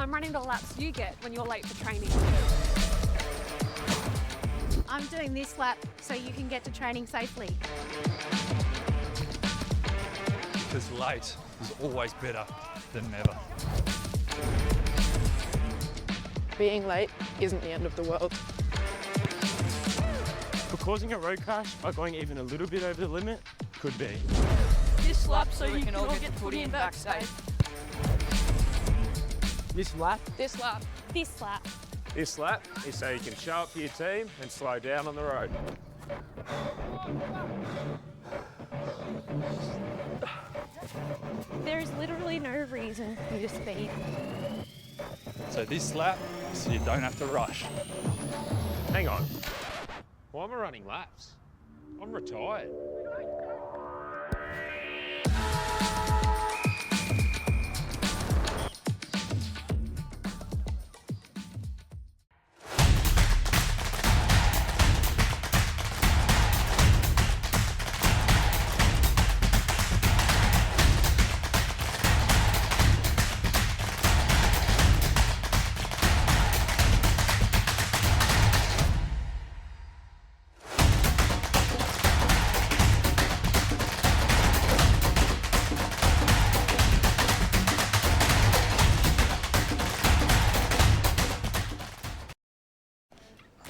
I'm running the laps you get when you're late for training. I'm doing this lap so you can get to training safely. Because late is always better than never. Being late isn't the end of the world. For causing a road crash by going even a little bit over the limit could be. This lap so you can all get the footy in backstage. This lap This lap. This lap. This lap is so you can show up for your team and slow down on the road. There is literally no reason for you to speed. So this lap, so you don't have to rush. Hang on. Why am I running laps? I'm retired.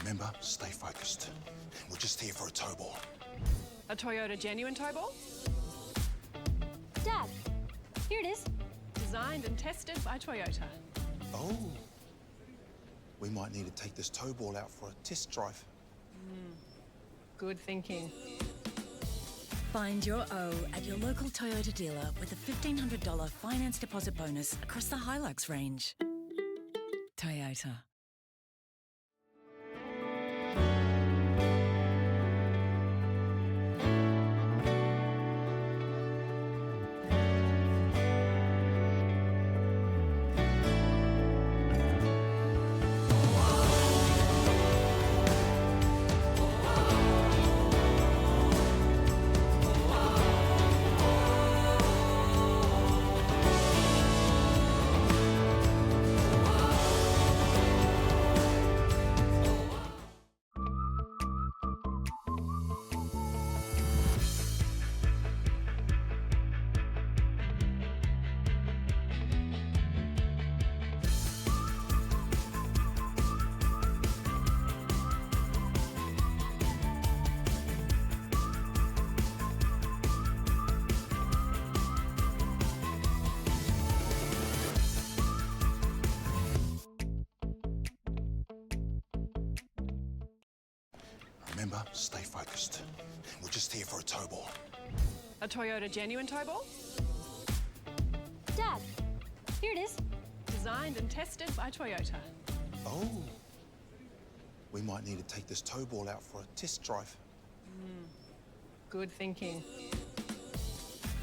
Remember, stay focused. We're just here for a tow ball. A Toyota genuine tow ball? Dad, here it is. Designed and tested by Toyota. Oh. We might need to take this tow ball out for a test drive. Good thinking. Find your O at your local Toyota dealer with a $1,500 finance deposit bonus across the Hilux range. Toyota. Remember, stay focused. We're just here for a tow ball. A Toyota genuine tow ball? Dad, here it is. Designed and tested by Toyota. Oh. We might need to take this tow ball out for a test drive. Good thinking.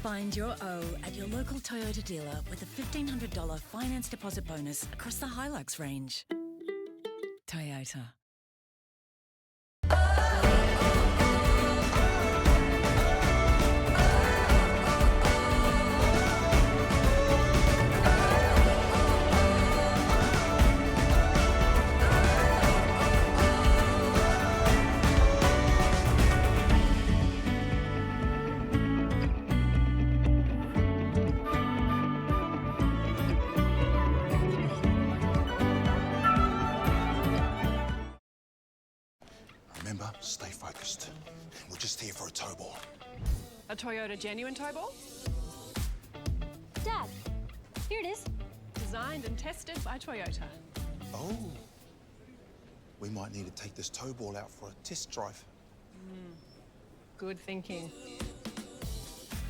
Find your O at your local Toyota dealer with a $1,500 finance deposit bonus across the Hilux range. Toyota. Remember, stay focused. We're just here for a tow ball. A Toyota genuine tow ball? Dad, here it is. Designed and tested by Toyota. Oh. We might need to take this tow ball out for a test drive. Good thinking.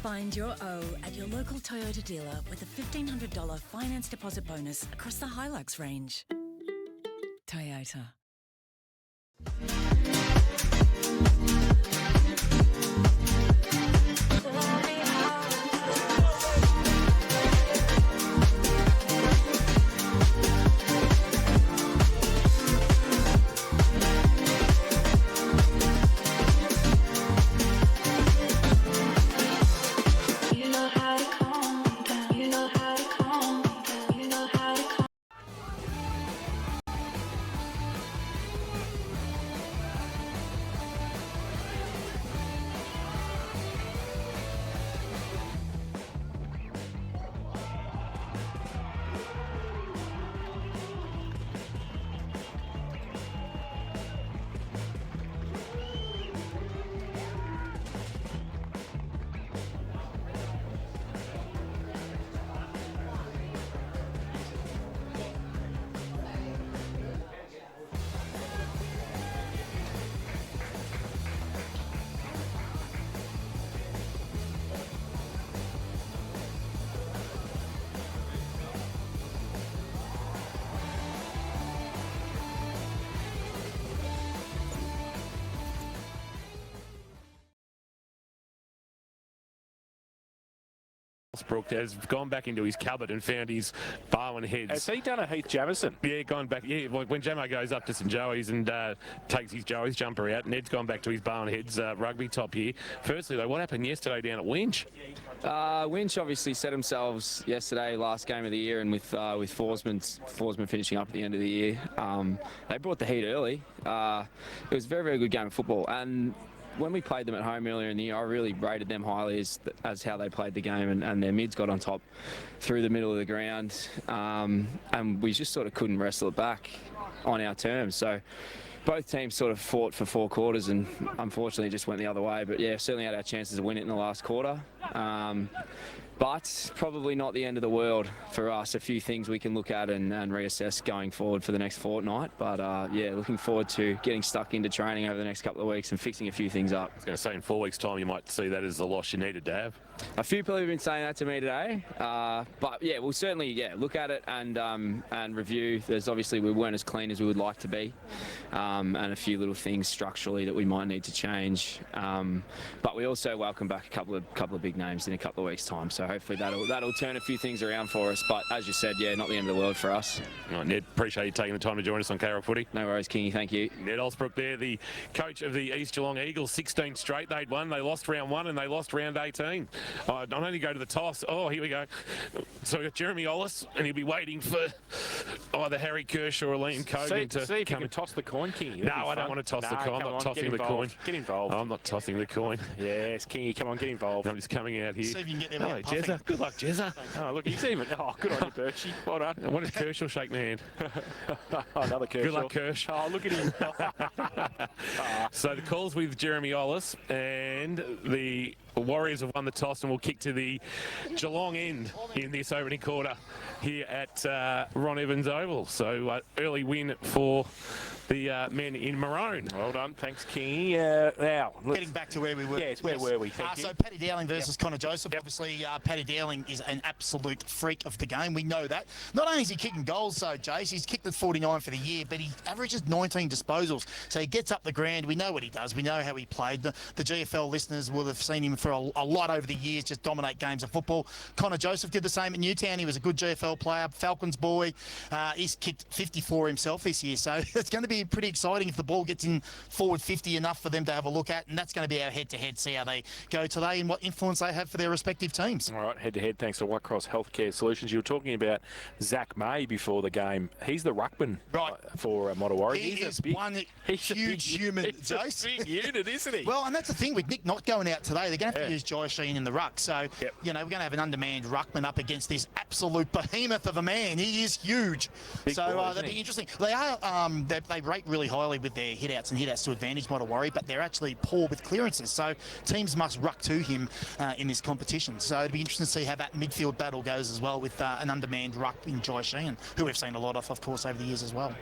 Find your O at your local Toyota dealer with a $1,500 finance deposit bonus across the Hilux range. Toyota. Brooke has gone back into his cupboard and found his Barwon heads. Has he done a Heath Jamison? Yeah, gone back. Yeah, when Jamo goes up to St Joey's and takes his Joey's jumper out, Ned's gone back to his Barwon heads rugby top here. Firstly, though, what happened yesterday down at Winch? Winch obviously set themselves yesterday, last game of the year, and with Forsman finishing up at the end of the year, they brought the heat early. It was a very, very good game of football, and when we played them at home earlier in the year, I really rated them highly as how they played the game, and their mids got on top through the middle of the ground, and we just sort of couldn't wrestle it back on our terms. So both teams sort of fought for 4 quarters and unfortunately just went the other way. But yeah, certainly had our chances to win it in the last quarter. But probably not the end of the world for us. A few things we can look at and reassess going forward for the next fortnight. But yeah, looking forward to getting stuck into training over the next couple of weeks and fixing a few things up. I was going to say in 4 weeks' time you might see that as the loss you needed to have. A few people have been saying that to me today. But yeah, we'll certainly look at it and review. There's obviously we weren't as clean as we would like to be, and a few little things structurally that we might need to change. But we also welcome back a couple of big names in a couple of weeks' time. So hopefully that'll turn a few things around for us. But as you said, yeah, not the end of the world for us. Right, Ned, appreciate you taking the time to join us on K Rock Footy. No worries, Kingy. Thank you. Ned Osbrook there, the coach of the East Geelong Eagles. 16 straight they'd won. They lost round 1 and they lost round 18. I only go to the toss. Oh, here we go. So we've got Jeremy Ollis, and he'll be waiting for either Harry Kershaw or Liam Cogan to see if you can toss the coin, Kingy. No, I don't want to toss the coin. I'm not tossing the coin. Get involved. I'm not tossing the coin. Yes, Kingy, come on, get involved. I'm just coming out here. See if you can get them Hello, out puffing. Jezza. Good luck, Jezza. Oh, look, he's even. Oh, good on you, Birchie. Well done. What does Kershaw shake my hand? Another Kershaw. Good luck, Kersh. Oh, look at him. So the call's with Jeremy Ollis, and the Warriors have won the toss and will kick to the Geelong end in this opening quarter here at Ron Evans Oval. So early win for the men in maroon. Well done. Thanks, Kingy. Now, Getting back to where we were. Yes, where were we? Thank you. So Paddy Dowling versus Connor Joseph. Obviously, Paddy Dowling is an absolute freak of the game. We know that. Not only is he kicking goals, though, Jace, he's kicked at 49 for the year, but he averages 19 disposals. So he gets up the ground. We know what he does. We know how he played. The GFL listeners will have seen him for a lot over the years, just dominate games of football. Connor Joseph did the same at Newtown. He was a good GFL player, Falcons boy. He's kicked 54 himself this year. So it's going to be pretty exciting if the ball gets in forward 50 enough for them to have a look at. And that's going to be our head-to-head, see how they go today and what influence they have for their respective teams. All right, head-to-head, thanks to White Cross Healthcare Solutions. You were talking about Zach May before the game. He's the ruckman for Modewarre. He's one huge human, Jace. Big unit, isn't he? Well, and that's the thing with Nick not going out today. They're going to have to use Jai Sheen in the ruck. So, you know, we're going to have an undermanned ruckman up against this absolute behemoth of a man. He is huge. Big so boy, that'd be interesting. They are they rate really highly with their hit-outs and hit-outs to advantage Modewarre, but they're actually poor with clearances. So teams must ruck to him in this competition. So it'd be interesting to see how that midfield battle goes as well with an undermanned ruck in Jai Sheen, who we've seen a lot of course, over the years as well.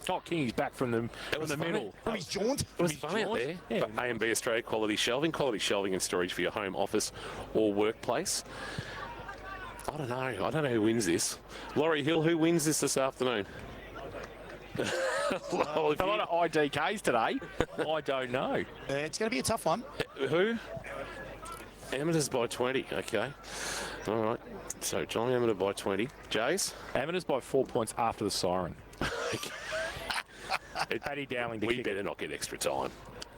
Oh, Kingy's back from the middle. From his jaunt. It was fun out there. Yeah. A&B Australia quality shelving and storage for your home, office or workplace. I don't know who wins this. Laurie Hill, who wins this afternoon? A lot of IDKs today. I don't know. It's going to be a tough one. Who? Amateurs by 20. Okay. All right. So John Amateur by 20. Jays? Amateurs by 4 points after the siren. Paddy Dowling to We kick better it. not get extra time.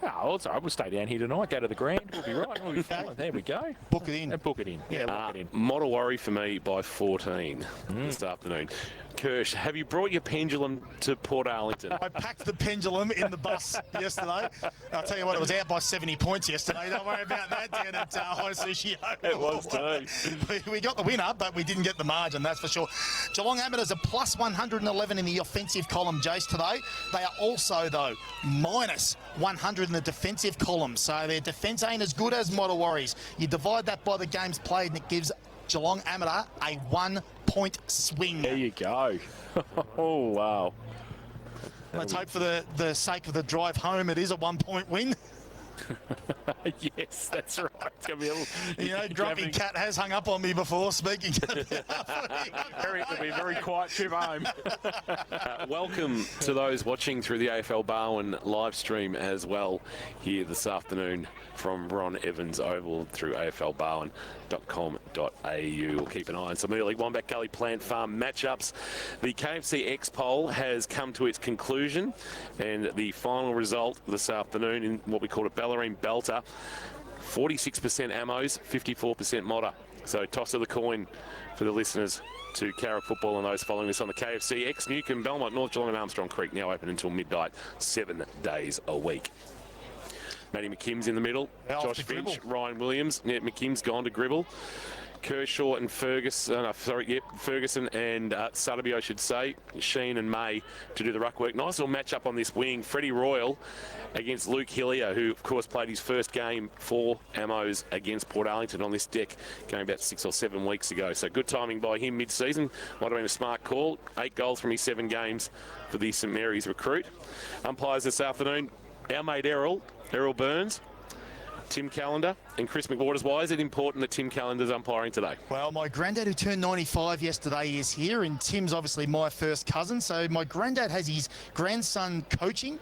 Oh, it's all right. We'll stay down here tonight. Go to the Grand. We'll be right. We'll be fine. There we go. Book it in. And book it in. Yeah, book it in. Modewarre for me by 14 this afternoon. Kirsch, have you brought your pendulum to Port Arlington? I packed the pendulum in the bus yesterday. I'll tell you what, it was out by 70 points yesterday. Don't worry about that down at High Sushi. It was too. We got the winner, but we didn't get the margin, that's for sure. Geelong Amateurs are plus 111 in the offensive column, Jace, today. They are also, though, minus 100 in the defensive column. So their defence ain't as good as Modewarre's. You divide that by the games played, and it gives Geelong Amateur a 1 point swing. There you go. Oh, wow. Let's hope for the sake of the drive home, it is a 1 point win. Yes, that's right. It's going to be a little, You know, Grumpy Cat has hung up on me before speaking to it'll be a very quiet trip home. Welcome to those watching through the AFL Barwon live stream as well here this afternoon from Ron Evans Oval through aflbarwon.com.au. We'll keep an eye on some early Wombat Gully Plant Farm matchups. The KFC X poll has come to its conclusion, and the final result this afternoon in what we call a Bellarine Belter, 46% Ammos, 54% Modder. So toss of the coin for the listeners to Carrick Football and those following us on the KFC X, Newcombe, Belmont, North Geelong and Armstrong Creek, now open until midnight, 7 days a week. Matty McKim's in the middle, Josh Finch, Ryan Williams. Yeah, McKim's gone to Gribble. Kershaw and Ferguson and Sotheby, I should say. Sheen and May to do the ruck work. Nice little match-up on this wing. Freddie Royal against Luke Hillier, who, of course, played his first game for Ammos against Port Arlington on this deck going about 6 or 7 weeks ago. So good timing by him mid-season. Might have been a smart call. 8 goals from his 7 games for the St Mary's recruit. Umpires this afternoon, our mate Errol Burns, Tim Callender and Chris McWaters. Why is it important that Tim Callender's umpiring today? Well, my granddad, who turned 95 yesterday, is here, and Tim's obviously my first cousin. So my granddad has his grandson coaching,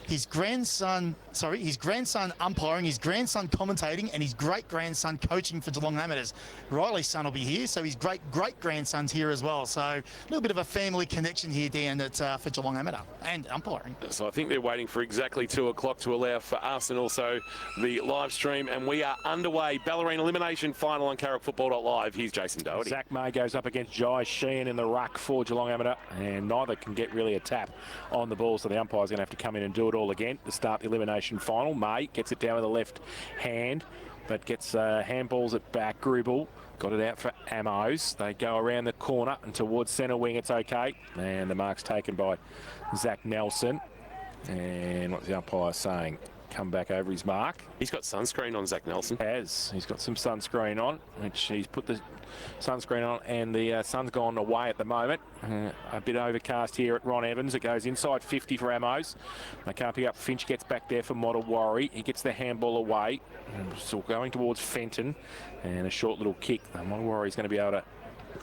his grandson umpiring, his grandson commentating, and his great-grandson coaching for Geelong Amateurs. Riley's son will be here, so his great-great-grandson's here as well. So a little bit of a family connection here, Dan, for Geelong Amateur and umpiring. So I think they're waiting for exactly 2 o'clock to allow for us and also the live stream, and we are underway. Bellarine Elimination final on carrickfootball.live. Here's Jason Doherty. Zach May goes up against Jai Sheehan in the ruck for Geelong Amateur, and neither can get really a tap on the ball, so the umpire's going to have to come in and do it all again to start the elimination final. May gets it down with the left hand, but gets handballs it back. Gribble got it out for Ammos. They go around the corner and towards centre wing. It's okay, and the mark's taken by Zach Nelson. And what's the umpire saying? Come back over his mark. He's got sunscreen on, Zach Nelson. He's got some sunscreen on, which he's put the sunscreen on, and the sun's gone away at the moment. A bit overcast here at Ron Evans. It goes inside 50 for Ammos. They can't pick up. Finch gets back there for Modewarre. He gets the handball away. Still going towards Fenton, and a short little kick. Modewarre is going to be able to...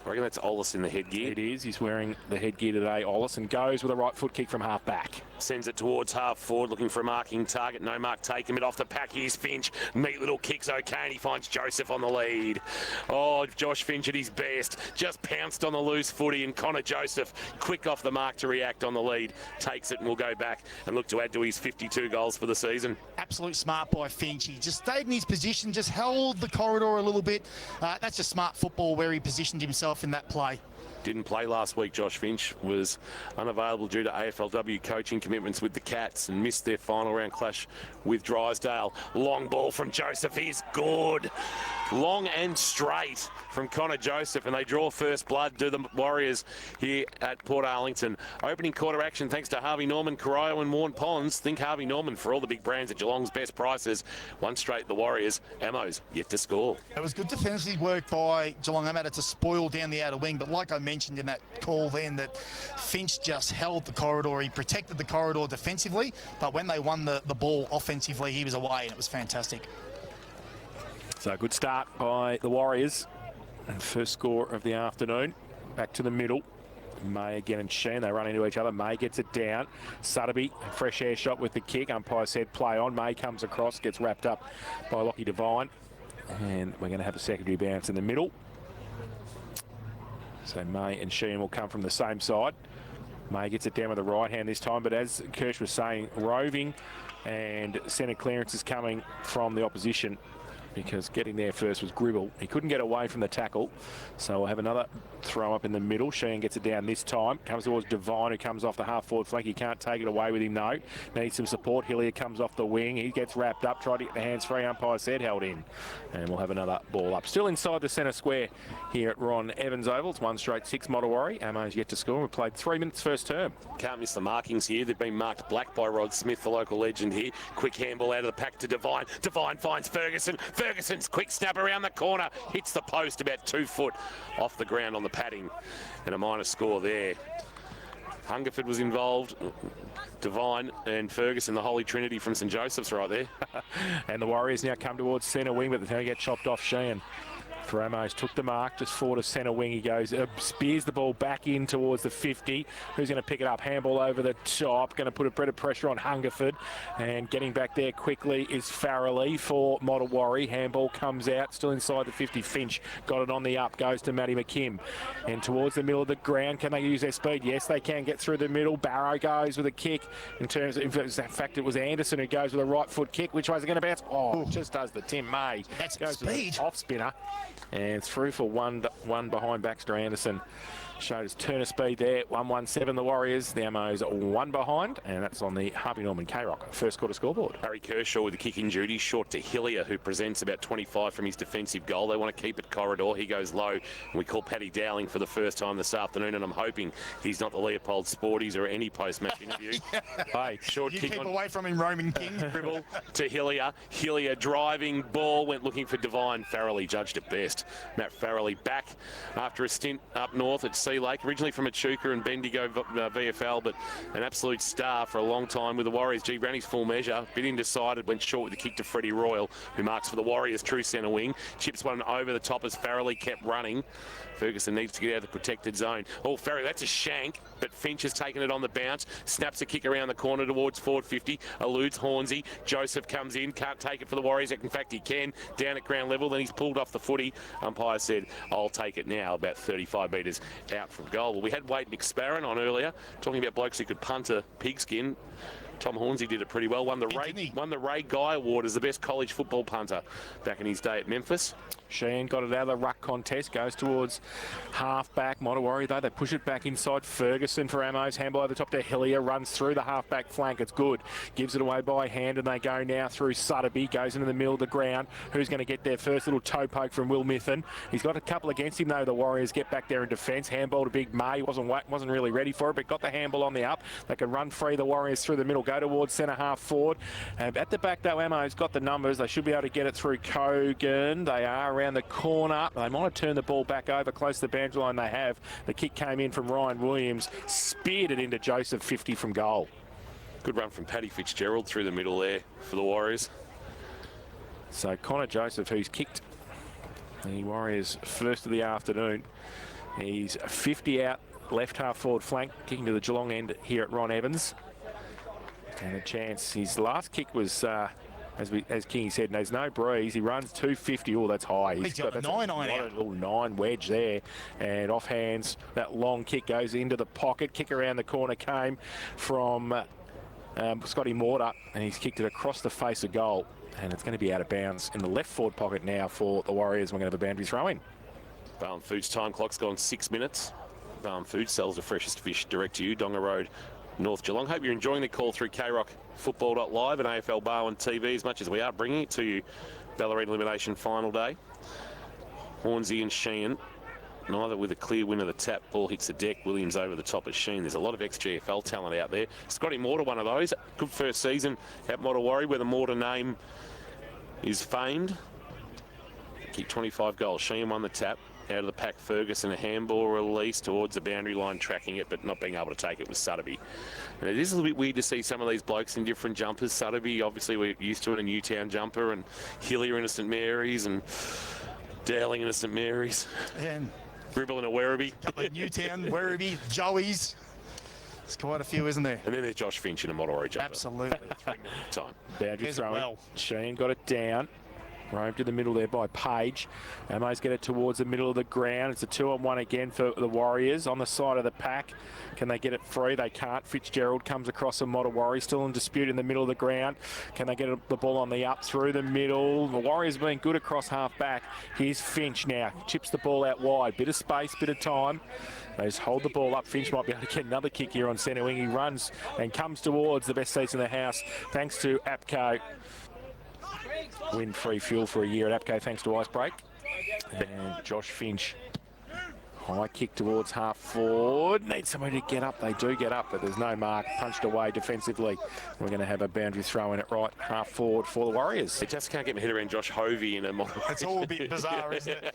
I reckon that's Ollis in the headgear. It is. He's wearing the headgear today, Ollis, and goes with a right foot kick from half back. Sends it towards half forward, looking for a marking target. No mark taken, but off the pack. Here's Finch. Neat little kicks, okay, and he finds Joseph on the lead. Oh, Josh Finch at his best. Just pounced on the loose footy, and Connor Joseph, quick off the mark to react on the lead. Takes it and will go back and look to add to his 52 goals for the season. Absolute smart by Finch. He just stayed in his position, just held the corridor a little bit. That's just smart football where he positioned himself in that play. Didn't play last week. Josh Finch was unavailable due to AFLW coaching commitments with the Cats and missed their final round clash with Drysdale. Long ball from Joseph is good. Long and straight from Connor Joseph, and they draw first blood to the Warriors here at Port Arlington. Opening quarter action thanks to Harvey Norman, Corio and Warren Ponds. Think Harvey Norman for all the big brands at Geelong's best prices. One straight the Warriors. Ammos yet to score. It was good defensive work by Geelong Amateur to spoil down the outer wing, but like I mentioned in that call then, that Finch just held the corridor. He protected the corridor defensively, but when they won the ball offensively, he was away, and it was fantastic. So good start by the Warriors. First score of the afternoon. Back to the middle. May again and Sheen, they run into each other. May gets it down. Sotheby, fresh air shot with the kick. Umpire said play on. May comes across, gets wrapped up by Lockie Devine. And we're going to have a secondary bounce in the middle. So May and Sheen will come from the same side. May gets it down with the right hand this time, but as Kirsch was saying, roving and centre clearance is coming from the opposition, because getting there first was Gribble. He couldn't get away from the tackle, so we'll have another throw up in the middle. Sheen gets it down this time. Comes towards Devine, who comes off the half-forward flank. He can't take it away with him, though. Needs some support. Hillier comes off the wing. He gets wrapped up, tried to get the hands free. Umpire said held in. And we'll have another ball up. Still inside the centre square here at Ron Evans Oval. It's 1 straight 6 Modewarre. Ammo's yet to score. We played 3 minutes first term. Can't miss the markings here. They've been marked black by Rod Smith, the local legend here. Quick handball out of the pack to Devine. Devine finds Ferguson. Ferguson's quick snap around the corner. Hits the post about 2 foot off the ground on the padding. And a minor score there. Hungerford was involved. Devine and Ferguson, the Holy Trinity from St Joseph's right there. And the Warriors now come towards centre wing, but they're going to get chopped off. Sheehan. Ramos took the mark, just forward to centre wing. He goes, spears the ball back in towards the 50. Who's going to pick it up? Handball over the top. Going to put a bit of pressure on Hungerford. And getting back there quickly is Farrelly for Modewarre. Handball comes out, still inside the 50. Finch got it on the up, goes to Matty McKim. And towards the middle of the ground, can they use their speed? Yes, they can get through the middle. Barrow goes with a kick. In fact, it was Anderson who goes with a right foot kick. Which way is it going to bounce? Oh, just does the Tim May. That's goes speed. Off spinner. And through for one behind Baxter Anderson. Showed his turn of speed there. 1-1-7 the Warriors. The Ammos one behind, and that's on the Harvey Norman K-Rock first quarter scoreboard. Harry Kershaw with the kick in duty, short to Hillier, who presents about 25 from his defensive goal. They want to keep it corridor. He goes low, and we call Paddy Dowling for the first time this afternoon, and I'm hoping he's not the Leopold Sporties or any post-match interview. Hey, short you kick keep on away from him, Roman King. dribble to Hillier. Hillier driving ball, went looking for Devine. Farrelly judged it best. Matt Farrelly back after a stint up north at Sea Lake, originally from Echuca and Bendigo VFL, but an absolute star for a long time with the Warriors. G. Brownie's full measure, bit undecided, went short with the kick to Freddie Royal, who marks for the Warriors true centre wing. Chips one over the top as Farrelly kept running. Ferguson needs to get out of the protected zone. Oh, Farrelly, that's a shank, but Finch has taken it on the bounce, snaps a kick around the corner towards forward 50, eludes Hornsey. Joseph comes in, can't take it for the Warriors. In fact, he can, down at ground level, then he's pulled off the footy. Umpire said, I'll take it now, about 35 metres out from goal. Well, we had Wade McSparron on earlier, talking about blokes who could punt a pigskin. Tom Hornsey did it pretty well, won the Ray Guy Award as the best college football punter back in his day at Memphis. Sheehan got it out of the ruck contest, goes towards half-back. Modewarre, though, they push it back inside. Ferguson for Ammos, handball over the top to Hillier, runs through the half-back flank. It's good. Gives it away by hand, and they go now through Sutterby, goes into the middle of the ground. Who's going to get their first little toe poke from Will Mithen? He's got a couple against him, though. The Warriors get back there in defence. Handball to Big May. Wasn't really ready for it, but got the handball on the up. They can run free the Warriors through the middle, go towards centre half forward. At the back, though, Ammo's got the numbers. They should be able to get it through Kogan. They are around the corner. They might have turned the ball back over close to the boundary line. They have. The kick came in from Ryan Williams, speared it into Joseph, 50 from goal. Good run from Paddy Fitzgerald through the middle there for the Warriors. So Connor Joseph, who's kicked the Warriors first of the afternoon, he's 50 out, left half forward flank, kicking to the Geelong end here at Ron Evans. And a chance. His last kick was, as Kingy said, there's no breeze. He runs 250. Oh, that's high. He's got a 9-9 out. A little 9 wedge there. And off hands, that long kick goes into the pocket. Kick around the corner came from Scotty Mortar, and he's kicked it across the face of goal. And it's going to be out of bounds in the left forward pocket now for the Warriors. We're going to have a boundary throw in. Barham Foods time clock's gone 6 minutes. Barham Foods sells the freshest fish direct to you. Donga Road, North Geelong. Hope you're enjoying the call through KRock Football.live and AFL Barwon TV as much as we are bringing it to you. Bellarine Elimination final day. Hornsey and Sheehan, neither with a clear win of the tap. Ball hits the deck. Williams over the top of Sheen. There's a lot of ex-GFL talent out there. Scotty Mortar, one of those. Good first season at Modewarre, where the Mortar name is famed. Kicked 25 goals. Sheen won the tap. Out of the pack, Ferguson, a handball release towards the boundary line, tracking it, but not being able to take it with Sutterby. And it is a little bit weird to see some of these blokes in different jumpers. Sutterby, obviously, we're used to it, a Newtown jumper, and Hillier in a St Mary's, and Dowling in a St Mary's. And Gribble in a Werribee. Couple of Newtown, Werribee, Joey's. There's quite a few, isn't there? And then there's Josh Finch in a Modewarre jumper. Absolutely. Time. Boundary throwing. Sheen got it down. Roam to the middle there by Page. Ammos get it towards the middle of the ground. It's a 2-on-1 again for the Warriors on the side of the pack. Can they get it free? They can't. Fitzgerald comes across a Modewarre, still in dispute in the middle of the ground. Can they get the ball on the up through the middle? The Warriors being good across half back. Here's Finch now. Chips the ball out wide. Bit of space, bit of time. They just hold the ball up. Finch might be able to get another kick here on centre wing. He runs and comes towards the best seats in the house thanks to APCO. Win free fuel for a year at APCO thanks to Ice Break. And Josh Finch High kick towards half forward. Need somebody to get up. They do get up, but there's no mark. Punched away defensively. We're going to have a boundary throw in at right half forward for the Warriors. They just can't get my head around Josh Hovey in a Modewarre. It's all a bit bizarre, isn't it?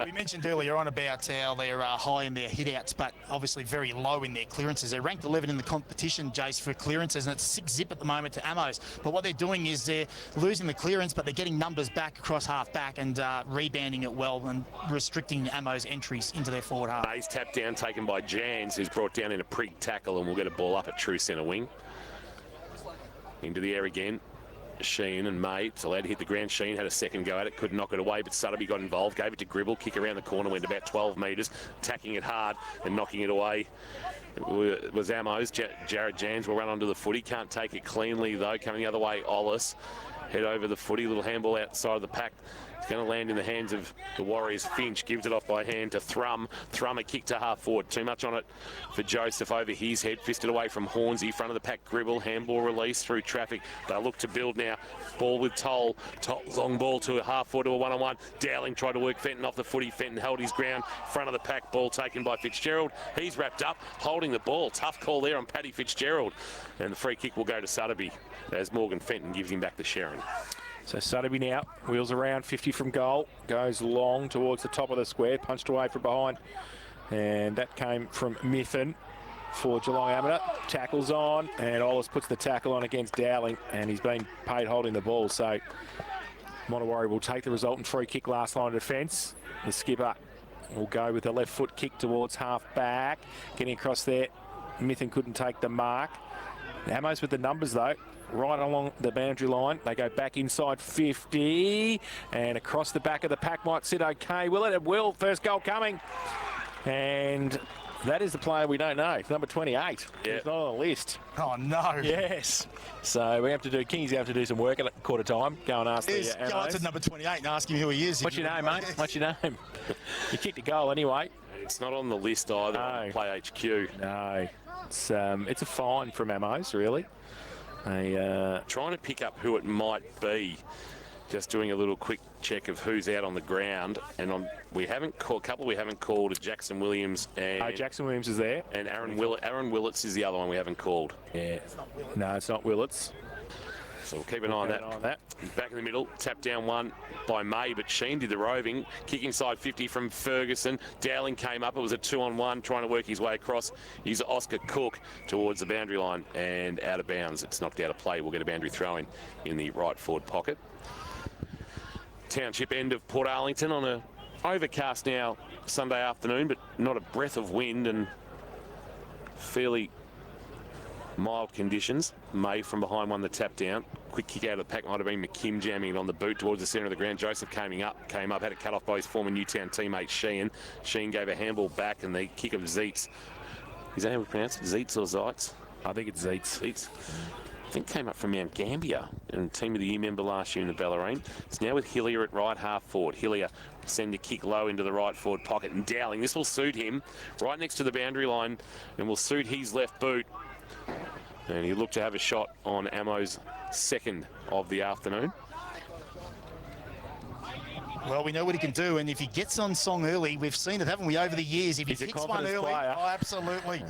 We mentioned earlier on about how they're high in their hit-outs, but obviously very low in their clearances. They're ranked 11 in the competition, Jace, for clearances, and it's 6-zip at the moment to Amos. But what they're doing is they're losing the clearance, but they're getting numbers back across half-back and rebounding it well and restricting Amos' entries into their forward half. He's tapped down, taken by Jans, who's brought down in a prig tackle, and we'll get a ball up at true centre wing. Into the air again. Sheen and May, it's allowed to hit the ground. Sheen had a second go at it, couldn't knock it away, but Sutterby got involved, gave it to Gribble, kick around the corner, went about 12 metres, attacking it hard and knocking it away. It was Amos. Jared Jans will run onto the footy, can't take it cleanly though, coming the other way, Ollis. Head over the footy, little handball outside of the pack. It's going to land in the hands of the Warriors. Finch gives it off by hand to Thrum. Thrum a kick to half forward. Too much on it for Joseph over his head. Fisted away from Hornsey. Front of the pack, Gribble. Handball release through traffic. They'll look to build now. Ball with Toll. Long ball to a half forward to a one-on-one. Dowling tried to work Fenton off the footy. Fenton held his ground. Front of the pack, ball taken by Fitzgerald. He's wrapped up, holding the ball. Tough call there on Paddy Fitzgerald. And the free kick will go to Sutterby as Morgan Fenton gives him back to Sharon. So Sutterby now wheels around, 50 from goal, goes long towards the top of the square, punched away from behind, and that came from Mithen for Geelong Amateur. Tackles on, and Ollis puts the tackle on against Dowling, and he's been paid holding the ball. So Modewarre will take the resultant free kick, last line of defence. The skipper will go with the left foot kick towards half back, getting across there. Mithen couldn't take the mark. Amos with the numbers though. Right along the boundary line. They go back inside 50 and across the back of the pack. Might sit okay. Will it? It will. First goal coming. And that is the player we don't know. Number 28. Yeah. He's not on the list. Oh, no. Yes. So we have to do, Kings have to do some work at quarter time. Go and ask the go to number 28 and ask him who he is. What's your name, mate? What's your name? You kicked a goal anyway. It's not on the list either. No. Play HQ. No. It's a fine from Amos, really. Trying to pick up who it might be. Just doing a little quick check of who's out on the ground, and we haven't called. A couple we haven't called. Jackson Williams and Jackson Williams is there, and Aaron Willits is the other one we haven't called. Yeah, no, it's not Willits. So we'll keep an eye on that. Back in the middle, tap down one by May, but Sheen did the roving. Kick inside 50 from Ferguson. Dowling came up. It was a 2-on-1, trying to work his way across. He's Oscar Cook towards the boundary line and out of bounds. It's knocked out of play. We'll get a boundary throw in the right forward pocket. Township end of Port Arlington on a overcast now Sunday afternoon, but not a breath of wind and fairly mild conditions. May from behind won the tap down. Quick kick out of the pack, might have been McKim jamming it on the boot towards the centre of the ground. Joseph came up, had it cut off by his former Newtown teammate Sheehan. Sheehan gave a handball back, and the kick of Zeitz. Is that how we pronounce it? Zeitz or Zeitz? I think it's Zeitz. Zeitz. I think came up from Mount Gambier and team of the year member last year in the Bellarine. It's now with Hillier at right half forward. Hillier send a kick low into the right forward pocket, and Dowling, this will suit him right next to the boundary line and will suit his left boot. And he looked to have a shot on Amo's second of the afternoon. Well, we know what he can do, and if he gets on song early, we've seen it, haven't we, over the years? If he kicks one early, oh, absolutely.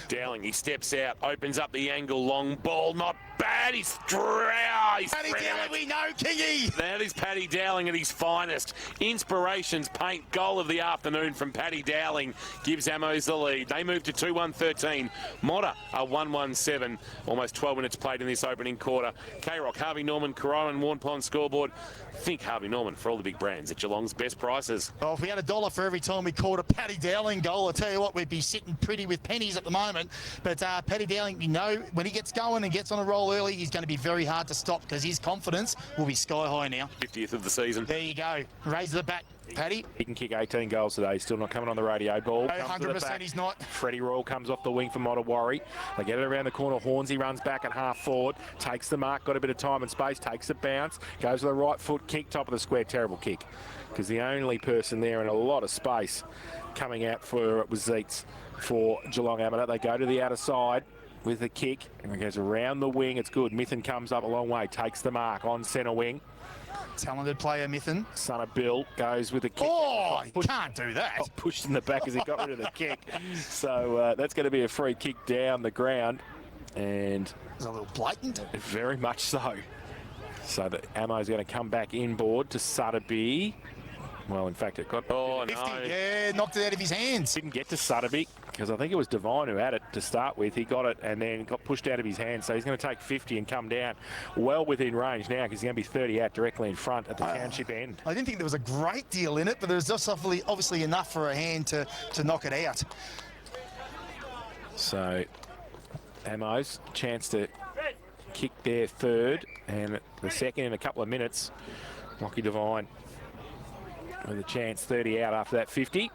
Dowling, he steps out, opens up the angle, long ball, not bad. He's Paddy Dowling, we know, Kingy. That is Paddy Dowling at his finest. Inspirations paint goal of the afternoon from Paddy Dowling gives Amos the lead. They move to 2-1-13. Modder a 1-1-7. Almost 12 minutes played in this opening quarter. K-Rock, Harvey Norman, Corowan, Warn Pond scoreboard. Think Harvey Norman for all the big brands at Geelong's best prices. Well, if we had $1 for every time we caught a Paddy Dowling goal, I'll tell you what, we'd be sitting pretty with pennies at the moment. But Paddy Dowling, you know, when he gets going and gets on a roll early, he's going to be very hard to stop because his confidence will be sky high now. 50th of the season. There you go. Raise the bat, Paddy. He can kick 18 goals today. He's still not coming on the radio. Ball. 100% he's not. Freddie Royal comes off the wing for Modewarre. They get it around the corner. Hornsey runs back at half forward. Takes the mark. Got a bit of time and space. Takes the bounce. Goes to the right foot. Kick. Top of the square. Terrible kick. Because the only person there in a lot of space coming out for it was Zeitz for Geelong Amateur. They go to the outer side. with the kick. And it goes around the wing. It's good. Mithen comes up a long way. Takes the mark on centre wing. Talented player, Mithen. Son of Bill goes with the kick. Oh, he can't do that. Got pushed in the back as he got rid of the kick. So that's going to be a free kick down the ground. And it's a little blatant. Very much so. So the ammo's going to come back inboard to Sutterby. Well, in fact, it got... Oh, 50. no. Yeah, knocked it out of his hands. Didn't get to Sutterby because I think it was Devine who had it to start with. He got it and then got pushed out of his hands. So he's going to take 50 and come down well within range now because he's going to be 30 out directly in front at the township end. I didn't think there was a great deal in it, but there was just obviously enough for a hand to knock it out. So Ammo's chance to kick their third and the second in a couple of minutes. Lockie Devine with a chance, 30 out after that 50.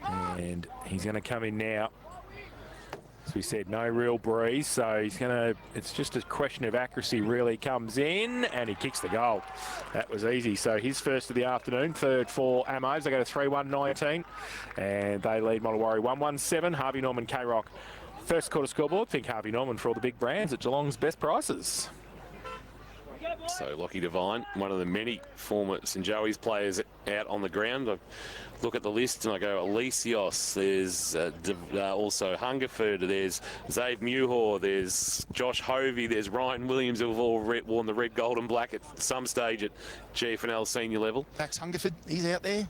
And he's going to come in now. As we said, no real breeze, so he's going to, it's just a question of accuracy really. Comes in and he kicks the goal. That was easy. So his first of the afternoon, third for Ammos. They go to 3-1-19 and they lead Modewarre 1-1-7. Harvey Norman K-Rock. First quarter scoreboard, think Harvey Norman for all the big brands at Geelong's best prices. So Lockie Devine, one of the many former St Joey's players out on the ground. I look at the list and I go Alesios, there's also Hungerford, there's Zave Muhor, there's Josh Hovey, there's Ryan Williams, who have all worn the red, gold and black at some stage at GFNL senior level. Max Hungerford, he's out there.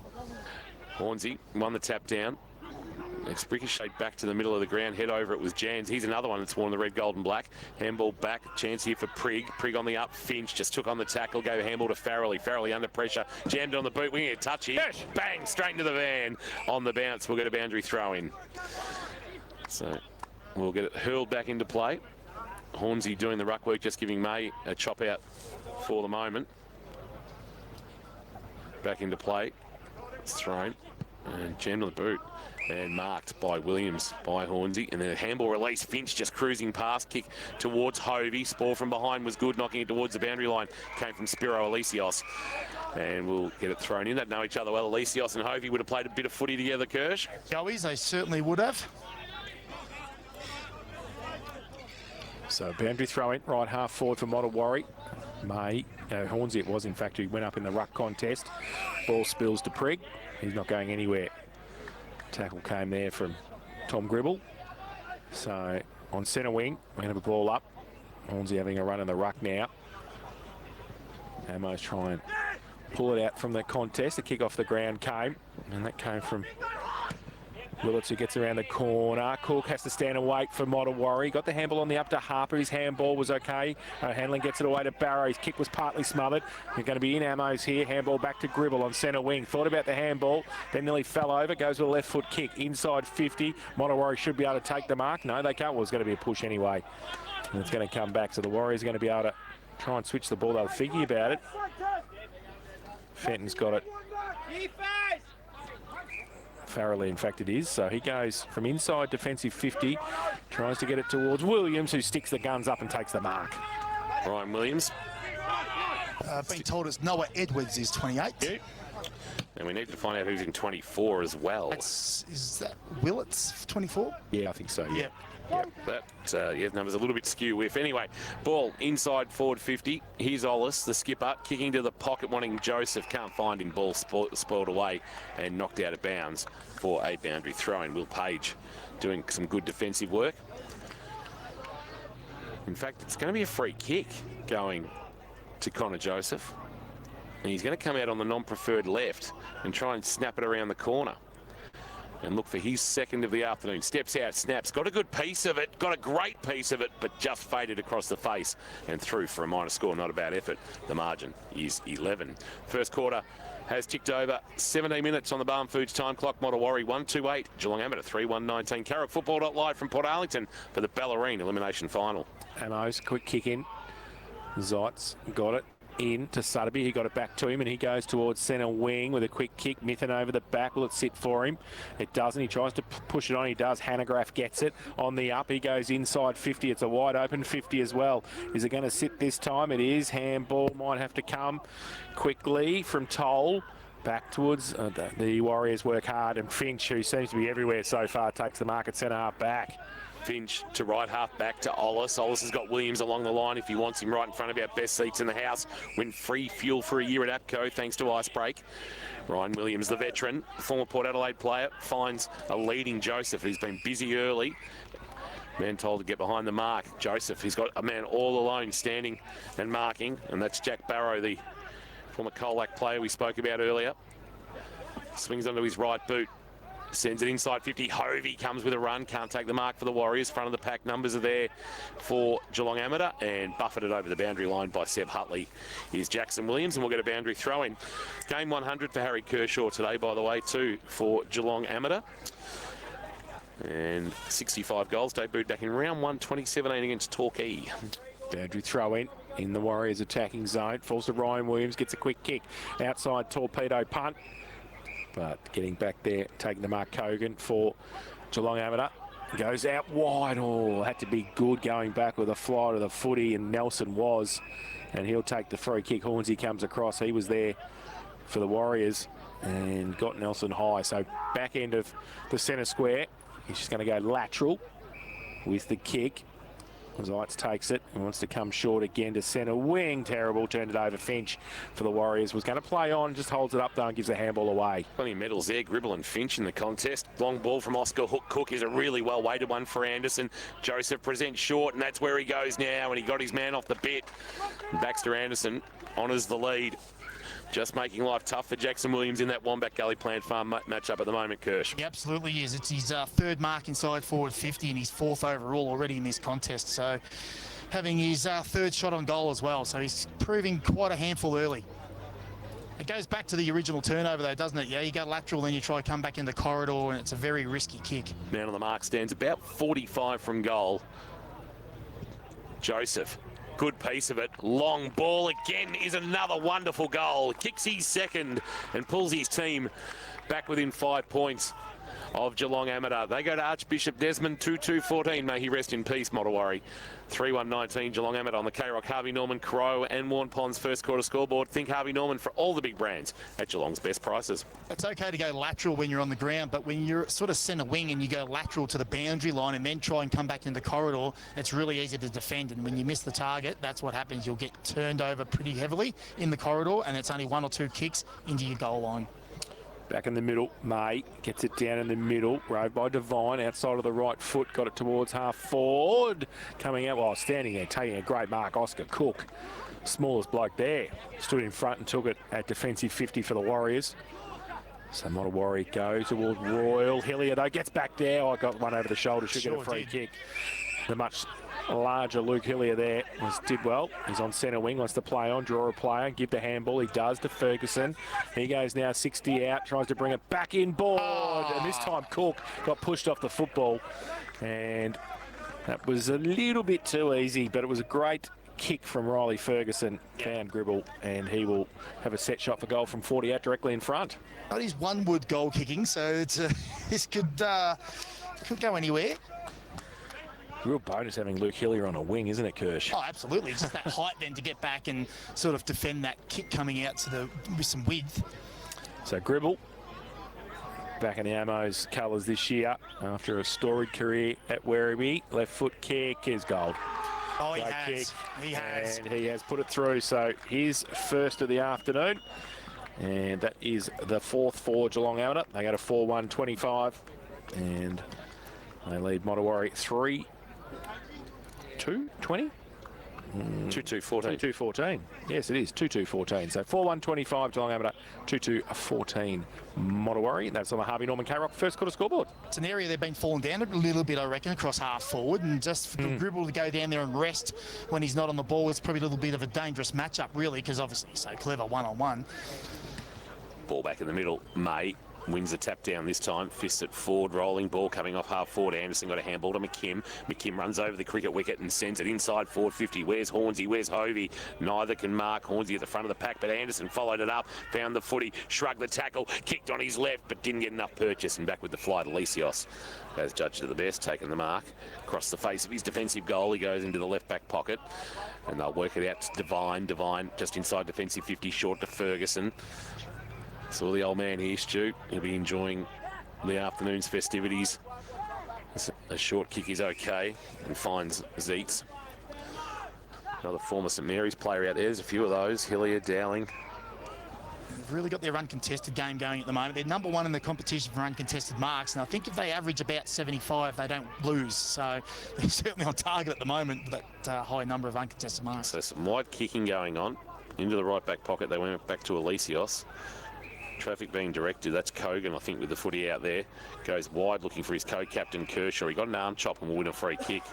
Hornsey won the tap down. It's ricocheted back to the middle of the ground. Head over it was Jans. He's another one that's worn the red, gold and black. Handball back. Chance here for Prigg. Prigg on the up. Finch just took on the tackle. Go handball to Farrelly. Farrelly under pressure. Jammed on the boot. We get a touch here. Yes. Bang! Straight into the van. On the bounce. We'll get a boundary throw in. So we'll get it hurled back into play. Hornsey doing the ruck work, just giving May a chop out for the moment. Back into play. It's thrown. And jammed on the boot. And marked by Williams, by Hornsey. And then a handball release. Finch just cruising past. Kick towards Hovey. Spore from behind was good. Knocking it towards the boundary line. Came from Spiro Alesios. And we'll get it thrown in. They know each other well. Alesios and Hovey would have played a bit of footy together, Kirsch. Joey's, they certainly would have. So boundary throw in. Right half forward for Modewarre. Hornsey it was, in fact, who went up in the ruck contest. Ball spills to Prigg. He's not going anywhere. Tackle came there from Tom Gribble. So on centre wing, we're going to have a ball up. Hornsey having a run in the ruck now. Ammo's trying to pull it out from the contest. The kick off the ground came, and that came from Willits, who gets around the corner. Cook has to stand and wait for Modewarre. Got the handball on the up to Harper. His handball was okay. Hanlon gets it away to Barrow. His kick was partly smothered. They're going to be in Ammos here. Handball back to Gribble on centre wing. Thought about the handball, then nearly fell over. Goes with a left foot kick. Inside 50. Modewarre should be able to take the mark. No, they can't. Well, it's going to be a push anyway. And it's going to come back. So the Warriors are going to be able to try and switch the ball. They'll figure about it. Fenton's got it. Farrelly, in fact, it is. So he goes from inside defensive 50, tries to get it towards Williams, who sticks the guns up and takes the mark. Ryan Williams. Being told us Noah Edwards is 28. Yeah. And we need to find out who's in 24 as well. Is that Willits, 24? Yeah, I think so. Yeah. That number's a little bit skew with. Anyway, ball inside forward 50. Here's Ollis, the skipper, kicking to the pocket, wanting Joseph. Can't find him. Ball spoiled away and knocked out of bounds for a boundary throw in. Will Page doing some good defensive work. In fact, it's going to be a free kick going to Connor Joseph. And he's going to come out on the non-preferred left and try and snap it around the corner. And look for his second of the afternoon. Steps out, snaps, got a good piece of it, got a great piece of it, but just faded across the face and through for a minor score. Not a bad effort. The margin is 11. First quarter has ticked over. 17 minutes on the Barn Foods time clock. Modewarre 1-2-8. Geelong Amateur 3-1-19. Carrick Football.live from Port Arlington for the Bellarine Elimination Final. Ammo's quick kick in. Zeitz got it in to Sutterby. He got it back to him and he goes towards centre wing with a quick kick. Mithen over the back. Will it sit for him? It doesn't. He tries to push it on. He does. Hanegraaff gets it on the up. He goes inside 50. It's a wide open 50 as well. Is it going to sit this time? It is. Handball might have to come quickly from Toll. Back towards the Warriors work hard, and Finch, who seems to be everywhere so far, takes the mark at centre half back. Finch to right half back to Ollis. Ollis has got Williams along the line if he wants him right in front of our best seats in the house. Win free fuel for a year at APCO thanks to Icebreak. Ryan Williams, the veteran, former Port Adelaide player, finds a leading Joseph who's been busy early. Man told to get behind the mark. Joseph, he's got a man all alone standing and marking, and that's Jack Barrow, the former Colac player we spoke about earlier. Swings onto his right boot. Sends it inside 50. Hovey comes with a run. Can't take the mark for the Warriors. Front of the pack numbers are there for Geelong Amateur, and buffeted over the boundary line by Seb Hutley is Jackson Williams, and we'll get a boundary throw in. Game 100 for Harry Kershaw today, by the way, too, for Geelong Amateur. And 65 goals. Debuted back in round 1, 2017 against Torquay. Boundary throw in the Warriors attacking zone. Falls to Ryan Williams. Gets a quick kick. Outside torpedo punt. But getting back there, taking the mark, Kogan for Geelong Amateur. Goes out wide. Oh, had to be good going back with a fly to the footy, and Nelson was. And he'll take the free kick. Hornsey comes across. He was there for the Warriors and got Nelson high. So back end of the centre square. He's just going to go lateral with the kick. Zeitz takes it and wants to come short again to centre wing. Terrible. Turned it over. Finch for the Warriors. Was going to play on. Just holds it up though and gives a handball away. Plenty of medals there. Gribble and Finch in the contest. Long ball from Oscar Hook Cook is a really well weighted one for Anderson. Joseph presents short, and that's where he goes now. And he got his man off the bit. Baxter Anderson honours the lead. Just making life tough for Jackson Williams in that Wombat Gully Plant Farm matchup at the moment, Kirsch. He absolutely is. It's his third mark inside forward 50 and his fourth overall already in this contest. So having his third shot on goal as well. So he's proving quite a handful early. It goes back to the original turnover though, doesn't it? Yeah, you go lateral, then you try to come back in the corridor, and it's a very risky kick. Man on the mark stands about 45 from goal. Joseph. Good piece of it. Long ball again is another wonderful goal. Kicks his second and pulls his team back within 5 points of Geelong Amateur. They go to Archbishop Desmond 2-2-14. May he rest in peace, Modewarre. 3-1-19 Geelong Amateur on the K-Rock. Harvey Norman, Crow and Warren Pond's first quarter scoreboard. Think Harvey Norman for all the big brands at Geelong's best prices. It's okay to go lateral when you're on the ground, but when you're sort of centre wing and you go lateral to the boundary line and then try and come back in the corridor, it's really easy to defend. And when you miss the target, that's what happens. You'll get turned over pretty heavily in the corridor, and it's only 1 or 2 kicks into your goal line. Back in the middle, May gets it down in the middle, rode by Devine, outside of the right foot, got it towards half forward. Coming out while standing there, taking a great mark, Oscar Cook. Smallest bloke there. Stood in front and took it at defensive 50 for the Warriors. So Modewarre goes towards Royal. Hillier though gets back there. I got one over the shoulder, should get a free kick. The much larger Luke Hillier there did well. He's on centre wing, wants to play on, draw a player, give the handball. He does to Ferguson. He goes now 60 out, tries to bring it back in board. And this time Cook got pushed off the football. And that was a little bit too easy, but it was a great kick from Riley Ferguson. Found Gribble, and he will have a set shot for goal from 40 out directly in front. That is one wood goal kicking, so it's this could go anywhere. Real bonus having Luke Hillier on a wing, isn't it, Kirsch? Oh, absolutely. It's just that height then to get back and sort of defend that kick coming out with some width. So Gribble back in the Ammo's colours this year after a storied career at Werribee. Left foot kick is gold. Oh, he has. He has. And he has put it through. So his first of the afternoon. And that is the fourth for Geelong Amateur. They go to 4-1-25. And they lead Modewarre 3-2-20? 2-2-14. 2-2-14. Yes, it is. 2-2-14. So 4-1-25 Geelong Amateur, 2-2-14 Modewarre. That's on the Harvey Norman K-Rock first quarter scoreboard. It's an area they've been falling down a little bit, I reckon, across half forward. And just for Gribble to go down there and rest when he's not on the ball, it's probably a little bit of a dangerous matchup, really, because obviously he's so clever one-on-one. Ball back in the middle. May wins the tap down this time. Fist it forward, rolling ball coming off half forward. Anderson got a handball to McKim. McKim runs over the cricket wicket and sends it inside forward 50. Where's Hornsey? Where's Hovey? Neither can mark. Hornsey at the front of the pack, but Anderson followed it up, found the footy, shrugged the tackle, kicked on his left, but didn't get enough purchase, and back with the fly to Lisios. As judged to the best, taking the mark. Across the face of his defensive goal, he goes into the left back pocket, and they'll work it out to Devine. Devine just inside defensive 50, short to Ferguson. Saw the old man here, Stu. He'll be enjoying the afternoon's festivities A short kick is okay and finds Zeitz. Another former St Mary's player out there. There's a few of those. Hillier, Dowling. They've really got their uncontested game going at the moment. They're number one in the competition for uncontested marks, and I think if they average about 75, they don't lose. So they're certainly on target at the moment with that high number of uncontested marks. So some wide kicking going on. Into the right back pocket. They went back to Alesios. Traffic being directed. That's Kogan, I think, with the footy out there. Goes wide looking for his co-captain Kershaw. He got an arm chop and will win a free kick.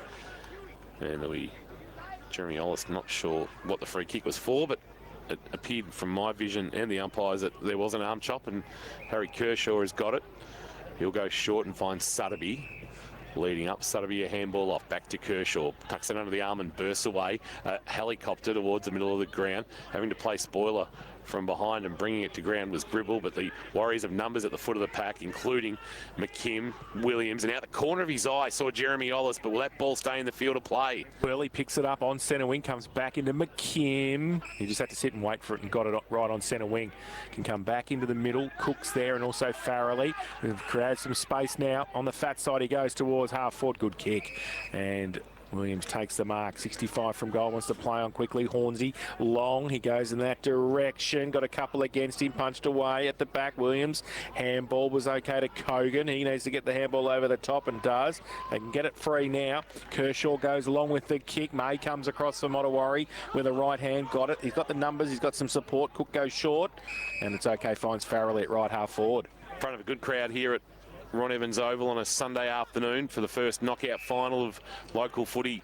And Jeremy Ollis, not sure what the free kick was for, but it appeared from my vision and the umpires that there was an arm chop, and Harry Kershaw has got it. He'll go short and find Sutterby leading up. Sutterby a handball off, back to Kershaw. Tucks it under the arm and bursts away. Helicopter towards the middle of the ground. Having to play spoiler from behind and bringing it to ground was Gribble, but the Warriors of numbers at the foot of the pack, including McKim, Williams, and out the corner of his eye saw Jeremy Ollis, but will that ball stay in the field of play? Burley picks it up on centre wing, comes back into McKim. He just had to sit and wait for it and got it right on centre wing. Can come back into the middle. Cook's there and also Farrelly. We've created some space now. On the fat side he goes towards half forward. Good kick. And Williams takes the mark. 65 from goal, wants to play on quickly. Hornsey, long, he goes in that direction. Got a couple against him, punched away at the back. Williams, handball was okay to Kogan. He needs to get the handball over the top and does. They can get it free now. Kershaw goes along with the kick. May comes across for Modewarre with a right hand. Got it. He's got the numbers. He's got some support. Cook goes short. And it's okay. Finds Farrelly at right half forward. In front of a good crowd here at Ron Evans Oval on a Sunday afternoon for the first knockout final of local footy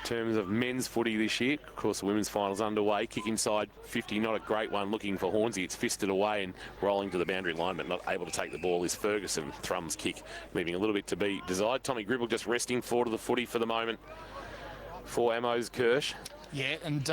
in terms of men's footy this year. Of course, the women's final's underway. Kick inside 50, not a great one looking for Hornsey. It's fisted away and rolling to the boundary line, but not able to take the ball is Ferguson. Thrum's kick, leaving a little bit to be desired. Tommy Gribble just resting forward of the footy for the moment for Ammo's Kirsch. Yeah, and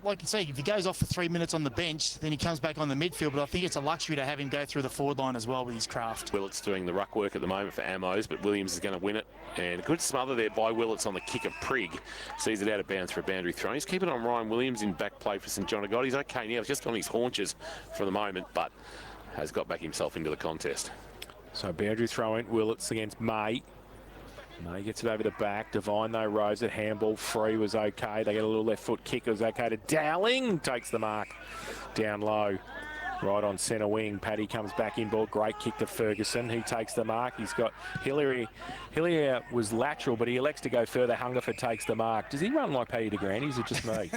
like you say, if he goes off for 3 minutes on the bench, then he comes back on the midfield. But I think it's a luxury to have him go through the forward line as well with his craft. Willett's doing the ruck work at the moment for Ammos, but Williams is going to win it. And a good smother there by Willett's on the kick of Prigg. Sees it out of bounds for a boundary throw. He's keeping on Ryan Williams in back play for St John of God. He's okay now. He's just on his haunches for the moment, but has got back himself into the contest. So boundary throw in. Willett's against May. May gets it over the back. Devine, though, rose it. Handball free was okay. They get a little left foot kick. It was okay to Dowling. Takes the mark down low. Right on centre wing. Paddy comes back in ball. Great kick to Ferguson. He takes the mark. He's got Hillier. Hillier was lateral, but he elects to go further. Hungerford takes the mark. Does he run like Paddy de Grande? Is it just me?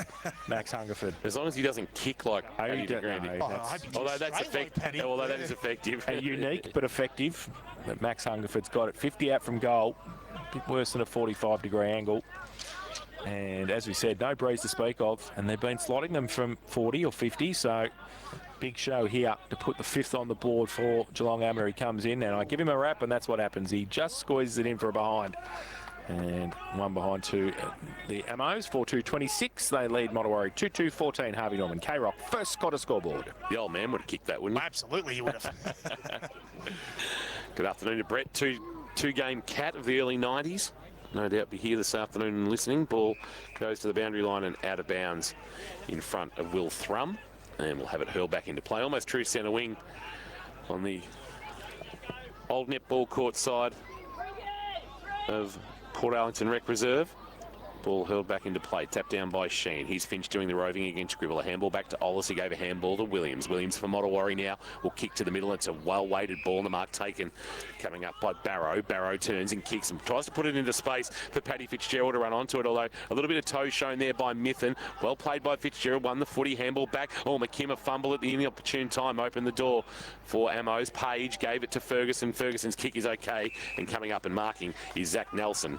Max Hungerford. As long as he doesn't kick like Paddy de Grande. Although that's effective. Although that is effective. Unique but effective. But Max Hungerford's got it. 50 out from goal. A bit worse than a 45-degree angle. And as we said, no breeze to speak of. And they've been slotting them from 40 or 50. So big show here to put the fifth on the board for Geelong Ammer. He comes in and I give him a wrap, and that's what happens. He just squeezes it in for a behind. And one behind to the Ammos, 4-2-26. They lead Modewarre 2-2-14. Harvey Norman, K-Rock, first Scottish scoreboard. The old man would have kicked that, wouldn't he? Absolutely, he would have. Good afternoon to Brett, two-game cat of the early 90s. No doubt be here this afternoon and listening. Ball goes to the boundary line and out of bounds in front of Will Thrum. And we'll have it hurled back into play. Almost true centre wing on the old netball court side of Port Arlington Rec Reserve. Ball hurled back into play, tapped down by Sheen. He's Finch doing the roving against Gribble. A handball back to Ollis. He gave a handball to Williams. Williams for Modewarre now will kick to the middle. It's a well-weighted ball, and the mark taken. Coming up by Barrow. Barrow turns and kicks and tries to put it into space for Paddy Fitzgerald to run onto it, although a little bit of toe shown there by Mithen. Well played by Fitzgerald. Won the footy. Handball back. Oh, McKim a fumble at the inopportune time. Opened the door for Ammos. Page gave it to Ferguson. Ferguson's kick is okay. And coming up and marking is Zach Nelson,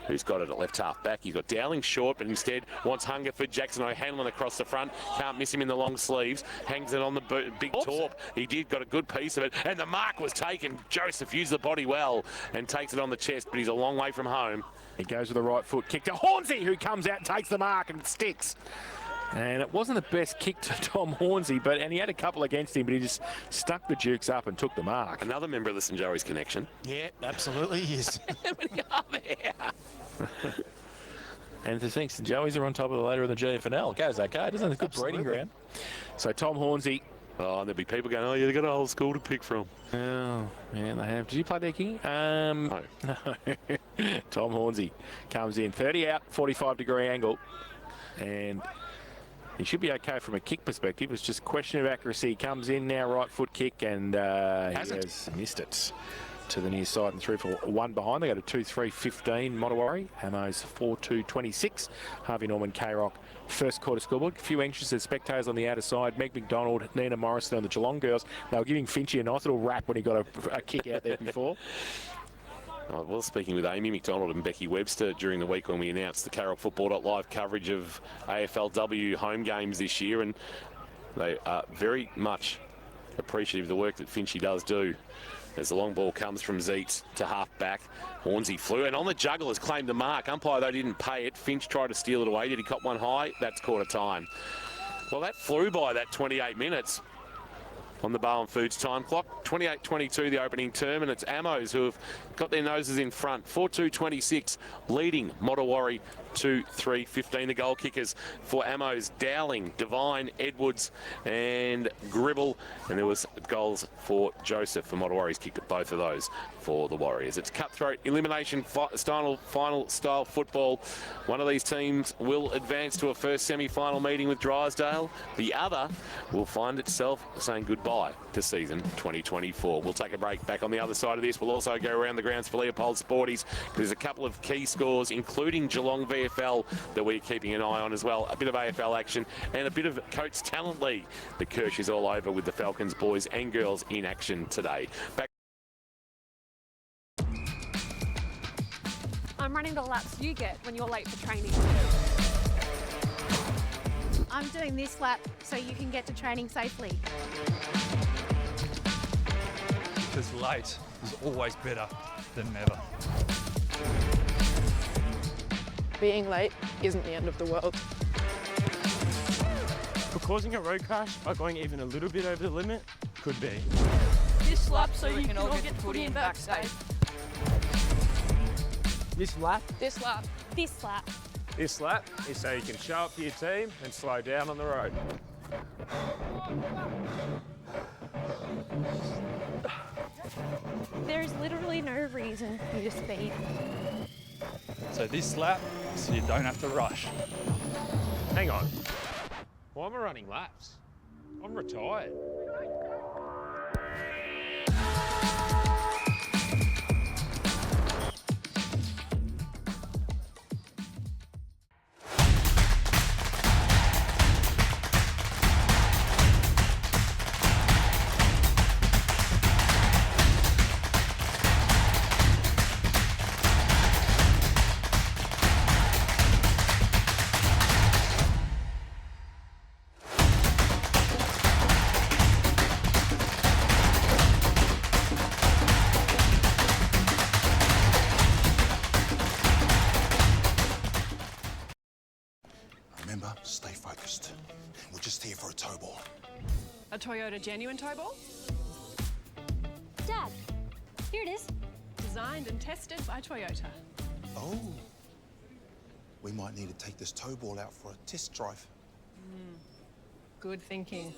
who's got it at left half back. He's got Dowling short, but instead wants Hungerford. Jackson O'Hanlon across the front. Can't miss him in the long sleeves. Hangs it on the big torp. He did, got a good piece of it. And the mark was taken. Joseph used the body well and takes it on the chest, but he's a long way from home. He goes with the right foot kick to Hornsey, who comes out, takes the mark and sticks. And it wasn't the best kick to Tom Hornsey, and he had a couple against him, but he just stuck the Dukes up and took the mark. Another member of the St Joey's connection. Yeah, absolutely, yes. How many are there? And to think St Joey's are on top of the ladder of the GFNL. It goes okay, doesn't it? A good breeding ground. So Tom Hornsey Oh, and there'll be people going, oh, yeah, they've got a whole school to pick from. Oh, man, they have. Did you play there, King? No. Tom Hornsey comes in. 30 out, 45-degree angle. And he should be okay from a kick perspective. It's just a question of accuracy. He comes in now, right foot kick, and he has missed it to the near side and through for one behind. They go to 2-3-15 Modewarre. Amos 4-2-26. Harvey Norman K-Rock first quarter scoreboard. A few anxious as spectators on the outer side. Meg McDonald, Nina Morrison on the Geelong girls. They were giving Finchy a nice little rap when he got a kick out there before. I was speaking with Amy McDonald and Becky Webster during the week when we announced the carrollfootball.live coverage of AFLW home games this year, and they are very much appreciative of the work that Finchy does do. As the long ball comes from Zeitz to half back, Hornsey flew, and on the juggle has claimed the mark. Umpire, though, didn't pay it. Finch tried to steal it away. Did he cop one high? That's quarter time. Well, that flew by, that 28 minutes on the Bowen Foods time clock. 28-22 the opening term, and it's Amos who have got their noses in front. 4-2-26 leading Modewarre 2-3-15. The goal kickers for Amos, Dowling, Devine, Edwards and Gribble, and there was goals for Joseph for Modewarre. He's kicked at both of those for the Warriors. It's cutthroat elimination final style football. One of these teams will advance to a first semi-final meeting with Drysdale. The other will find itself saying goodbye to season 2024. We'll take a break. Back on the other side of this, we'll also go around the grounds for Leopold Sporties. There's a couple of key scores, including Geelong VFL, that we're keeping an eye on as well. A bit of AFL action and a bit of Coates Talent League. The Kirsch is all over with the Falcons boys and girls in action today. Back. I'm running the laps you get when you're late for training. I'm doing this lap so you can get to training safely. Because late is always better than never. Being late isn't the end of the world. For causing a road crash by going even a little bit over the limit, could be. This lap so you can all get put in back safe. This lap This lap. This lap. This lap is so you can show up for your team and slow down on the road. There is literally no reason for you to speed. So this lap, so you don't have to rush. Hang on. Why am I running laps? I'm retired. Remember, stay focused. We're just here for a tow ball. A Toyota genuine tow ball? Dad, here it is. Designed and tested by Toyota. Oh. We might need to take this tow ball out for a test drive. Good thinking.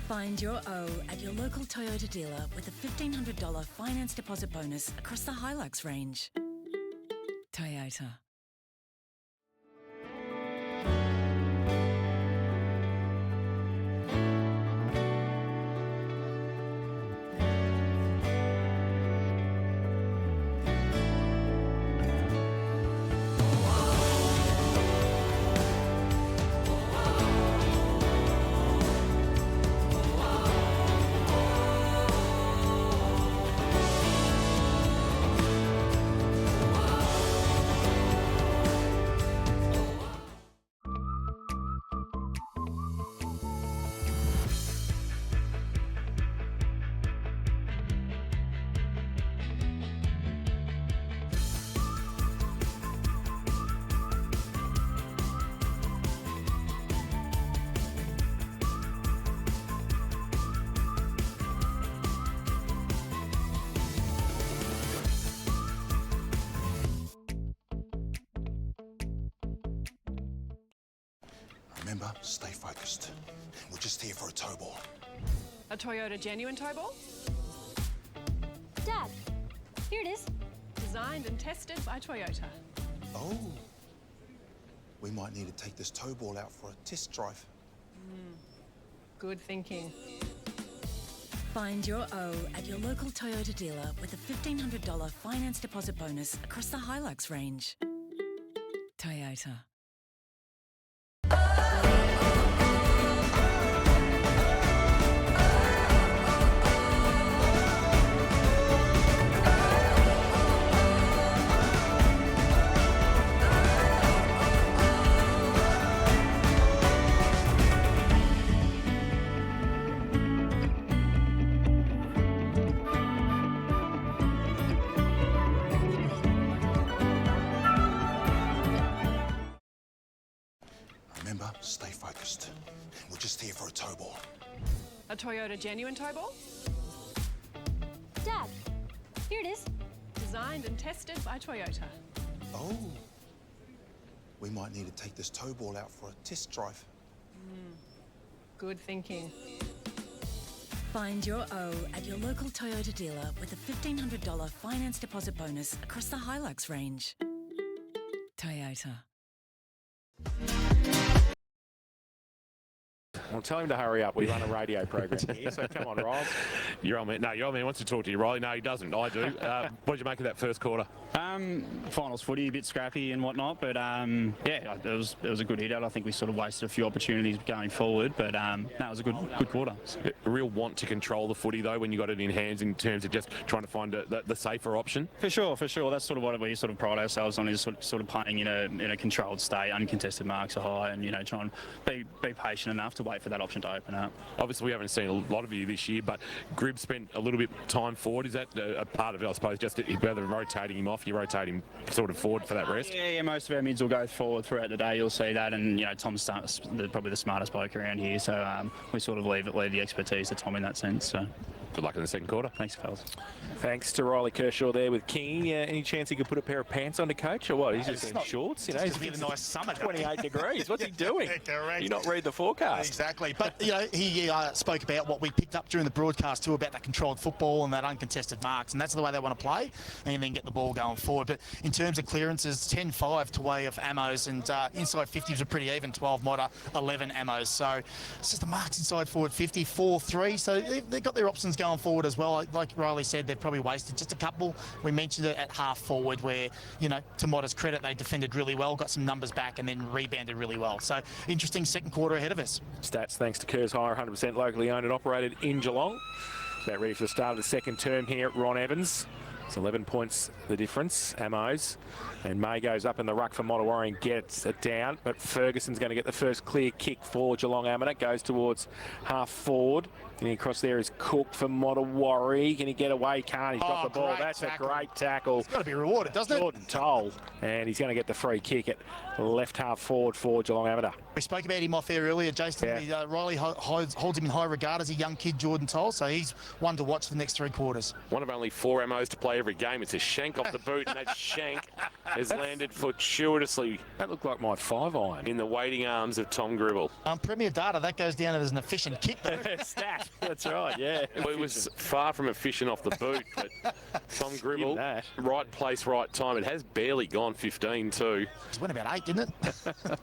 Find your O at your local Toyota dealer with a $1,500 finance deposit bonus across the Hilux range. Toyota. Remember, stay focused. We're just here for a tow ball. A Toyota genuine tow ball? Dad, here it is. Designed and tested by Toyota. Oh. We might need to take this tow ball out for a test drive. Good thinking. Find your O at your local Toyota dealer with a $1,500 finance deposit bonus across the Hilux range. Toyota. Remember, stay focused. We're just here for a tow ball. A Toyota genuine tow ball? Dad, here it is. Designed and tested by Toyota. Oh. We might need to take this tow ball out for a test drive. Good thinking. Find your O at your local Toyota dealer with a $1,500 finance deposit bonus across the Hilux range. Toyota. Well, tell him to hurry up. We run a radio program here, so come on, Riles. Your old man wants to talk to you, Riley. No, he doesn't. I do. What did you make of that first quarter? Finals footy, a bit scrappy and whatnot, but yeah, it was a good hit out. I think we sort of wasted a few opportunities going forward, but no, it was a good quarter. A real want to control the footy though when you got it in hands in terms of just trying to find the safer option. For sure. That's sort of what we sort of pride ourselves on, is sort of playing in a controlled state, uncontested marks are high, and try and be patient enough to wait for that option to open up. Obviously, we haven't seen a lot of you this year, but Gribb spent a little bit time forward. Is that a part of it, I suppose, just whether rotating him off, you rotate him sort of forward for that rest? Yeah, most of our mids will go forward throughout the day. You'll see that, and Tom's probably the smartest bloke around here, so we sort of leave the expertise to Tom in that sense. So. Good luck in the second quarter. Thanks, fellas. Thanks to Riley Kershaw there with Kingy. Any chance he could put a pair of pants on to coach, or what? He's just in shorts, He's been a nice summer. 28 degrees. What's he doing? Correct. You not read the forecast? Exactly. But he spoke about what we picked up during the broadcast too, about that controlled football and that uncontested marks, and that's the way they want to play, and then get the ball going forward. But in terms of clearances, 10-5 to way of ammos, and inside 50s are pretty even. 12 Modder, 11 ammos. So it's just the marks inside forward 50, 4-3. So they've got their options going forward as well. Like Riley said, they've probably wasted just a couple. We mentioned it at half forward where, to Modder's credit, they defended really well, got some numbers back, and then rebounded really well. So interesting second quarter ahead of us. Stats thanks to Kerrs Hire, 100% locally owned and operated in Geelong. About ready for the start of the second term here at Ron Evans. It's 11 points the difference, ammos. And May goes up in the ruck for Modewarre and gets it down. But Ferguson's going to get the first clear kick for Geelong Ammon. Goes towards half forward. Getting across there is Cook for Modewarre. Can he get away? Can't. He's got the ball. That's a great tackle. It's got to be rewarded, doesn't it? Jordan Toll. And he's going to get the free kick at left half forward for Geelong Ammon. We spoke about him off air earlier, Jason. Yeah. Riley holds him in high regard as a young kid, Jordan Toll, so he's one to watch for the next 3 quarters. One of only 4 ammos to play every game. It's a shank off the boot, and that shank has landed fortuitously. That looked like my 5-iron. In the waiting arms of Tom Gribble. Premier data, that goes down as an efficient kick. Stat. That's right, yeah. Well, it was far from efficient off the boot, but Tom Gribble, right place, right time. It has barely gone 15 too. It went about 8, didn't it?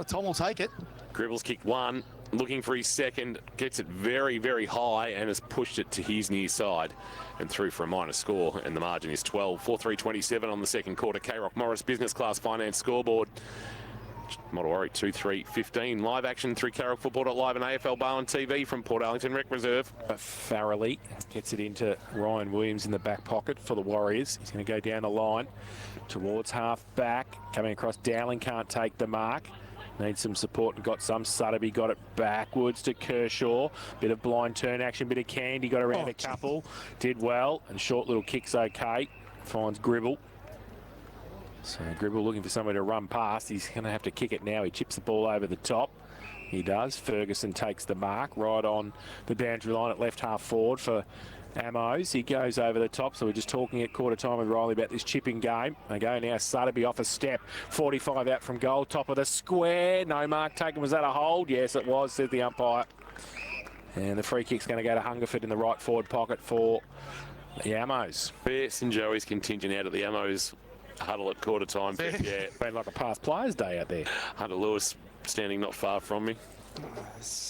Tom will take it. Gribble's kicked 1, looking for his second, gets it very, very high and has pushed it to his near side and through for a minor score, and the margin is 12. 4-3-27 on the second quarter. K-Rock Morris Business Class Finance scoreboard. Modewarre 2-3-15. Live action through Carroll Football.live and AFL Bar on TV from Port Arlington Rec Reserve. Farrelly gets it into Ryan Williams in the back pocket for the Warriors. He's going to go down the line towards half back. Coming across, Dowling can't take the mark. Needs some support and got some. Sutterby got it backwards to Kershaw. Bit of blind turn action, bit of Candy. Got around a couple. Did well. And short little kick's okay. Finds Gribble. So Gribble looking for somewhere to run past. He's going to have to kick it now. He chips the ball over the top. He does. Ferguson takes the mark right on the boundary line at left half forward for Amos. He goes over the top, so we're just talking at quarter time with Riley about this chipping game. They go now, Sutterby off a step, 45 out from goal, top of the square. No mark taken. Was that a hold? Yes, it was, said the umpire. And the free kick's going to go to Hungerford in the right forward pocket for the Amos. Bess and Joey's contingent out at the Amos huddle at quarter time. Yeah, been like a past players' day out there. Hunter Lewis standing not far from me.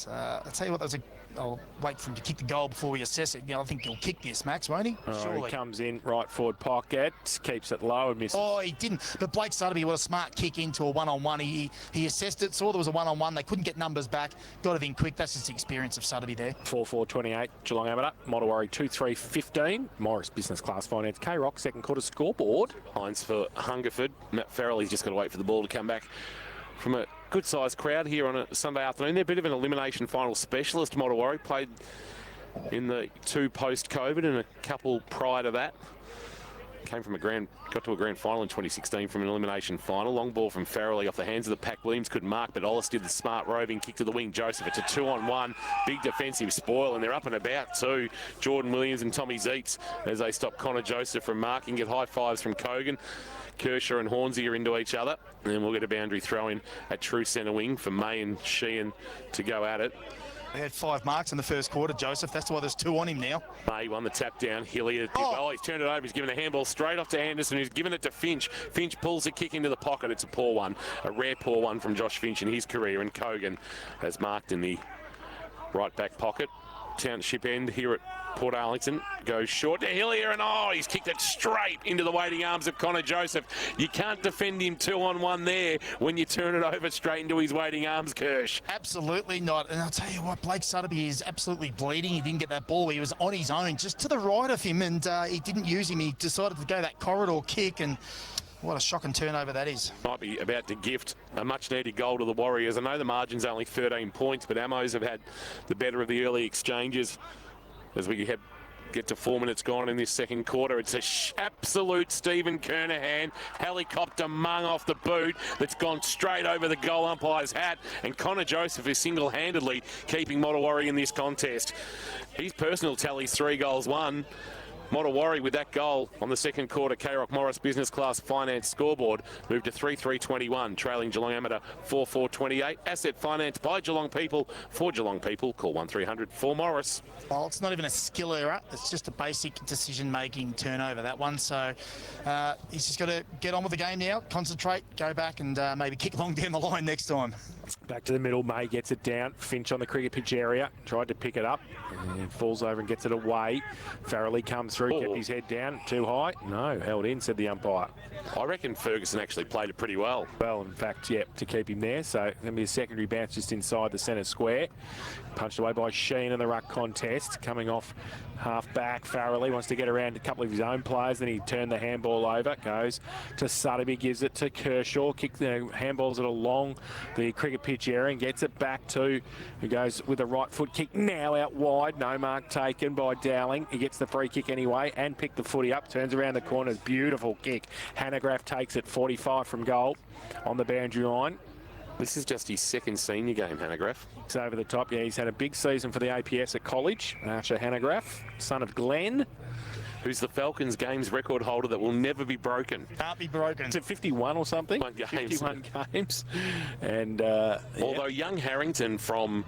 I'll tell you what, I'll wait for him to kick the goal before we assess it. I think he'll kick this, Max, won't he? Surely. He comes in, right forward pocket, keeps it low and misses. Oh, he didn't. But Blake Sutterby, what a smart kick into a one-on-one. He assessed it, saw there was a one-on-one. They couldn't get numbers back. Got it in quick. That's just the experience of Sutterby there. 4-4-28, Geelong Amateur. Modewarre 2-3-15. Morris Business Class Finance. K-Rock, second quarter scoreboard. Hines for Hungerford. Matt Farrelly's just got to wait for the ball to come back from a good-sized crowd here on a Sunday afternoon. They're a bit of an elimination final specialist, Modewarre. Played in the 2 post-COVID and a couple prior to that. Got to a grand final in 2016 from an elimination final. Long ball from Farrelly off the hands of the pack. Williams couldn't mark, but Ollis did the smart roving kick to the wing. Joseph, it's a 2-on-1. Big defensive spoil, and they're up and about too. Jordan Williams and Tommy Zeitz as they stop Connor Joseph from marking. Get high fives from Kogan. Kershaw and Hornsey are into each other. And then we'll get a boundary throw in at true centre wing for May and Sheehan to go at it. They had 5 marks in the first quarter, Joseph. That's why there's 2 on him now. May won the tap down. Hilliard. Oh, he's turned it over. He's given a handball straight off to Anderson, who's given it to Finch. Finch pulls a kick into the pocket. It's a poor one. A rare poor one from Josh Finch in his career. And Kogan has marked in the right back pocket. Township end here at Port Arlington goes short to Hillier, and he's kicked it straight into the waiting arms of Connor Joseph. You can't defend him 2-on-1 there when you turn it over straight into his waiting arms, Kirsch. Absolutely not. And I'll tell you what, Blake Sutterby is absolutely bleeding. He didn't get that ball. He was on his own, just to the right of him, and he didn't use him. He decided to go that corridor kick, and what a shocking turnover that is. Might be about to gift a much-needed goal to the Warriors. I know the margin's only 13 points, but Amos have had the better of the early exchanges as we get to 4 minutes gone in this second quarter. It's a absolute Stephen Kernahan helicopter mung off the boot that's gone straight over the goal umpire's hat, and Connor Joseph is single-handedly keeping Modewarre in this contest. His personal tally's 3 goals won. Modewarre with that goal on the second quarter. K-Rock Morris Business Class Finance scoreboard moved to 3-3-21, trailing Geelong Amateur 4-4-28. Asset financed by Geelong people for Geelong people. Call 1300 for Morris. Well, it's not even a skill error. It's just a basic decision-making turnover, that one. So he's just got to get on with the game now, concentrate, go back and maybe kick long down the line next time. Back to the middle. May gets it down. Finch on the cricket pitch area. Tried to pick it up and falls over and gets it away. Farrelly comes through, kept his head down. Too high? No, held in, said the umpire. I reckon Ferguson actually played it pretty well. Well, in fact, yeah, to keep him there. So going to be a secondary bounce just inside the centre square. Punched away by Sheen in the ruck contest. Coming off half back. Farrelly wants to get around a couple of his own players. Then he turned the handball over. Goes to Sutterby, gives it to Kershaw. Kick the handballs it along the cricket pitch area and gets it back to who goes with a right foot kick. Now out wide. No mark taken by Dowling. He gets the free kick anyway and picked the footy up. Turns around the corner. Beautiful kick. Hanegraaff takes it 45 from goal on the boundary line. This is just his second senior game, Hanegraaff. It's over the top. Yeah, he's had a big season for the APS at college. Archer Hanegraaff, son of Glenn, who's the Falcons games record holder that will never be broken. Can't be broken. It's at 51 or something. 51 games. And although young Harrington from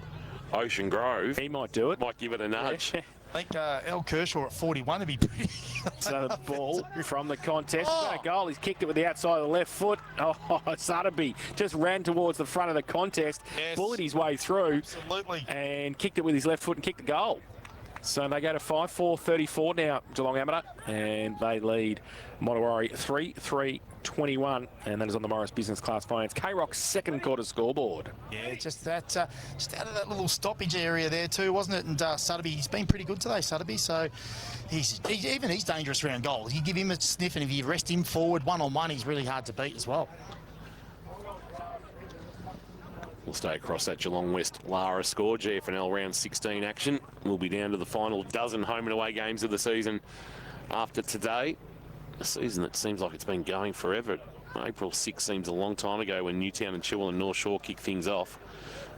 Ocean Grove, he might do it. Might give it a nudge. Yeah. I think El Kershaw at 41 would be pretty. So the ball from the contest. Got a goal. He's kicked it with the outside of the left foot. Sutterby just ran towards the front of the contest. Yes. Bullied his way through. Absolutely. And kicked it with his left foot and kicked the goal. So they go to 5-4-34 now, Geelong Amateur, and they lead Modewarre 3-3-21, and that is on the Morris Business Class Finance K-Rock's second quarter scoreboard. Yeah, just that, just out of that little stoppage area there too, wasn't it? And Sutterby, he's been pretty good today, Sutterby. So he's dangerous around goal. You give him a sniff, and if you rest him forward one-on-one, he's really hard to beat as well. We'll stay across that Geelong West Lara score. GFNL round 16 action. We'll be down to the final dozen home and away games of the season after today. A season that seems like it's been going forever. April 6 seems a long time ago when Newtown and Chilwell and North Shore kicked things off.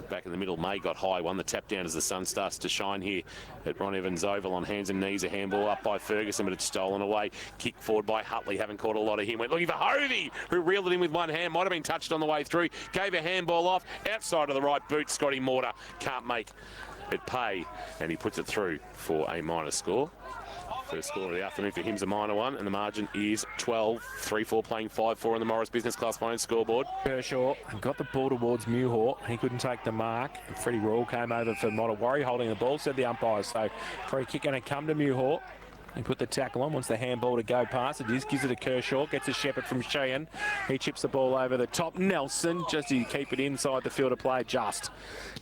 Back in the middle, May got high, won the tap down as the sun starts to shine here at Ron Evans Oval. On hands and knees, a handball up by Ferguson, but it's stolen away. Kick forward by Hutley, haven't caught a lot of him. Went looking for Hovey, who reeled it in with one hand. Might have been touched on the way through. Gave a handball off, outside of the right boot. Scotty Mortar can't make it pay, and he puts it through for a minor score. First score of the afternoon for him's a minor one, and the margin is 12. 3-4 playing 5-4 on the Morris Business Class Finance scoreboard. Kershaw got the ball towards Modewarre. He couldn't take the mark. And Freddie Royal came over for Modewarre holding the ball, said the umpire. So free kick going to come to Modewarre. He put the tackle on, wants the handball to go past. It is, gives it to Kershaw, gets a Shepherd from Sheehan. He chips the ball over the top. Nelson, just to keep it inside the field of play, just.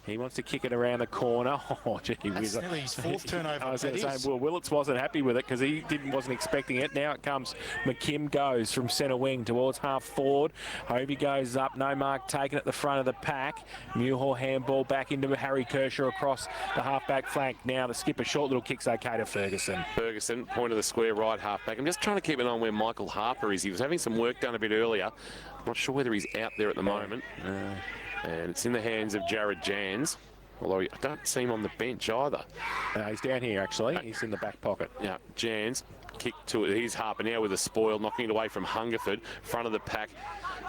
He wants to kick it around the corner. Oh, gee whiz. That's nearly his fourth turnover. I was going to say, well, Willits wasn't happy with it because he wasn't expecting it. Now it comes. McKim goes from centre wing towards half forward. Hovey goes up, no mark taken at the front of the pack. Modewarre handball back into Harry Kershaw across the half-back flank. Now the skipper, short little kick's okay to Ferguson. Ferguson, point of the square, right half-back. I'm just trying to keep an eye on where Michael Harper is. He was having some work done a bit earlier. I'm not sure whether he's out there at the moment. And it's in the hands of Jared Jans. Although I don't see him on the bench either. He's down here, actually. He's in the back pocket. Yeah, Jans kick to it. He's Harper now with a spoil, knocking it away from Hungerford. Front of the pack.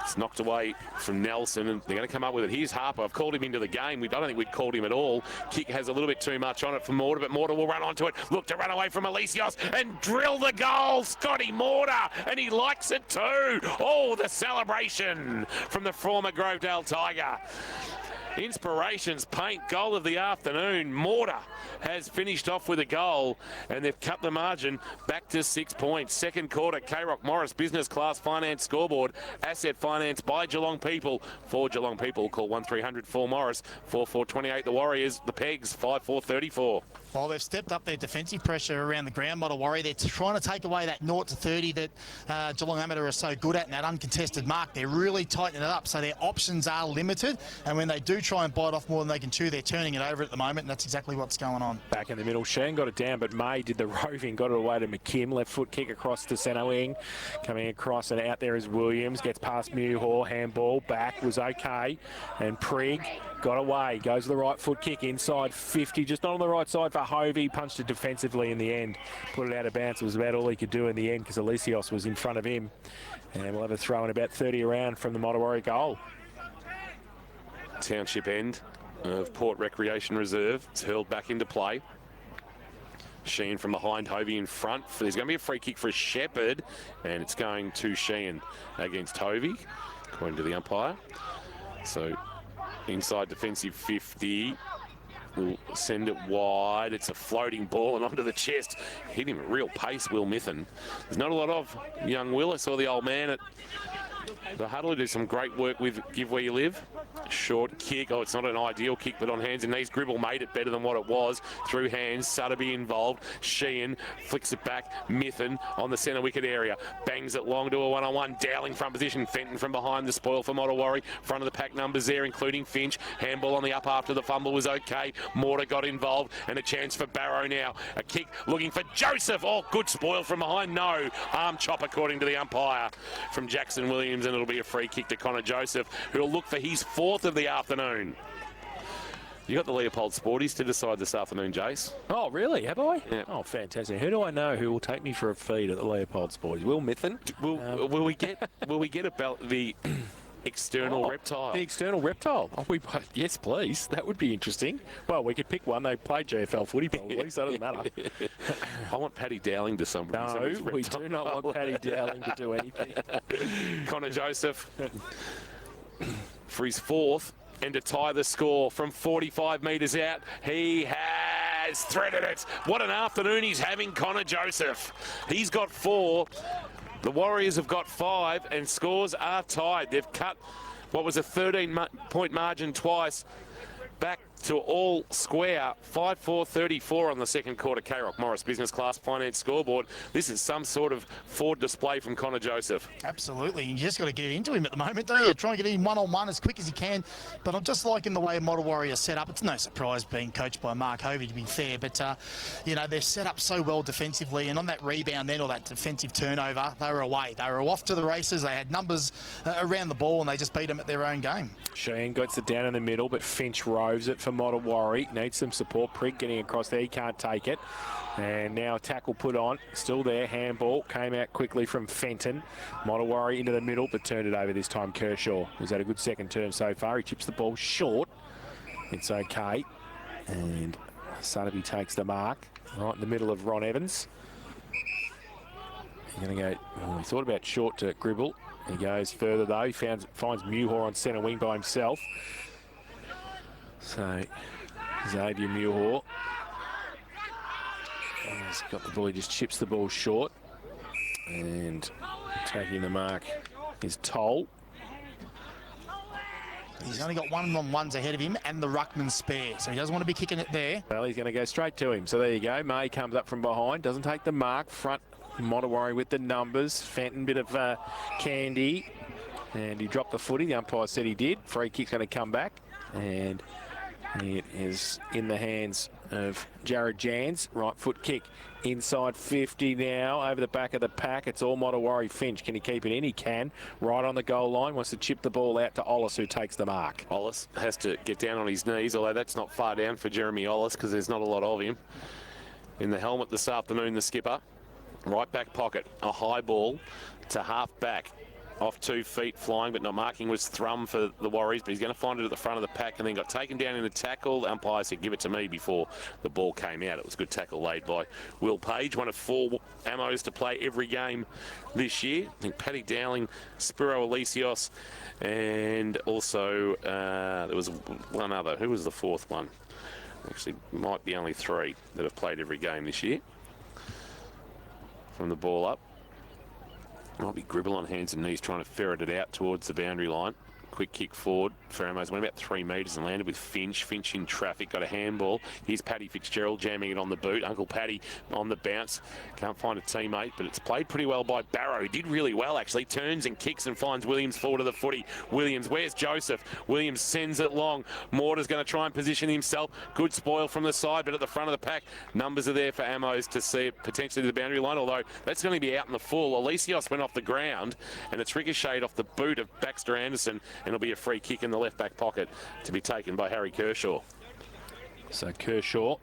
It's knocked away from Nelson, and they're going to come up with it. Here's Harper. I've called him into the game. I don't think we'd called him at all. Kick has a little bit too much on it for Mortar, but Mortar will run onto it. Look to run away from Alicios and drill the goal. Scotty Mortar, and he likes it too. Oh, the celebration from the former Grovedale Tiger. Inspirations paint goal of the afternoon. Mortar has finished off with a goal, and they've cut the margin back to 6 points. Second quarter, K-Rock Morris Business Class Finance scoreboard. Asset finance by Geelong people. For Geelong people, call 1300 for Morris. 4428 the Warriors. The Pegs 5434. Well, they've stepped up their defensive pressure around the ground, Modewarre. They're trying to take away that 0-30 that Geelong Amateur are so good at, and that uncontested mark. They're really tightening it up, so their options are limited. And when they do try and bite off more than they can chew, they're turning it over at the moment, and that's exactly what's going on. Back in the middle, Sheen got it down, but May did the roving, got it away to McKim. Left foot kick across to centre wing. Coming across and out there is Williams. Gets past Modewarre. Handball back was okay. And Prigg got away. Goes to the right foot kick inside 50. Just not on the right side for Hovey. Punched it defensively in the end. Put it out of bounds. It was about all he could do in the end because Alicios was in front of him. And we'll have a throw in about 30 around from the Modewarre goal. Township end of Port Recreation Reserve. It's hurled back into play. Sheehan from behind, Hovey in front. There's going to be a free kick for Shepherd, and it's going to Sheehan against Hovey, according to the umpire. So inside defensive 50. Will send it wide. It's a floating ball and onto the chest. Hit him at real pace, Will Mithen. There's not a lot of young Will. I saw the old man at the huddle do some great work with Give Where You Live. Short kick. Oh, it's not an ideal kick, but on hands and knees. Gribble made it better than what it was. Through hands. Sutterby involved. Sheehan flicks it back. Mithen on the centre wicket area. Bangs it long to a one-on-one. Dowling front position. Fenton from behind the spoil for Modewarre. Front of the pack numbers there, including Finch. Handball on the up after the fumble was okay. Mortar got involved, and a chance for Barrow now. A kick looking for Joseph. Oh, good spoil from behind. No. Arm chop, according to the umpire, from Jackson Williams, and it'll be a free kick to Connor Joseph, who'll look for his fourth of the afternoon. You got the Leopold Sporties to decide this afternoon, Jace. Oh, really? Have I? Yeah. Oh, fantastic. Who do I know who will take me for a feed at the Leopold Sporties? Will Mithen? Will we get about the external reptile? The external reptile? Oh, yes, please. That would be interesting. Well, we could pick one. They play GFL footy probably, so it doesn't matter. I want Paddy Dowling to somebody. No, we do not want Paddy Dowling to do anything. Connor Joseph for his fourth, and to tie the score from 45 metres out. He has threaded it. What an afternoon he's having, Connor Joseph. He's got 4. The Warriors have got 5, and scores are tied. They've cut what was a 13-point margin twice back to all square. 5-4-34 on the second quarter. K-Rock Morris Business Class Finance scoreboard. This is some sort of Ford display from Connor Joseph. Absolutely. You just got to get into him at the moment, don't you? Try and get him one-on-one as quick as you can. But I'm just liking the way Modewarre are set up. It's no surprise being coached by Mark Hovey, to be fair. But, you know, they're set up so well defensively. And on that rebound then, or that defensive turnover, they were away. They were off to the races. They had numbers around the ball, and they just beat them at their own game. Sheehan gets it down in the middle, but Finch roves it for Modewarre. Needs some support. Prig getting across there. He can't take it. And now a tackle put on. Still there. Handball came out quickly from Fenton. Modewarre into the middle, but turned it over this time. Kershaw, who's had a good second term so far. He chips the ball short. It's okay. And Sotheby takes the mark right in the middle of Ron Evans. He's going to go. Oh, he thought about short to Gribble. He goes further though. He finds Muhor on centre wing by himself. So Xavier Muhor. He's got the ball. He just chips the ball short. And taking the mark is Toll. He's only got one-on-ones ahead of him and the ruckman spare, so he doesn't want to be kicking it there. Well, he's going to go straight to him. So there you go. May comes up from behind. Doesn't take the mark. Front Modewarre with the numbers. Fenton, bit of candy. And he dropped the footy. The umpire said he did. Free kick's going to come back. And it is in the hands of Jared Jans. Right foot kick inside 50 now. Over the back of the pack. It's all Modewarre. Finch. Can he keep it in? He can. Right on the goal line. Wants to chip the ball out to Ollis, who takes the mark. Ollis has to get down on his knees, although that's not far down for Jeremy Ollis because there's not a lot of him. In the helmet this afternoon, the skipper. Right back pocket. A high ball to half back. Off 2 feet, flying but not marking, was Thrum for the Warriors, but he's going to find it at the front of the pack and then got taken down in the tackle. The umpire said, give it to me before the ball came out. It was a good tackle laid by Will Page, one of 4 ammos to play every game this year. I think Paddy Dowling, Spiro Alesios, and also there was one other. Who was the 4th one? Actually, might be only 3 that have played every game this year. From the ball up. Might be Gribble on hands and knees trying to ferret it out towards the boundary line. Quick kick forward. Ferramos went about 3 metres and landed with Finch. Finch in traffic, got a handball. Here's Paddy Fitzgerald jamming it on the boot. Uncle Paddy on the bounce. Can't find a teammate, but it's played pretty well by Barrow. He did really well, actually. Turns and kicks and finds Williams forward of the footy. Williams, where's Joseph? Williams sends it long. Mortar's going to try and position himself. Good spoil from the side, but at the front of the pack, numbers are there for ammos to see it potentially to the boundary line, although that's going to be out in the full. Alesios went off the ground, and it's ricocheted off the boot of Baxter Anderson, and it'll be a free kick in the left back pocket to be taken by Harry Kershaw. So Kershaw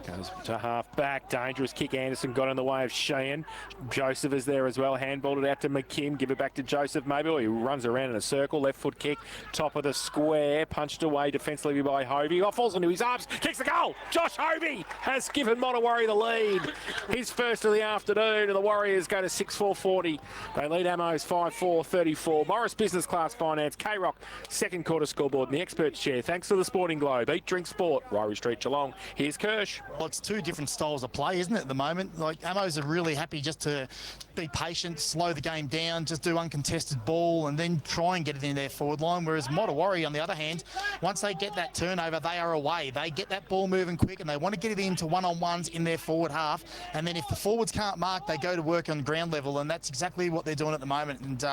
goes to half back. Dangerous kick. Anderson got in the way of Sheehan. Joseph is there as well. Handballed it out to McKim. Give it back to Joseph maybe. Or he runs around in a circle. Left foot kick. Top of the square. Punched away defensively by Hovey. Oh, falls into his arms. Kicks the goal. Josh Hovey has given Modewarre the lead. His first of the afternoon. And the Warriors go to 6-4-40. They lead ammos 5-4-34. Morris Business Class Finance. K-Rock second quarter scoreboard in the experts chair. Thanks to the Sporting Globe. Eat, drink, sport. Ryrie Street, Geelong. Here's Kirsch. Well, it's 2 different styles of play, isn't it, at the moment? Like, ammos are really happy just to be patient, slow the game down, just do uncontested ball and then try and get it in their forward line, whereas Modewarre, on the other hand, once they get that turnover, they are away. They get that ball moving quick and they want to get it into one-on-ones in their forward half, and then if the forwards can't mark, they go to work on ground level, and that's exactly what they're doing at the moment, and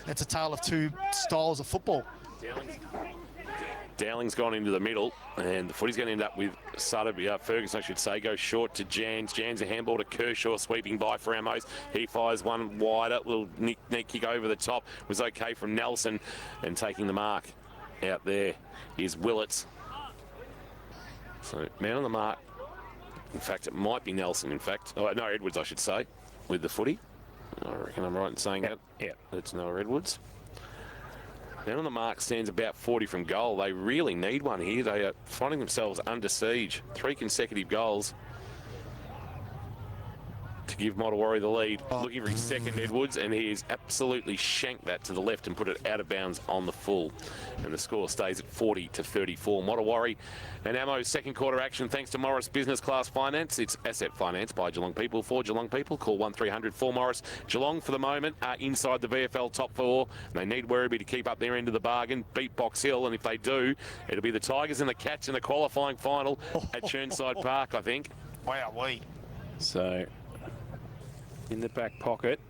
it's a tale of 2 styles of football. Dowling's gone into the middle, and the footy's going to end up with Ferguson, I should say, goes short to Jans. Jans a handball to Kershaw, sweeping by for ammos. He fires one wider, little neat kick over the top. Was okay from Nelson, and taking the mark out there is Willits. So, man on the mark. In fact, it might be Nelson, in fact. Oh, no, Edwards, I should say, with the footy. I reckon I'm right in saying that. Yeah, it's Noah Edwards. Man on the mark stands about 40 from goal. They really need one here. They are finding themselves under siege. 3 consecutive goals to to give Modewarre the lead. Looking for his second, Edwards, and he has absolutely shanked that to the left and put it out of bounds on the full. And the score stays at 40-34. Modewarre and Ammo's second quarter action thanks to Morris Business Class Finance. It's asset finance by Geelong people for Geelong people. Call 1300 for Morris. Geelong for the moment are inside the VFL top four. They need Werribee to keep up their end of the bargain, beat Box Hill, and if they do, it'll be the Tigers and the Cats in the qualifying final at Churnside Park, I think. Wow, So, in the back pocket,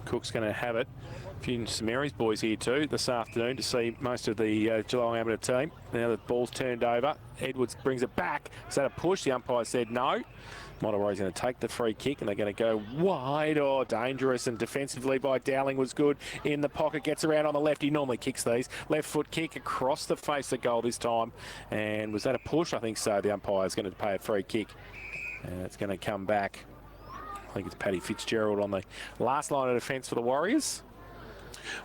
Cook's going to have it. A few St Mary's boys here too this afternoon to see most of the Geelong amateur team. Now the ball's turned over. Edwards brings it back. Is that a push? The umpire said no. Modewarre's going to take the free kick and they're going to go wide. Oh, dangerous, and defensively by Dowling was good. In the pocket, gets around on the left. He normally kicks these. Left foot kick across the face of goal this time. And was that a push? I think so. The umpire's going to pay a free kick. And it's going to come back. I think it's Paddy Fitzgerald on the last line of defence for the Warriors.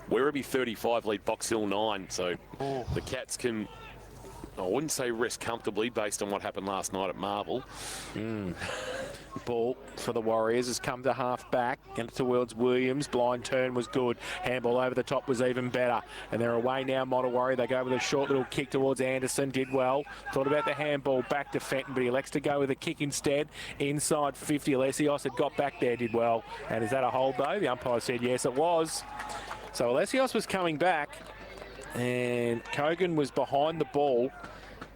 Werribee 35 lead Box Hill 9, so the Cats can, I wouldn't say rest comfortably based on what happened last night at Marvel. Ball for the Warriors has come to half back and towards Williams. Blind turn was good. Handball over the top was even better. And they're away now, Modewarre. They go with a short little kick towards Anderson. Did well. Thought about the handball back to Fenton, but he elects to go with a kick instead. Inside 50. Alessios had got back there, did well. And is that a hold though? The umpire said yes, it was. So Alessios was coming back and Kogan was behind the ball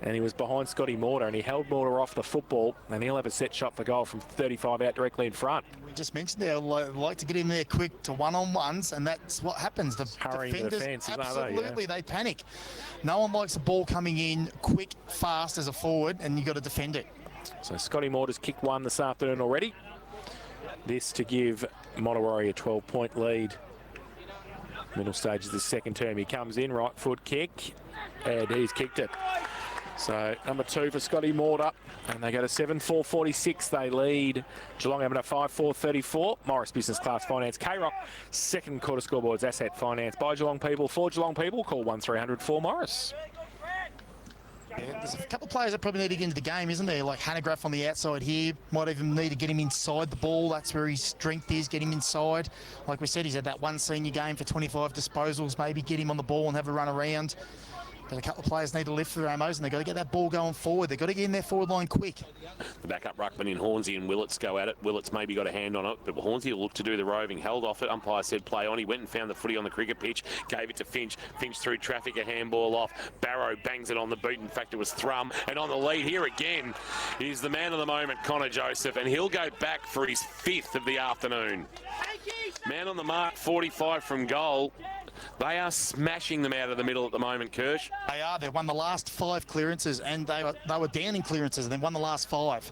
and he was behind Scotty Mortar and he held Mortar off the football and he'll have a set shot for goal from 35 out directly in front. We just mentioned they like to get in there quick to one-on-ones, and that's what happens. The hurrying the defenders, defence, absolutely, they panic. No one likes the ball coming in quick, fast as a forward, and you've got to defend it. So Scotty Mortar's kicked one this afternoon already. This to give Modewarre a 12-point lead. Middle stage of the second term. He comes in, right foot kick, and he's kicked it. So number 2 for Scotty Mortar, and they go to 7-4-46. They lead Geelong Amateur 5-4-34. Morris Business Class Finance. K-Rock second quarter scoreboards. Asset finance by Geelong people for Geelong people. Call 1300 for Morris. Yeah, there's a couple of players that probably need to get into the game, isn't there? Like Hanegraaff on the outside here. Might even need to get him inside the ball. That's where his strength is, get him inside. Like we said, he's had that one senior game for 25 disposals. Maybe get him on the ball and have a run around. But a couple of players need to lift their ammos and they've got to get that ball going forward. They've got to get in their forward line quick. The backup ruckman in Hornsey and Willits go at it. Willits maybe got a hand on it, but Hornsey will look to do the roving. Held off it. Umpire said play on. He went and found the footy on the cricket pitch. Gave it to Finch. Finch through traffic, a handball off. Barrow bangs it on the boot. In fact, it was Thrum. And on the lead here again is the man of the moment, Connor Joseph. And he'll go back for his 5th of the afternoon. Man on the mark, 45 from goal. They are smashing them out of the middle at the moment, Kirsch. They are. They've won the last 5 clearances, and they were down in clearances, and they've won the last 5.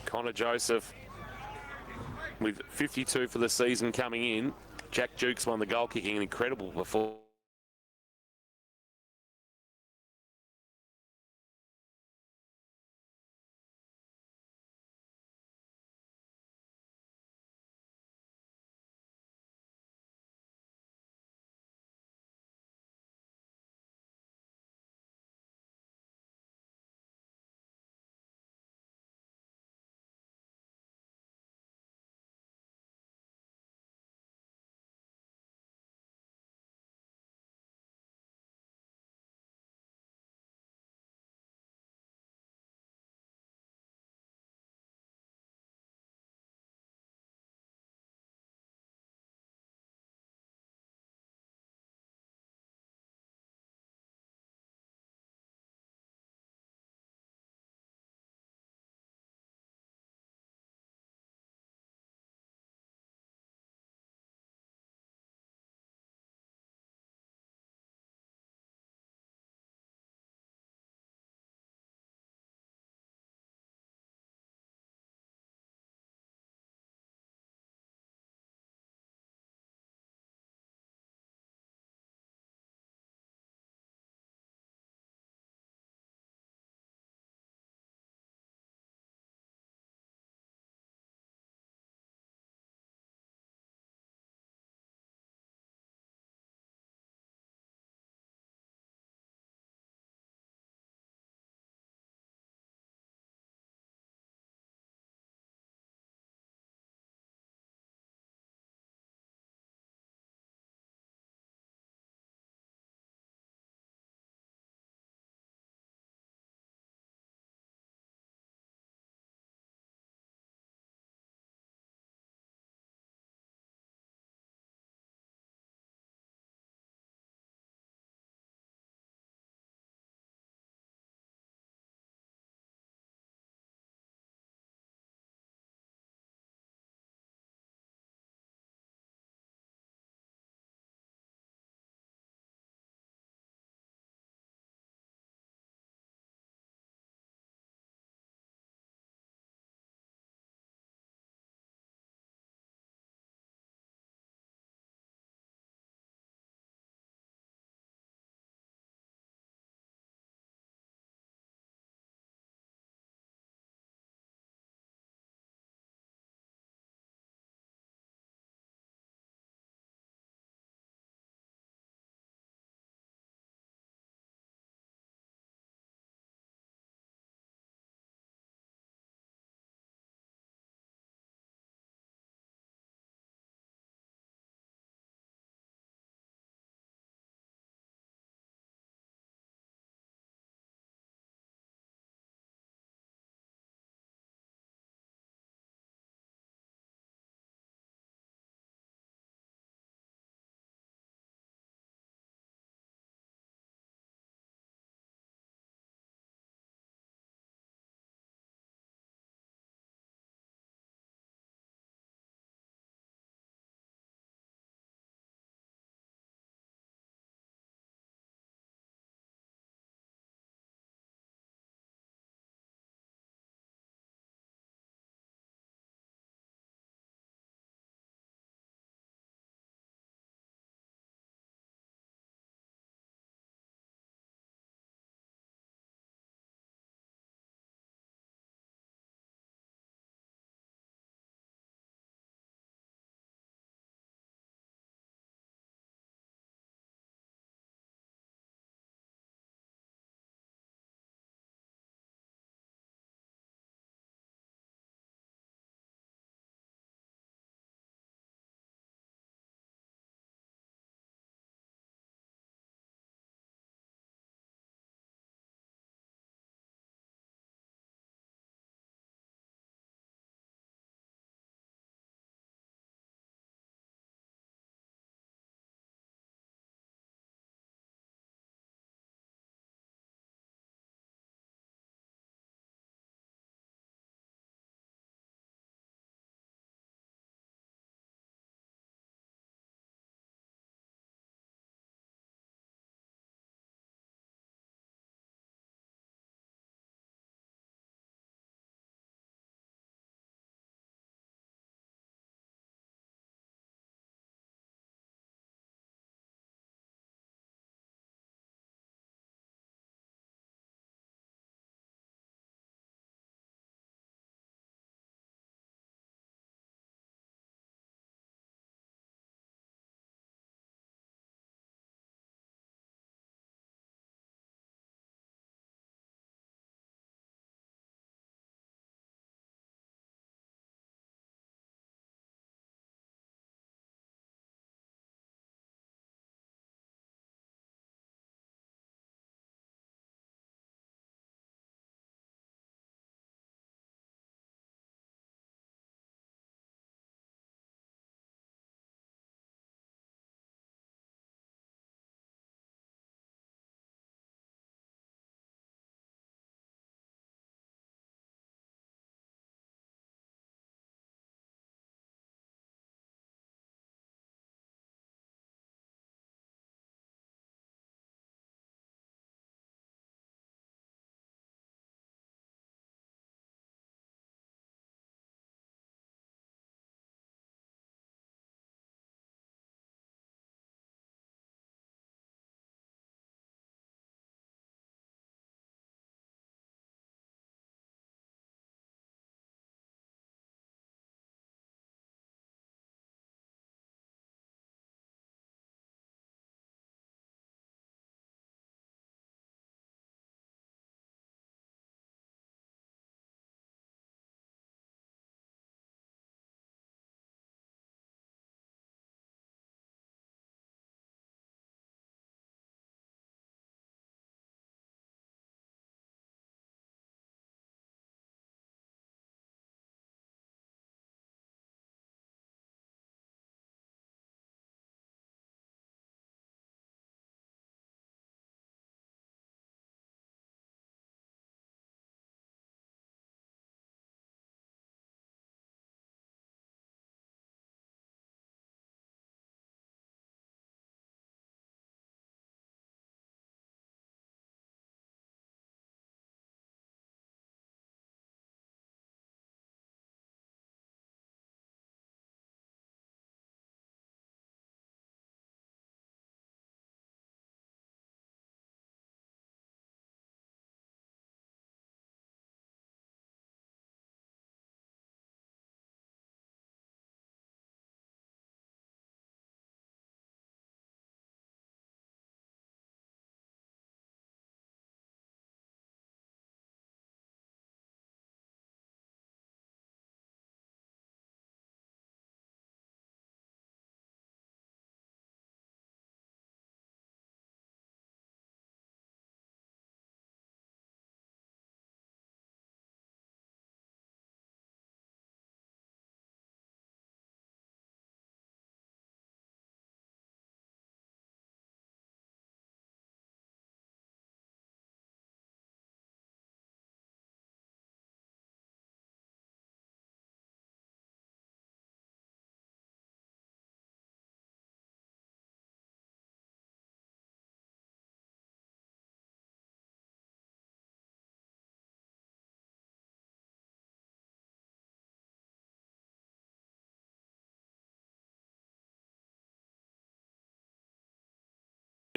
Connor Joseph with 52 for the season coming in. Jack Jukes won the goal kicking, an incredible performance.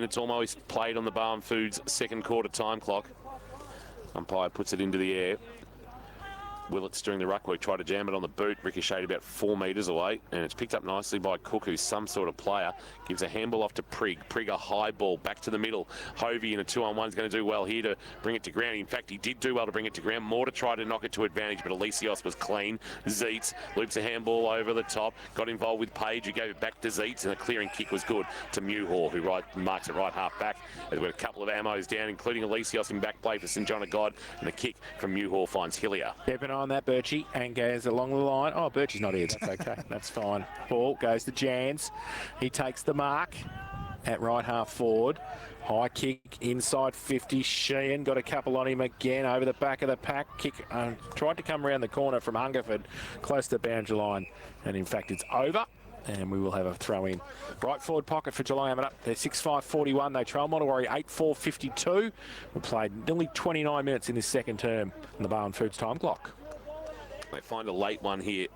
It's almost played on the Barn Foods second quarter time clock. Umpire puts it into the air. Willits during the ruck work tried to jam it on the boot, ricocheted about 4 metres away, and it's picked up nicely by Cook, who's some sort of player. Gives a handball off to Prigg. Prigg a high ball back to the middle. Hovey in a 2-on-1 is going to do well here to bring it to ground. In fact, he did do well to bring it to ground. More to try to knock it to advantage, but Alesios was clean. Zeitz loops a handball over the top, got involved with Page, who gave it back to Zeitz, and the clearing kick was good to Modewarre, who marks it right half back. There's got a couple of ammos down, including Alesios in back play for St John of God, and the kick from Modewarre finds Hillier. Keep an eye on that, Birchie, and goes along the line. Oh, Birchie's not here. That's okay. That's fine. Ball goes to Jans. He takes the mark at right half forward. High kick inside 50. Sheehan got a couple on him again over the back of the pack. Kick tried to come around the corner from Hungerford, close to the boundary line, and in fact it's over. And we will have a throw in. Right forward pocket for Geelong having up. They're 6-5-41. They trail Modewarre 8-4-52. We played nearly 29 minutes in this second term in the Barn Foods time clock. They find a late one here.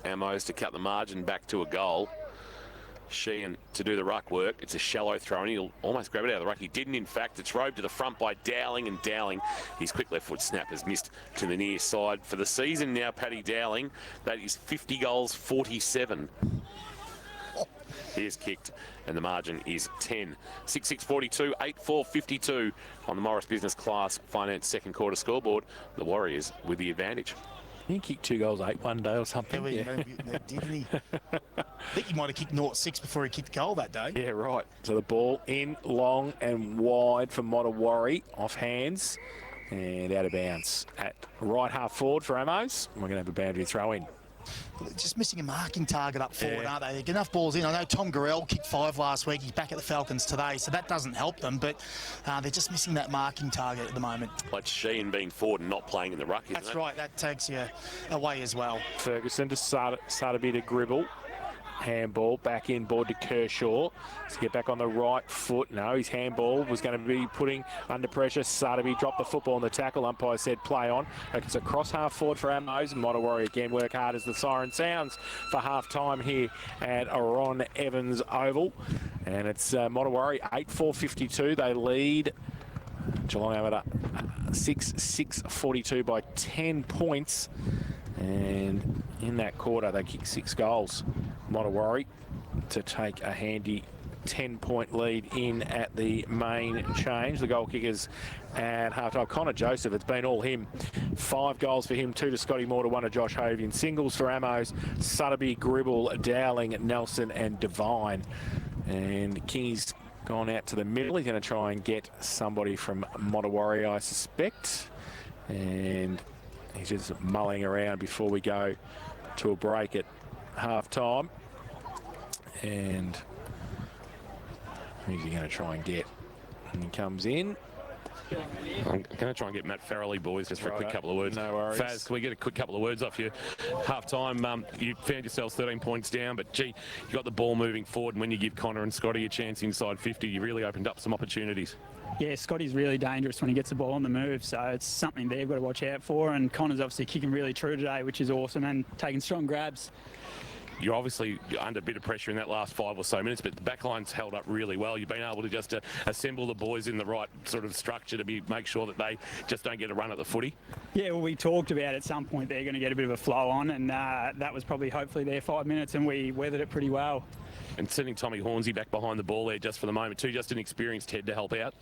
Ammos to cut the margin back to a goal. Sheehan to do the ruck work. It's a shallow throw and he'll almost grab it out of the ruck. He didn't, in fact. It's rode to the front by Dowling, and Dowling, his quick left foot snap has missed to the near side. For the season now, Paddy Dowling, that is 50 goals, 47. Here's kicked, and the margin is 10. 6-6-42, 8-4-52 on the Morris Business Class Finance second quarter scoreboard. The Warriors with the advantage. He kicked 2 goals 8 one day or something. Didn't he? I think he might have kicked 0-6 before he kicked the goal that day. Yeah, right. So the ball in long and wide for Modewarre, off hands and out of bounds at right half forward for Ammos. We're going to have a boundary throw in. Just missing a marking target up forward, aren't they? They get enough balls in. I know Tom Gorell kicked 5 last week. He's back at the Falcons today, so that doesn't help them, but they're just missing that marking target at the moment. Like Sheehan being forward and not playing in the ruck, isn't That's it? right. That takes you away as well. Ferguson to Sotheby to Gribble. Handball back in board to Kershaw to get back on the right foot. No, his handball was going to be putting under pressure. Sotheby dropped the football on the tackle. Umpire said play on. It's a cross half forward for Ammos, and Modewarre again work hard as the siren sounds for half time here at Ron Evans Oval. And it's Modewarre 8-4-52. They lead Geelong Amateur 6-6-42 by 10 points. And in that quarter, they kicked 6 goals. Modewarre to take a handy 10-point lead in at the main change. The goal kickers at half-time. Connor Joseph, it's been all him. 5 goals for him, 2 to Scotty Moore, 1 to Josh Hovey. And singles for Ammos, Sotheby, Gribble, Dowling, Nelson and Devine. And Kingy's gone out to the middle. He's going to try and get somebody from Modewarre, I suspect. And he's just mulling around before we go to a break at half-time. And who's he going to try and get? And he comes in. I'm going to try and get Matt Farrelly, boys, just for a quick couple of words. No worries. Faz, can we get a quick couple of words off you? Half-time, you found yourselves 13 points down, but, gee, you got the ball moving forward, and when you give Connor and Scotty a chance inside 50, you really opened up some opportunities. Yeah, Scotty's really dangerous when he gets the ball on the move, so it's something they've got to watch out for, and Connor's obviously kicking really true today, which is awesome, and taking strong grabs. You're obviously under a bit of pressure in that last 5 or so minutes, but the back line's held up really well. You've been able to just assemble the boys in the right sort of structure to make sure that they just don't get a run at the footy. Yeah, well, we talked about at some point they're going to get a bit of a flow on, and that was probably hopefully their 5 minutes, and we weathered it pretty well. And sending Tommy Hornsey back behind the ball there just for the moment too, just an experienced head to help out.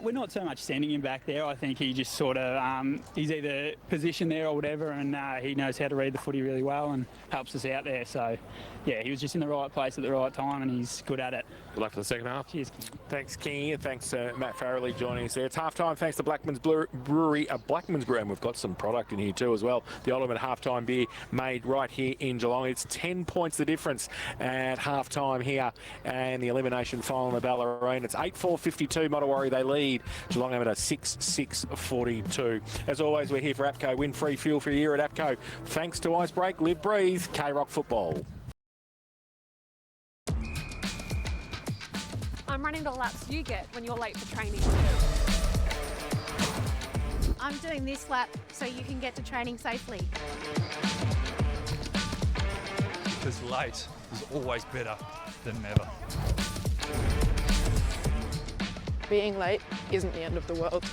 We're not so much sending him back there. I think he just sort of, he's either positioned there or whatever, and he knows how to read the footy really well and helps us out there. So, yeah, he was just in the right place at the right time, and he's good at it. Good luck for the second half. Cheers. Thanks, King, and thanks Matt Farrelly joining us there. It's half-time thanks to Blackman's Brewery, Blackman's Brew, and we've got some product in here too as well. The ultimate half-time beer made right here in Geelong. It's 10 points the difference at half-time here, and the elimination final in the Bellarine. It's 8-4-52, Modewarre, they lead. Geelong Amateur 6-6-42. As always, we're here for APCO. Win free fuel for a year at APCO. Thanks to Icebreak, Live Breathe, K-Rock Football. I'm running the laps you get when you're late for training. I'm doing this lap so you can get to training safely. Because late is always better than never. being late isn't the end of the world.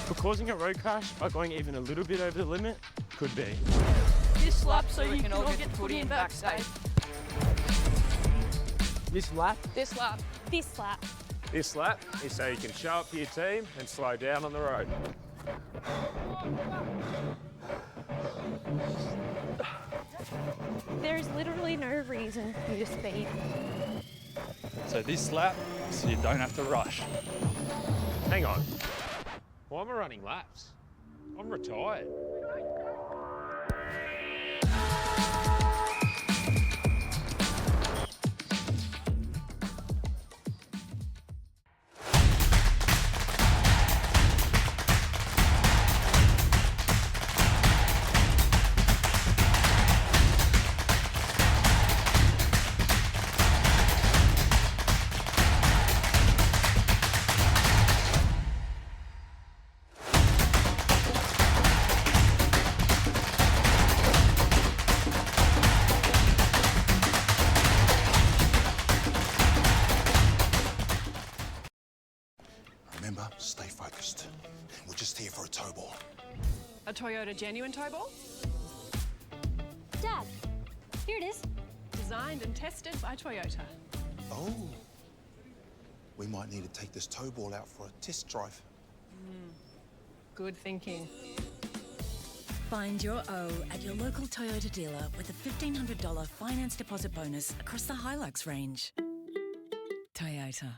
But causing a road crash by going even a little bit over the limit could be. This lap so you can all get the footy and back safe. This lap? This lap. This lap. This lap is so you can show up for your team and slow down on the road. There is literally no reason for you to speed. So this lap, so you don't have to rush. Hang on. Why am I running laps? I'm retired. Remember, stay focused. We're just here for a tow ball. A Toyota genuine tow ball? Dad, here it is. Designed and tested by Toyota. Oh. We might need to take this tow ball out for a test drive. Good thinking. Find your O at your local Toyota dealer with a $1,500 finance deposit bonus across the Hilux range. Toyota.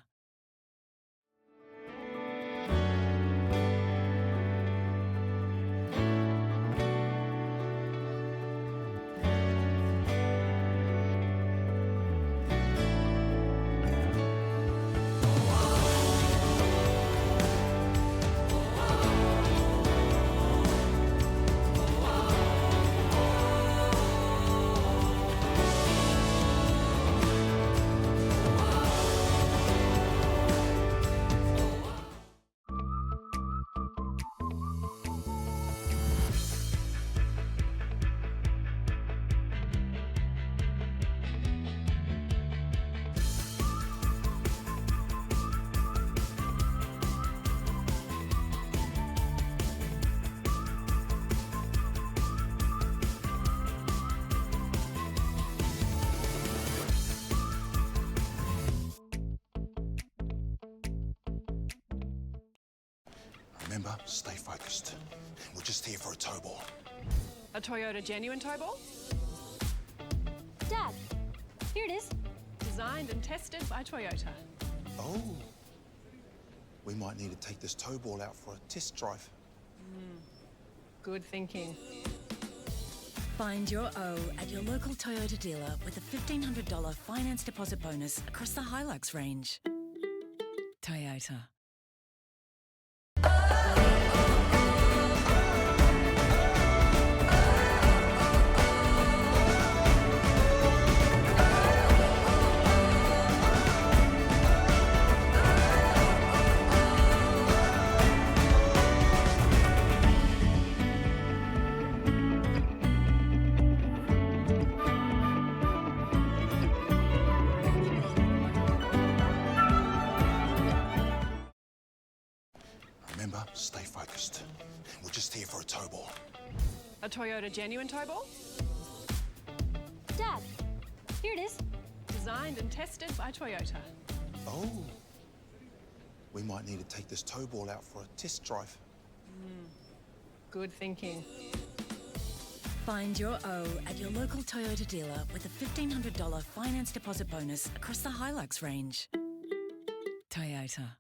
Remember, stay focused. We're just here for a tow ball. A Toyota genuine tow ball? Dad, here it is. Designed and tested by Toyota. Oh. We might need to take this tow ball out for a test drive. Good thinking. Find your O at your local Toyota dealer with a $1,500 finance deposit bonus across the Hilux range. Toyota. Remember, stay focused. We're just here for a tow ball. A Toyota genuine tow ball? Dad, here it is. Designed and tested by Toyota. Oh. We might need to take this tow ball out for a test drive. Good thinking. Find your O at your local Toyota dealer with a $1,500 finance deposit bonus across the Hilux range. Toyota.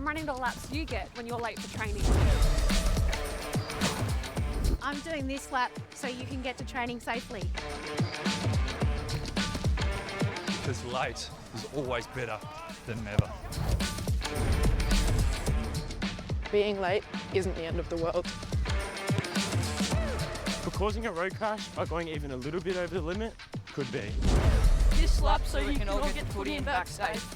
running the laps you get when you're late for training. I'm doing this lap so you can get to training safely. Because late is always better than never. Being late isn't the end of the world. But causing a road crash by going even a little bit over the limit could be. This lap so you can all get the footy and back safe.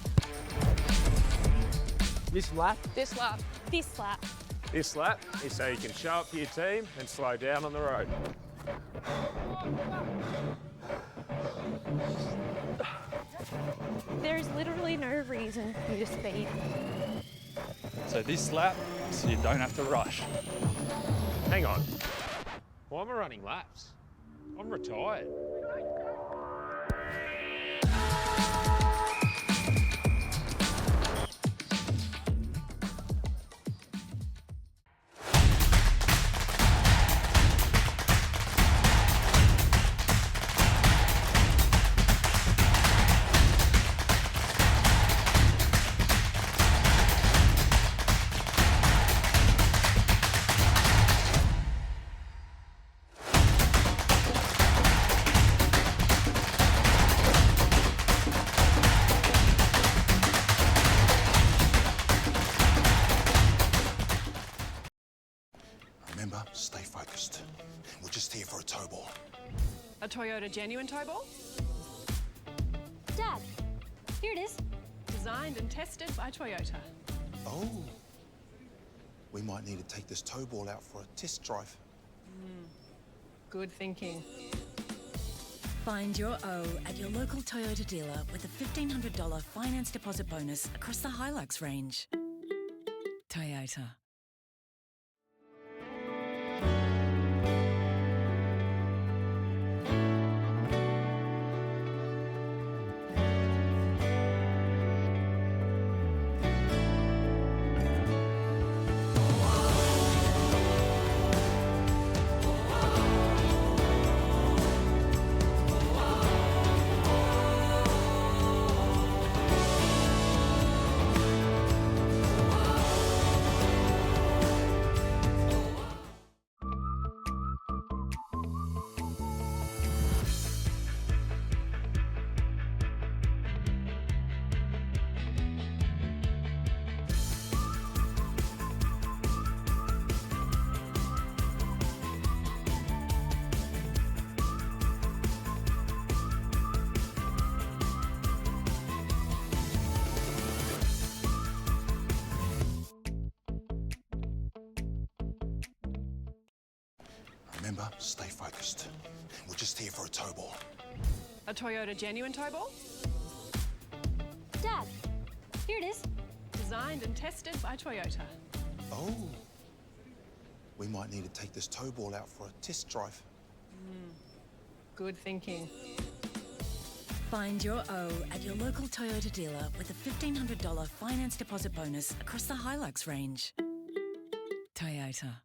This lap? This lap. This lap. This lap is so you can show up for your team and slow down on the road. There is literally no reason for you to speed. So this lap, so you don't have to rush. Hang on. Why am I running laps? I'm retired. Remember, stay focused. We're just here for a tow ball. A Toyota genuine tow ball? Dad, here it is. Designed and tested by Toyota. Oh. We might need to take this tow ball out for a test drive. Good thinking. Find your O at your local Toyota dealer with a $1,500 finance deposit bonus across the Hilux range. Toyota. Remember, stay focused. We're just here for a tow ball. A Toyota genuine tow ball? Dad, here it is. Designed and tested by Toyota. Oh. We might need to take this tow ball out for a test drive. Good thinking. Find your O at your local Toyota dealer with a $1,500 finance deposit bonus across the Hilux range. Toyota.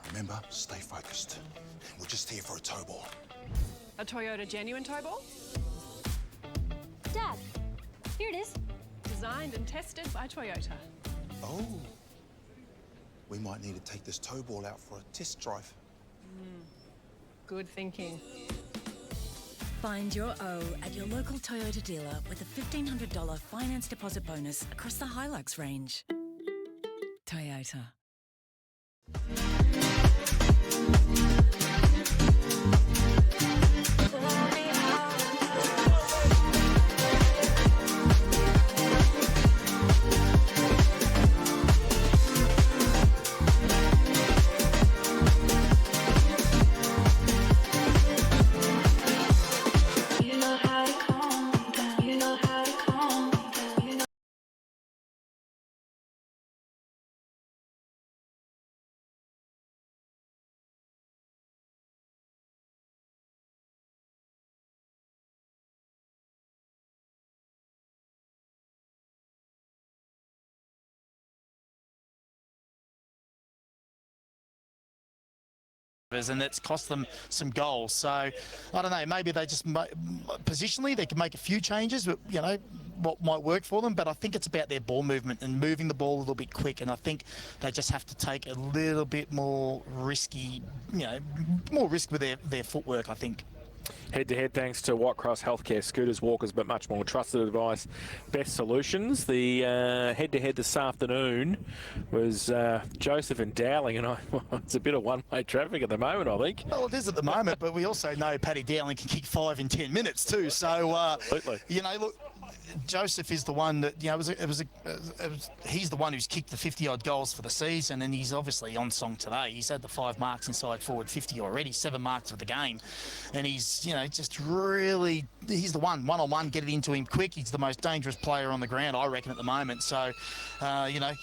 Remember, stay focused. We're just here for a tow ball. A Toyota genuine tow ball? Dad, here it is. Designed and tested by Toyota. Oh. We might need to take this tow ball out for a test drive. Good thinking. Find your O at your local Toyota dealer with a $1,500 finance deposit bonus across the Hilux range. Toyota. and it's cost them some goals. So I don't know, maybe they just positionally they can make a few changes, but you know what might work for them. But I think it's about their ball movement and moving the ball a little bit quick, and I think they just have to take a little bit more risky, more risk with their footwork, I think. Head-to-head thanks to Whitecross Healthcare, scooters, walkers, but much more. Trusted advice, best solutions. The head-to-head this afternoon was Joseph and Dowling, and it's a bit of one-way traffic at the moment, I think. Well, it is at the moment, but we also know Paddy Dowling can kick 5 in 10 minutes too. So, Absolutely. Look, Joseph is the one that, he's the one who's kicked the 50-odd goals for the season, and he's obviously on song today. He's had the 5 marks inside forward 50 already, 7 marks for the game, and he's, just really, he's the one-on-one, get it into him quick. He's the most dangerous player on the ground, I reckon, at the moment. So,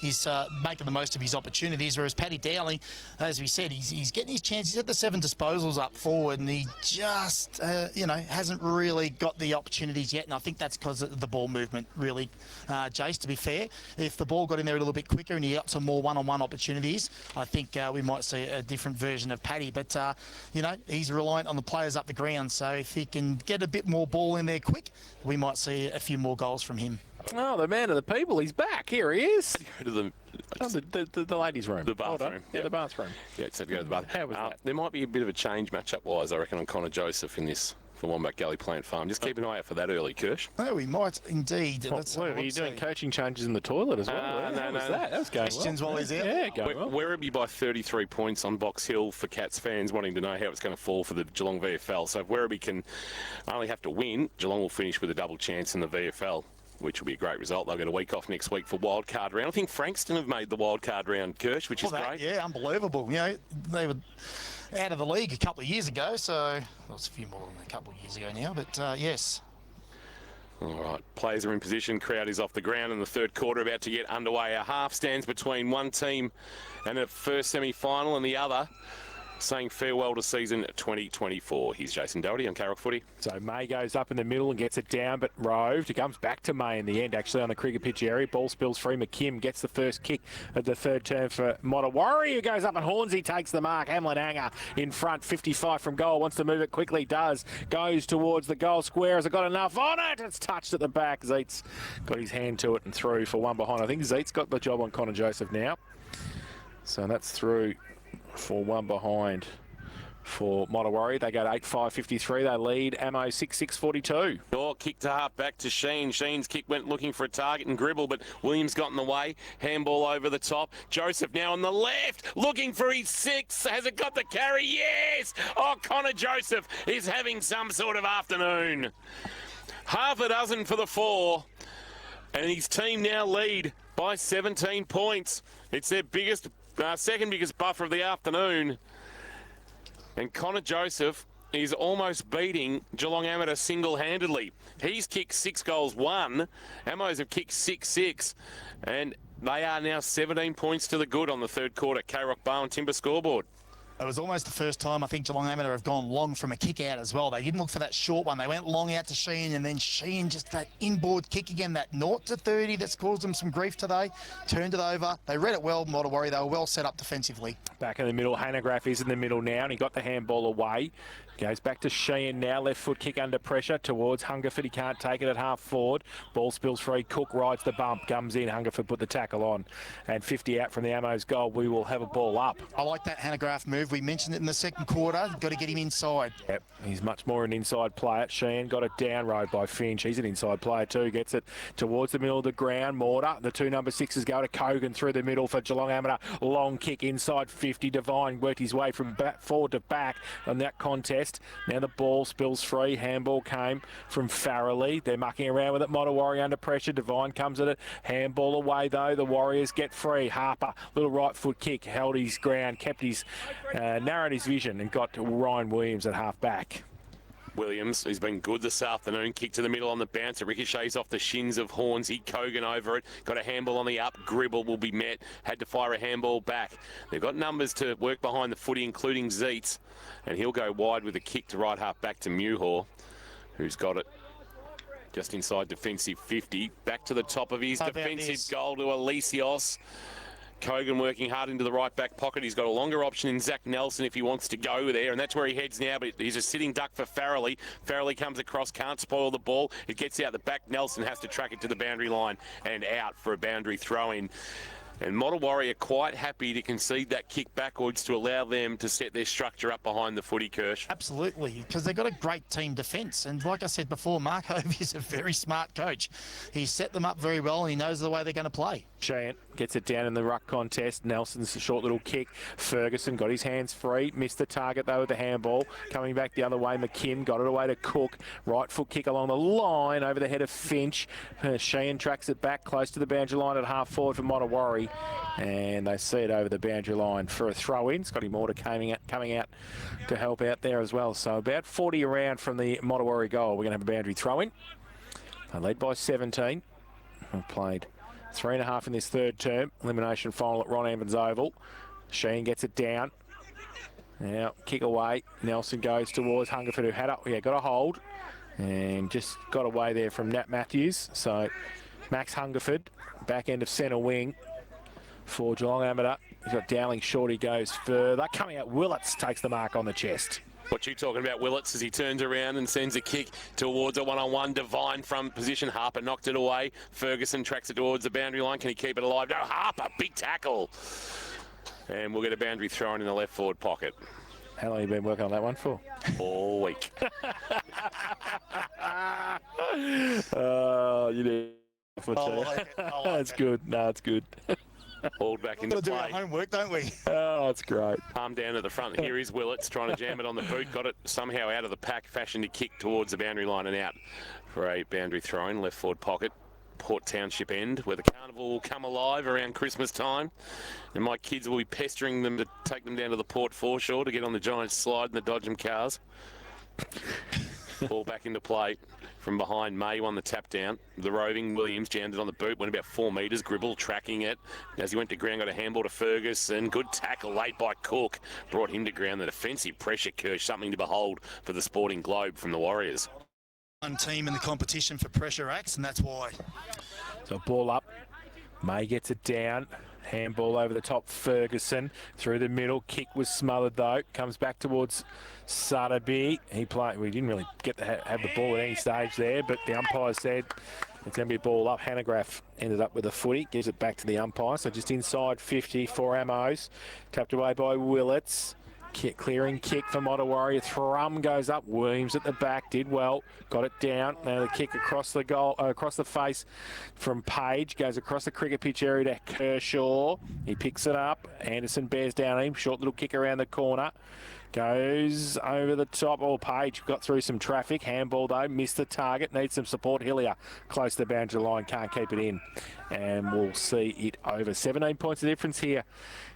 he's making the most of his opportunities, whereas Paddy Dowling, as we said, he's getting his chance. He's had the 7 disposals up forward, and he just, hasn't really got the opportunities yet, and I think that's because of the ball movement, really, Jace, to be fair. If the ball got in there a little bit quicker and he got some more one-on-one opportunities, I think we might see a different version of Paddy. But, he's reliant on the players up the ground, so if he can get a bit more ball in there quick, we might see a few more goals from him. Oh, the man of the people, he's back. Here he is. Go to the ladies' room. The bathroom. Yeah, the bathroom. Yeah, it said go to the bathroom. How was that? There might be a bit of a change matchup-wise, I reckon, on Connor Joseph in this for Wombat Gully Plant Farm. Just keep an eye out for that early, Kirsch. Oh, we might indeed. Are you doing coaching changes in the toilet as well? No. That was going Questions well. while he's out? Yeah, going well. Werribee by 33 points on Box Hill for Cats fans wanting to know how it's going to fall for the Geelong VFL. So if Werribee can only have to win, Geelong will finish with a double chance in the VFL, which will be a great result. They'll get a week off next week for wildcard round. I think Frankston have made the wildcard round, Kirsch, which is great. Yeah, unbelievable. They were out of the league a couple of years ago, so well, it's a few more than a couple of years ago now, but yes. All right, players are in position. Crowd is off the ground in the third quarter, about to get underway. A half stands between one team and a first semi-final and the other, saying farewell to season 2024. Here's Jason Doherty on Carroll Footy. So May goes up in the middle and gets it down, but roved. It comes back to May in the end, actually, on the cricket pitch area. Ball spills free. McKim gets the first kick at the third term for Modewarre, who goes up and Hornsey takes the mark. Hamlin Anger in front, 55 from goal. Wants to move it quickly, does. Goes towards the goal square. Has it got enough on it? It's touched at the back. Zeitz got his hand to it and through for one behind. I think Zeitz got the job on Connor Joseph now. So that's through for one behind for Modewarre. They go to 8-5-53. They lead. Ammo 6-6-42. Oh, kick to half back to Sheen. Sheen's kick went looking for a target and Gribble, but Williams got in the way. Handball over the top. Joseph now on the left, looking for his 6. Has it got the carry? Yes! Oh, Connor Joseph is having some sort of afternoon. Half a dozen for the 4. And his team now lead by 17 points. It's their second biggest buffer of the afternoon. And Connor Joseph is almost beating Geelong Amateur single-handedly. He's kicked 6 goals, 1. Amos have kicked 6-6. And they are now 17 points to the good on the third quarter. K-Rock Bar and Timber scoreboard. It was almost the first time I think Geelong Amateur have gone long from a kick out as well. They didn't look for that short one. They went long out to Sheehan, and then Sheehan just that inboard kick again, that 0-30 that's caused them some grief today. Turned it over. They read it well, Modewarre. They were well set up defensively. Back in the middle. Hanegraaff is in the middle now, and he got the handball away. Goes back to Sheehan now. Left foot kick under pressure towards Hungerford. He can't take it at half forward. Ball spills free. Cook rides the bump. Comes in. Hungerford put the tackle on. And 50 out from the Ammo's goal. We will have a ball up. I like that Hanegraaff move. We mentioned it in the second quarter. Got to get him inside. Yep. He's much more an inside player. Sheehan got it down road by Finch. He's an inside player too. Gets it towards the middle of the ground. Mortar. The 2 number 6s go to Kogan through the middle for Geelong Amateur. Long kick inside 50. Devine worked his way from forward to back on that contest. Now the ball spills free. Handball came from Farrelly. They're mucking around with it. Modewarre under pressure. Devine comes at it. Handball away though. The Warriors get free. Harper, little right foot kick, held his ground, kept his, narrowed his vision and got to Ryan Williams at half back. Williams, who's been good this afternoon, kick to the middle on the bounce. It ricochets off the shins of Hornsey. Kogan over it. Got a handball on the up. Gribble will be met. Had to fire a handball back. They've got numbers to work behind the footy, including Zeitz. And he'll go wide with a kick to right half back to Muhor, who's got it just inside defensive 50. Back to the top of his defensive goal to Alesios. Kogan working hard into the right back pocket. He's got a longer option in Zach Nelson if he wants to go there, and that's where he heads now, but he's a sitting duck for Farrelly. Farrelly comes across, can't spoil the ball. It gets out the back. Nelson has to track it to the boundary line and out for a boundary throw-in. And Modewarre are quite happy to concede that kick backwards to allow them to set their structure up behind the footy, Kirsch. Absolutely, because they've got a great team defence. And like I said before, Mark Hovey is a very smart coach. He's set them up very well and he knows the way they're going to play. Shant gets it down in the ruck contest. Nelson's short little kick. Ferguson got his hands free. Missed the target though with the handball. Coming back the other way, McKim got it away to Cook. Right foot kick along the line over the head of Finch. Sheehan tracks it back close to the boundary line at half forward for Modewarre. And they see it over the boundary line for a throw-in. Scotty Mortar coming out to help out there as well. So about 40 around from the Modewarre goal. We're going to have a boundary throw-in. They lead by 17. We've played 3.5 in this third term. Elimination final at Ron Evans Oval. Sheen gets it down. Now kick away. Nelson goes towards Hungerford, who had got a hold and just got away there from Nat Matthews. So Max Hungerford, back end of centre wing for Geelong Amateur. He's got Dowling short, he goes further. Coming out, Willits takes the mark on the chest. What you talking about, Willits, as he turns around and sends a kick towards a one-on-one. Divine from position. Harper knocked it away. Ferguson tracks it towards the boundary line. Can he keep it alive? No, Harper, big tackle. And we'll get a boundary thrown in the left forward pocket. How long have you been working on that one for? All week. Oh, you did. That's good. No, it's good. Hauled back into play. We've got to do our homework, don't we? Oh, it's great. Palm down at the front. Here is Willits trying to jam it on the boot. Got it somehow out of the pack. Fashioned a kick towards the boundary line and out for a boundary throw-in. Left forward pocket. Port Township end, where the carnival will come alive around Christmas time. And my kids will be pestering them to take them down to the Port foreshore to get on the Giants slide and the Dodgem cars. Ball back into play from behind. May won the tap down. The roving Williams jammed it on the boot, went about 4 metres. Gribble tracking it. As he went to ground, got a handball to Ferguson. Good tackle late by Cook. Brought him to ground. The defensive pressure curse, something to behold for the Sporting Globe from the Warriors. One team in the competition for pressure acts, and that's why. So ball up. May gets it down. Handball over the top. Ferguson through the middle. Kick was smothered though. Comes back towards Sutterby. We didn't really get to have the ball at any stage there, but the umpire said it's going to be a ball up. Hanegraaff ended up with a footy. Gives it back to the umpire. So just inside 50 for Amos. Tapped away by Willits. Clearing kick for Modewarre. Thrum goes up. Williams at the back did well. Got it down. Now the kick across the goal, across the face from Page. Goes across the cricket pitch area to Kershaw. He picks it up. Anderson bears down him. Short little kick around the corner. Goes over the top. Oh, Page got through some traffic. Handball though. Missed the target. Needs some support. Hillier close to the boundary line. Can't keep it in. And we'll see it over. 17 points of difference here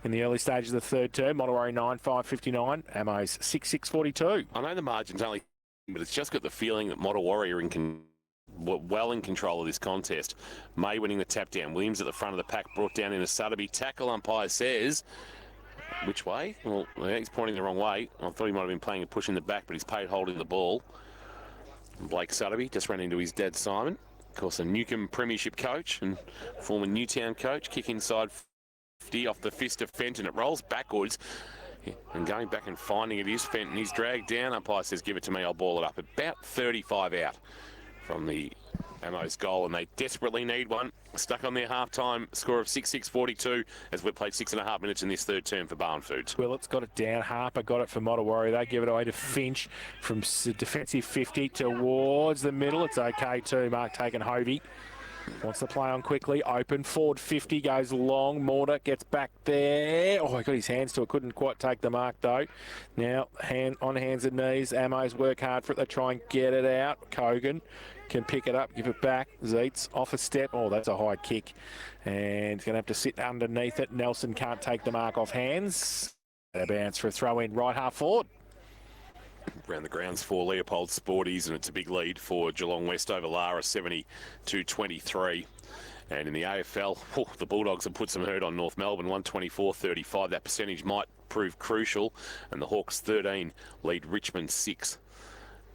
in the early stages of the third term. Modewarre 9-5-59. Amos 6-6-42. I know the margin's only, but it's just got the feeling that Modewarre are well in control of this contest. May winning the tap down. Williams at the front of the pack, brought down into Sutterby. Tackle umpire says, which way? Well, he's pointing the wrong way. I thought he might have been playing a push in the back, but he's paid holding the ball. Blake Sutterby just ran into his dad, Simon. Of course, a Newcombe Premiership coach and former Newtown coach. Kick inside 50 off the fist of Fenton. It rolls backwards. And going back and finding it is Fenton. He's dragged down. Umpire says, give it to me, I'll ball it up. About 35 out from the Amos goal, and they desperately need one. Stuck on their half-time score of 6-6-42 as we've played 6.5 minutes in this third term for Barn Foods. Willits got it down. Harper got it for Modewarre. They give it away to Finch from defensive 50 towards the middle. It's okay too. Mark taking Hovey. Wants to play on quickly. Open. Forward 50 goes long. Mortar gets back there. Oh, he got his hands to it. Couldn't quite take the mark though. Now on hands and knees. Amos work hard for it. They try and get it out. Kogan can pick it up, give it back. Zeitz off a step. Oh, that's a high kick. And he's going to have to sit underneath it. Nelson can't take the mark off hands. A bounce for a throw in right half forward. Around the grounds for Leopold Sporties, and it's a big lead for Geelong West over Lara, 70-23. And in the AFL, the Bulldogs have put some hurt on North Melbourne, 124-35. That percentage might prove crucial. And the Hawks 13 lead Richmond 6.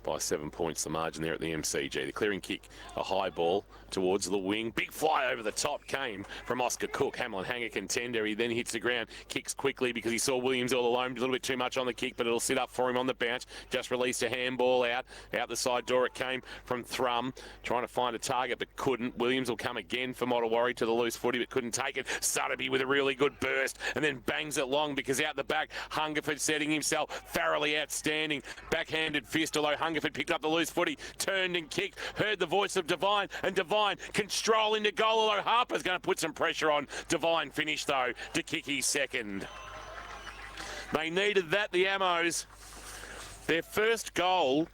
by 7 points the margin there at the MCG. The clearing kick, a high ball towards the wing. Big fly over the top came from Oscar Cook. Hamlin hanger contender. He then hits the ground, kicks quickly because he saw Williams all alone. A little bit too much on the kick, but it'll sit up for him on the bounce. Just released a handball out the side door. It came from Thrum, trying to find a target but couldn't. Williams will come again for Modewarre to the loose footy but couldn't take it. Sutterby with a really good burst and then bangs it long because out the back, Hungerford setting himself thoroughly outstanding. Backhanded fist, although Hungerford picked up the loose footy, turned and kicked, heard the voice of Devine, and Devine can stroll into goal, although Harper's going to put some pressure on. Devine finished though to kick his second. They needed that, the Ammos. Their first goal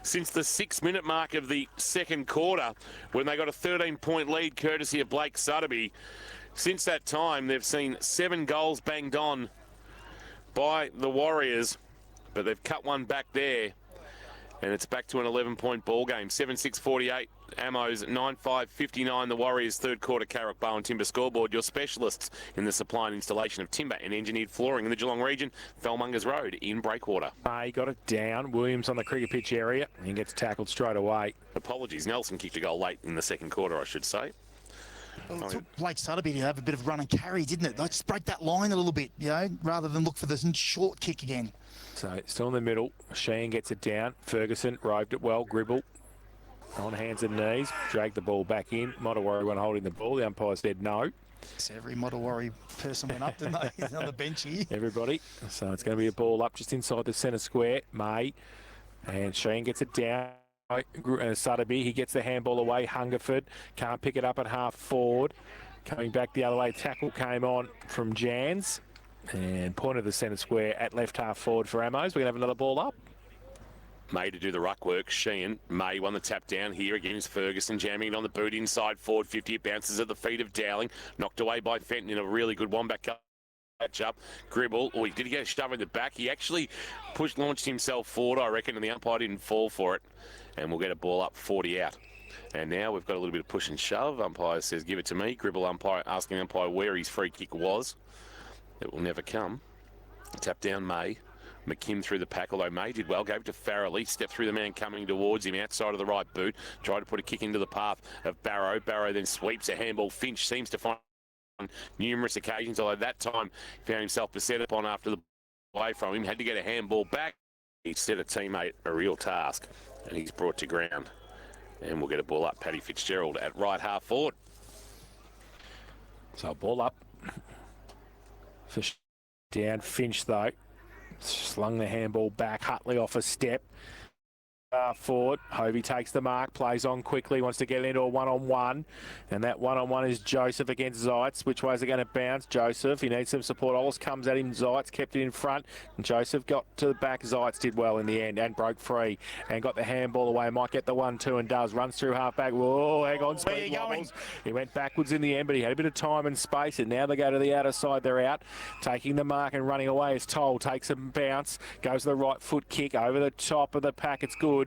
since the 6-minute mark of the second quarter, when they got a 13-point lead courtesy of Blake Sutterby. Since that time, they've seen 7 goals banged on by the Warriors, but they've cut one back there, and it's back to an 11-point ball game. 7-6-48, Ammos, 9-5-59, the Warriors' third quarter Carrick Bowen Timber scoreboard. Your specialists in the supply and installation of timber and engineered flooring in the Geelong region, Fellmongers Road in Breakwater. He got it down. Williams on the cricket pitch area and gets tackled straight away. Apologies, Nelson kicked a goal late in the second quarter, I should say. Well, it took Blake Sutterby to have a bit of run and carry, didn't it? Like, just break that line a little bit, you know, rather than look for this short kick again. So still in the middle. Sheehan gets it down. Ferguson roved it well. Gribble on hands and knees. Dragged the ball back in. Modewarre went holding the ball. The umpire said no. So every Modewarre person went up, didn't they? He's on the bench here. Everybody. So it's going to be a ball up just inside the centre square. May. And Sheehan gets it down. Sutterby, he gets the handball away. Hungerford can't pick it up at half forward. Coming back the other way, tackle came on from Jans and pointed the centre square at left half forward for Ammos. We're going to have another ball up. May to do the ruck work. Sheehan, May won the tap down here against Ferguson, jamming it on the boot inside forward 50. It bounces at the feet of Dowling, knocked away by Fenton in a really good Wombat catch up. Gribble, he did get a shove in the back. He actually launched himself forward, I reckon, and the umpire didn't fall for it. And we'll get a ball up 40 out. And now we've got a little bit of push and shove. Umpire says, give it to me. Gribble umpire asking the umpire where his free kick was. It will never come. Tap down May. McKim through the pack, although May did well. Gave it to Farrelly. Stepped through the man coming towards him outside of the right boot. Tried to put a kick into the path of Barrow. Barrow then sweeps a handball. Finch seems to find on numerous occasions, although that time found himself beset upon after the away from him. Had to get a handball back. He set a teammate a real task, and he's brought to ground. And we'll get a ball up. Paddy Fitzgerald at right half forward. So ball up. Fish down. Finch though slung the handball back. Hutley off a step. Forward. Hovey takes the mark, plays on quickly, wants to get into a one-on-one, and that one-on-one is Joseph against Zeitz. Which way is it going to bounce? Joseph, he needs some support. Ollis comes at him, Zeitz kept it in front, and Joseph got to the back. Zeitz did well in the end and broke free and got the handball away. Might get the 1-2 and does. Runs through half-back. Whoa, hang on, speed wobbles. He went backwards in the end, but he had a bit of time and space, and now they go to the outer side. They're out, taking the mark and running away as Toll takes a bounce, goes to the right foot kick over the top of the pack. It's good.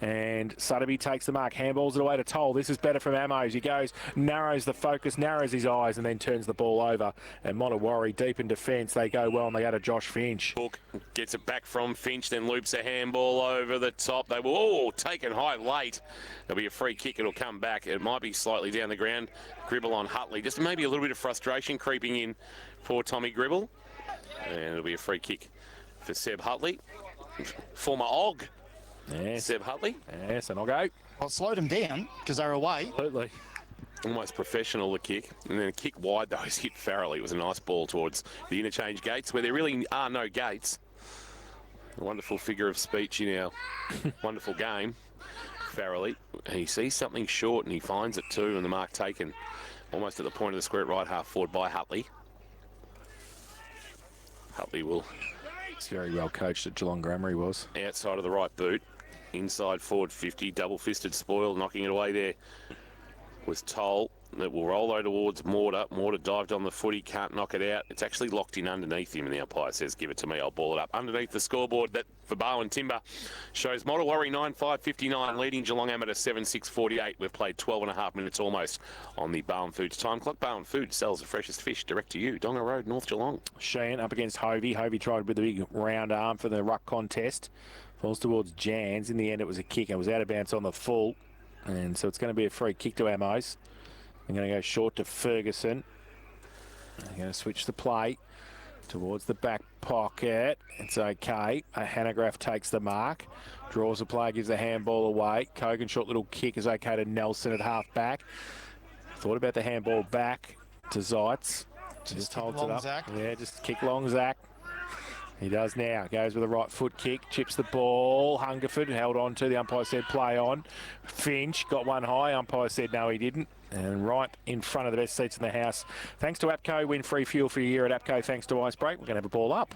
And Sutterby takes the mark, handballs it away to Toll. This is better from Ammos. He goes, narrows the focus, narrows his eyes, and then turns the ball over. And Modewarre deep in defence. They go well, and they go to Josh Finch. Hook gets it back from Finch, then loops a handball over the top. They will, taken high late. There'll be a free kick. It'll come back. It might be slightly down the ground. Gribble on Hutley. Just maybe a little bit of frustration creeping in for Tommy Gribble. And it'll be a free kick for Seb Hutley. Former Og. Yes. Seb Hutley. Yes, and I'll go. Well, it slowed them down because they're away. Absolutely. Almost professional, the kick. And then a kick wide, though, he's hit Farrelly. It was a nice ball towards the interchange gates, where there really are no gates. A wonderful figure of speech in our wonderful game. Farrelly, he sees something short and he finds it too, and the mark taken almost at the point of the square at right half forward by Hutley. Hutley will... He's very well coached at Geelong Grammar, he was. Outside of the right boot. Inside forward 50, double-fisted spoil, knocking it away there was Toll. That will roll over towards Mortar. Mortar dived on the footy, can't knock it out. It's actually locked in underneath him, and the umpire says, give it to me, I'll ball it up. Underneath the scoreboard that for Bowen Timber shows Modewarre 9-5-59, leading Geelong Amateur 7-6-48. We've played 12.5 minutes almost on the Bowen Foods time clock. Bowen Foods sells the freshest fish direct to you. Donga Road, North Geelong. Sheehan up against Hovey. Hovey tried with the big round arm for the ruck contest. Falls towards Jans. In the end, it was a kick. It was out of bounds on the full. And so it's going to be a free kick to Amos. I'm going to go short to Ferguson. I'm going to switch the play towards the back pocket. It's okay. Hanegraaff takes the mark. Draws the play, gives the handball away. Kogan, short little kick is okay to Nelson at half back. Thought about the handball back to Zeitz. Just holds it up. Zach. Yeah, just kick long, Zach. He does now. Goes with a right foot kick. Chips the ball. Hungerford held on to. The umpire said play on. Finch got one high. Umpire said no, he didn't. And right in front of the best seats in the house. Thanks to APCO. Win free fuel for a year at APCO. Thanks to Icebreak. We're going to have a ball up.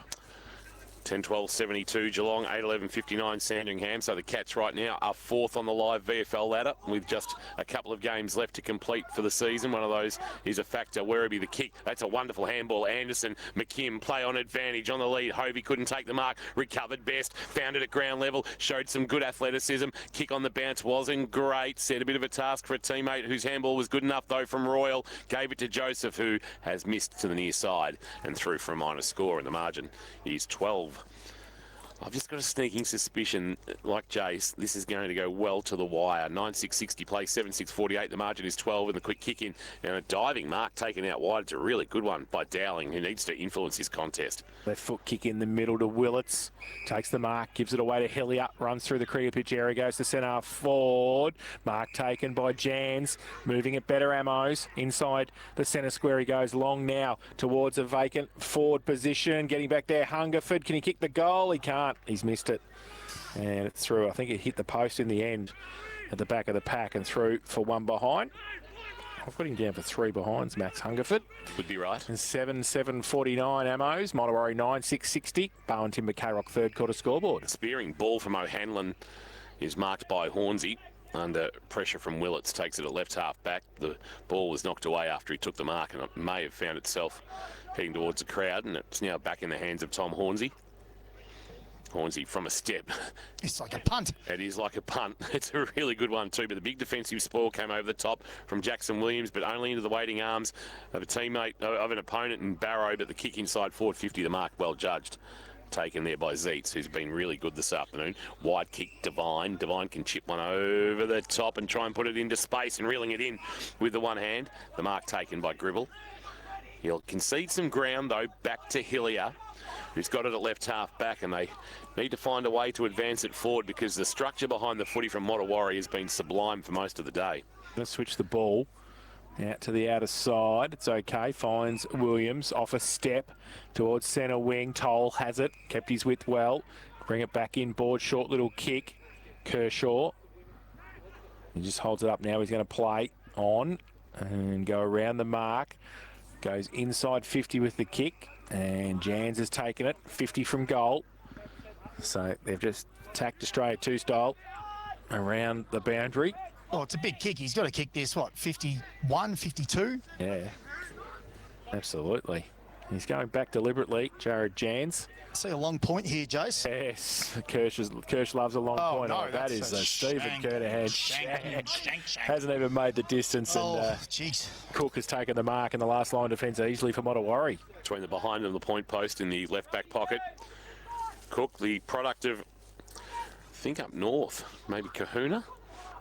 10-12-72 Geelong, 8-11-59 Sandringham. So the Cats right now are fourth on the live VFL ladder with just a couple of games left to complete for the season. One of those is a factor. Werribee the kick. That's a wonderful handball. Anderson, McKim play on advantage on the lead. Hovey couldn't take the mark. Recovered best. Found it at ground level. Showed some good athleticism. Kick on the bounce wasn't great. Set a bit of a task for a teammate whose handball was good enough though from Royal. Gave it to Joseph, who has missed to the near side and threw for a minor score in the margin. He's 12. I've just got a sneaking suspicion, like Jace, this is going to go well to the wire. 9-6-60 play, 7-6-48. The margin is 12 and the quick kick in. And a diving mark taken out wide. It's a really good one by Dowling, who needs to influence this contest. Left foot kick in the middle to Willits. Takes the mark, gives it away to Hillier. Runs through the cricket pitch area, goes to centre forward. Mark taken by Jans. Moving it better, Amos. Inside the centre square he goes long now towards a vacant forward position. Getting back there, Hungerford. Can he kick the goal? He can't. He's missed it. And it's through. I think it hit the post in the end at the back of the pack and through for one behind. I've got him down for three behinds, Max Hungerford. Would be right. And 7-7-49 Amos. Modewarre 9-6-60. Bowen Timber K-Rock third quarter scoreboard. Spearing ball from O'Hanlon is marked by Hornsey. Under pressure from Willits, takes it at left half back. The ball was knocked away after he took the mark and it may have found itself heading towards the crowd, and it's now back in the hands of Tom Hornsey. Hornsey from a step. It's like a punt. It is like a punt. It's a really good one too, but the big defensive spoil came over the top from Jackson Williams, but only into the waiting arms of a teammate, of an opponent in Barrow, but the kick inside forward 50, the mark well judged. Taken there by Zeitz, who's been really good this afternoon. Wide kick, Devine. Devine can chip one over the top and try and put it into space and reeling it in with the one hand. The mark taken by Gribble. He'll concede some ground though, back to Hillier, who's got it at left half back, and they need to find a way to advance it forward because the structure behind the footy from Modewarre has been sublime for most of the day. Let's switch the ball out to the outer side. It's okay. Finds Williams off a step towards centre wing. Toll has it. Kept his width well. Bring it back in board. Short little kick. Kershaw. He just holds it up now. He's going to play on and go around the mark. Goes inside 50 with the kick. And Jans has taken it. 50 from goal. So they've just tacked Australia 2 style around the boundary. Oh, it's a big kick. He's got to kick this, what, 51, 52? Yeah, absolutely. He's going back deliberately, Jared Jans. See a long point here, Jace. Yes, Kirsch loves a long point. No, that is a Stephen Kernahan shank. Hasn't even made the distance. Oh, and jeez. Cook has taken the mark in the last line of defence easily for Modewarre. Between the behind and the point post in the left back pocket. Cook, the product of, I think up north, maybe Kahuna.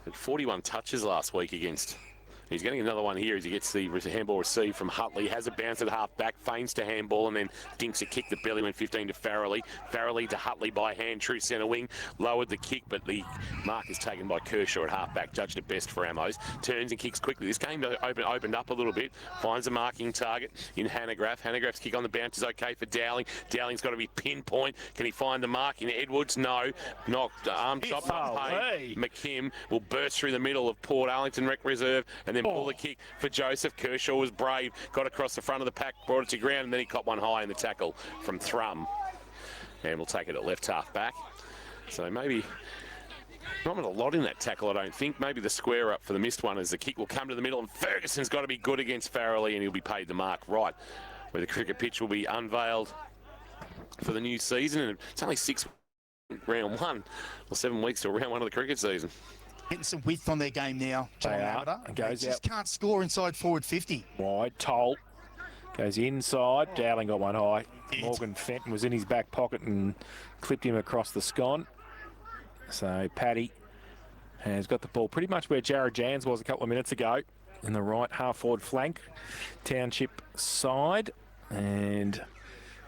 Had 41 touches last week against. He's getting another one here as he gets the handball received from Hutley. Has a bounce at half back, feigns to handball, and then dinks a kick. The belly went 15 to Farrelly. Farrelly to Hutley by hand, true centre wing. Lowered the kick, but the mark is taken by Kershaw at half back. Judged it best for Amos. Turns and kicks quickly. This game opened up a little bit. Finds a marking target in Hanegraaff. Hanegraaff's kick on the bounce is okay for Dowling. Dowling's got to be pinpoint. Can he find the mark in Edwards? No. Knocked, arm chop, not paid. McKim will burst through the middle of Port Arlington Rec Reserve and then pull the kick for Joseph. Kershaw was brave, got across the front of the pack, brought it to ground, and then he caught one high in the tackle from Thrum. And we'll take it at left half back. So maybe not a lot in that tackle, I don't think. Maybe the square up for the missed one as the kick will come to the middle, and Ferguson's got to be good against Farrelly, and he'll be paid the mark right, where the cricket pitch will be unveiled for the new season. And it's only round 1, or 7 weeks to round 1 of the cricket season. Getting some width on their game now. They just can't score inside forward 50. Wide, Toll goes inside. Dowling got one high. Morgan Fenton was in his back pocket and clipped him across the scone. So Paddy has got the ball pretty much where Jared Jans was a couple of minutes ago in the right half-forward flank, Township side. And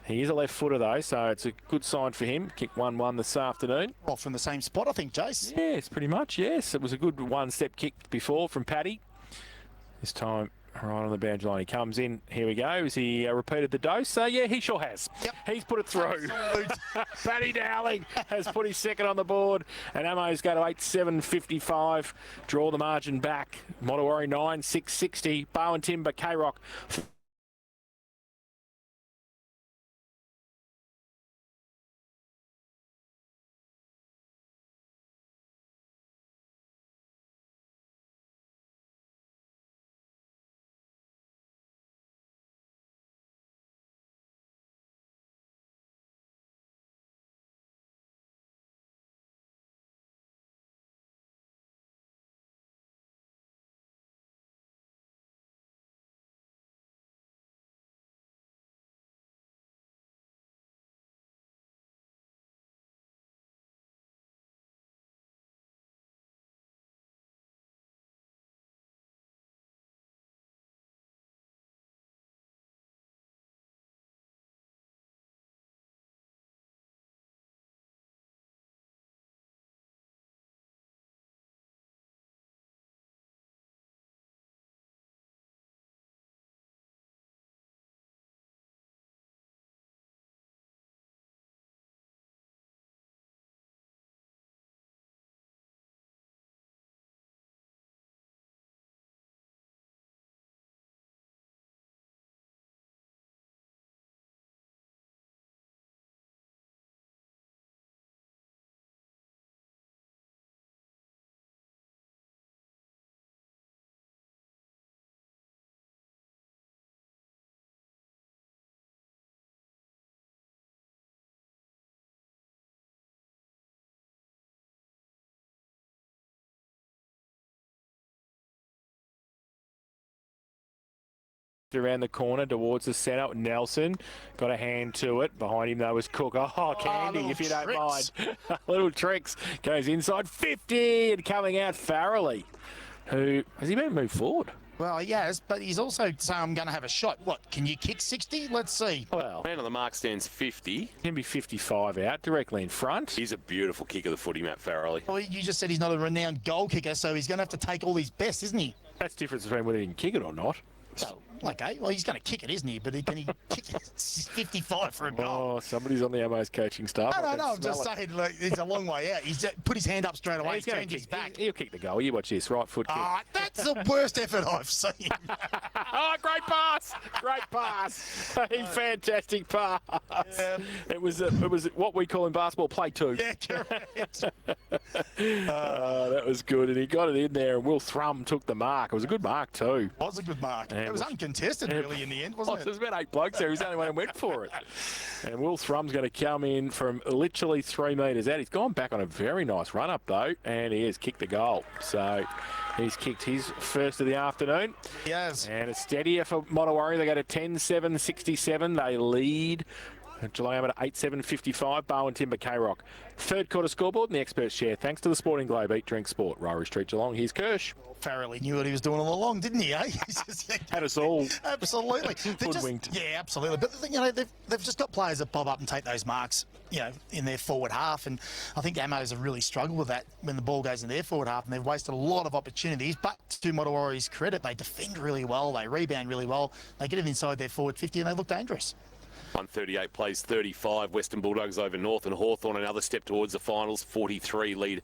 he is a left footer though, so it's a good sign for him. Kick 1-1 this afternoon. Well, from the same spot, I think, Jace. Yes, pretty much, yes. It was a good one-step kick before from Paddy. This time right on the boundary line. He comes in. Here we go. Has he repeated the dose? So, yeah, he sure has. Yep. He's put it through. Paddy Dowling has put his second on the board. And Ammo's go to 8-7-55. Draw the margin back. Modewarre 9-6-60. Bowen Timber, K-Rock. Around the corner towards the centre. Nelson got a hand to it. Behind him though was Cook. Oh, Candy, if you don't mind. Little tricks. Goes inside 50 and coming out Farrelly. Who has he been moved forward? Well, yes, but he's also saying I'm going to have a shot. What, can you kick 60? Let's see. Well, Man on the mark stands 50. Can be 55 out, directly in front. He's a beautiful kick of the footy, Matt Farrelly. Well, you just said he's not a renowned goal kicker, so he's going to have to take all his best, isn't he? That's the difference between whether he can kick it or not. Okay, well, he's going to kick it, isn't he? But can he kick it 55 for a goal? Oh, somebody's on the Ammo's coaching staff. No, I'm just saying, look, he's a long way out. He's put his hand up straight away. He's going to his back. He'll kick the goal. You watch this, right foot kick. That's the worst effort I've seen. Oh, great pass! Great pass! A fantastic pass. Yeah. It was what we call in basketball play two. Yeah, correct. That was good, and he got it in there. And Will Thrum took the mark. It was a good mark too. It was a good mark. It was uncontested really in the end, wasn't it? There was about 8 blokes there. He was the only one who went for it. And Will Thrum's going to come in from literally 3 metres out. He's gone back on a very nice run up though, and he has kicked the goal. So he's kicked his first of the afternoon. Yes. And it's steadier for Modewarre. They go to 10-7-67. They lead Geelong at 8-7-55. Bowen Timber, K-Rock. Third quarter scoreboard and the experts share. Thanks to the Sporting Globe. Eat, drink, sport. Rowry Street, Geelong. Here's Kirsch. Farrelly knew what he was doing all along, didn't he? Had us all. Absolutely. Yeah, absolutely. But they've just got players that bob up and take those marks, in their forward half. And I think Ammos have really struggled with that when the ball goes in their forward half, and they've wasted a lot of opportunities. But to Modewarre's credit, they defend really well, they rebound really well, they get it inside their forward 50, and they look dangerous. 138 plays 35. Western Bulldogs over North, and Hawthorn another step towards the finals. 43 lead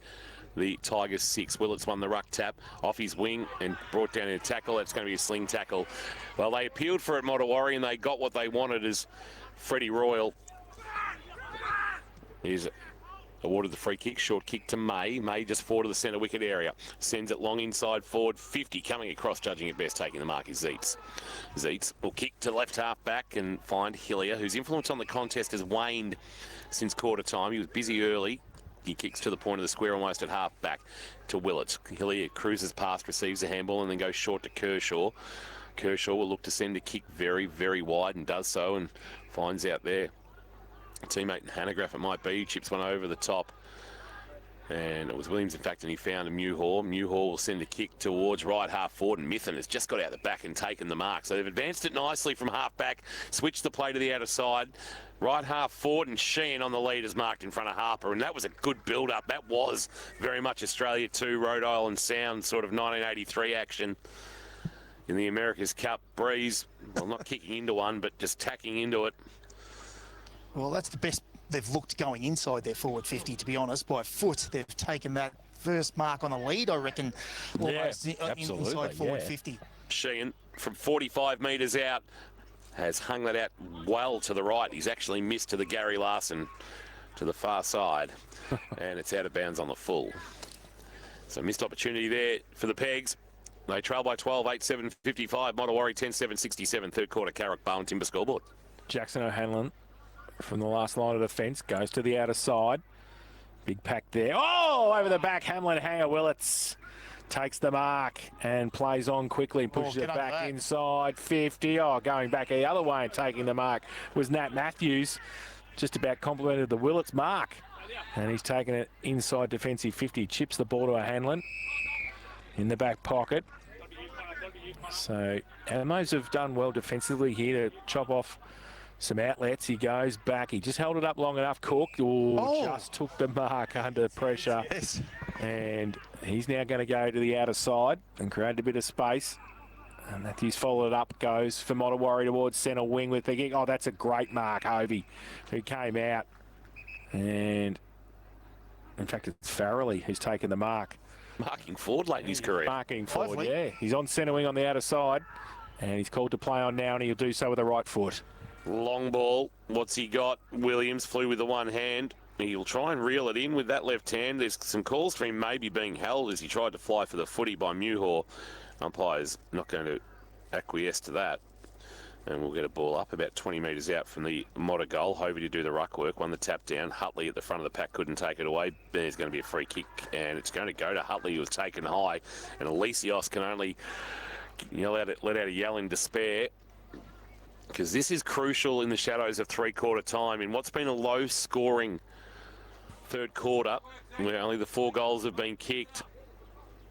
the Tigers 6. Willits won the ruck tap off his wing and brought down in a tackle. That's going to be a sling tackle. Well, they appealed for it, Modewarre, and they got what they wanted as Freddie Royal is awarded the free kick. Short kick to May. May just forward to the centre wicket area. Sends it long inside forward. 50 coming across, judging it best, taking the mark is Zeitz. Zeitz will kick to left half back and find Hillier, whose influence on the contest has waned since quarter time. He was busy early. He kicks to the point of the square almost at half back to Willits. Hillier cruises past, receives the handball and then goes short to Kershaw. Kershaw will look to send a kick very, very wide and does so and finds out there. Teammate Hanegraaff it might be, chips one over the top. And it was Williams, in fact, and he found a Modewarre. Modewarre will send a kick towards right half forward, and Mithen has just got out the back and taken the mark. So they've advanced it nicely from half back, switched the play to the outer side. Right half forward, and Sheehan on the lead is marked in front of Harper, and that was a good build-up. That was very much Australia 2, Rhode Island Sound, sort of 1983 action in the America's Cup. Breeze, well, not kicking into one, but just tacking into it. Well, that's the best they've looked going inside their forward 50, to be honest. By foot, they've taken that first mark on the lead, I reckon, almost inside forward 50. Sheehan, from 45 metres out, has hung that out well to the right. He's actually missed to the Gary Larson to the far side, and it's out of bounds on the full. So missed opportunity there for the Pegs. They trail by 12, 8-7-55. Modewarre 10-7-67. Third quarter, Carrick, Bowen, Timber scoreboard. Jackson O'Hanlon from the last line of defence goes to the outer side. Big pack there. Oh, over the back, Hamlin Hanger Willits takes the mark and plays on quickly, pushes it back inside 50. Oh, going back the other way and taking the mark was Nat Matthews. Just about complemented the Willits mark. And he's taken it inside defensive 50. Chips the ball to O'Hanlon in the back pocket. So Amos have done well defensively here to chop off some outlets. He goes back. He just held it up long enough. Cook just took the mark under pressure. Yes. And he's now going to go to the outer side and create a bit of space. And Matthews followed it up, goes for Modewarre towards centre wing with the kick. Oh, that's a great mark, Hovey, who came out. And in fact, it's Farrelly who's taken the mark. Marking forward late in his career. Marking forward, yeah. He's on centre wing on the outer side. And he's called to play on now, and he'll do so with the right foot. Long ball. What's he got? Williams flew with the one hand. He'll try and reel it in with that left hand. There's some calls for him maybe being held as he tried to fly for the footy by Modewarre. Umpire's not going to acquiesce to that. And we'll get a ball up about 20 metres out from the Motta goal. Hovey to do the ruck work. Won the tap down. Hutley at the front of the pack couldn't take it away. There's going to be a free kick, and it's going to go to Hutley, who was taken high. And Alesios can only let out a yell in despair, because this is crucial in the shadows of three-quarter time in what's been a low-scoring third quarter, where only the 4 goals have been kicked.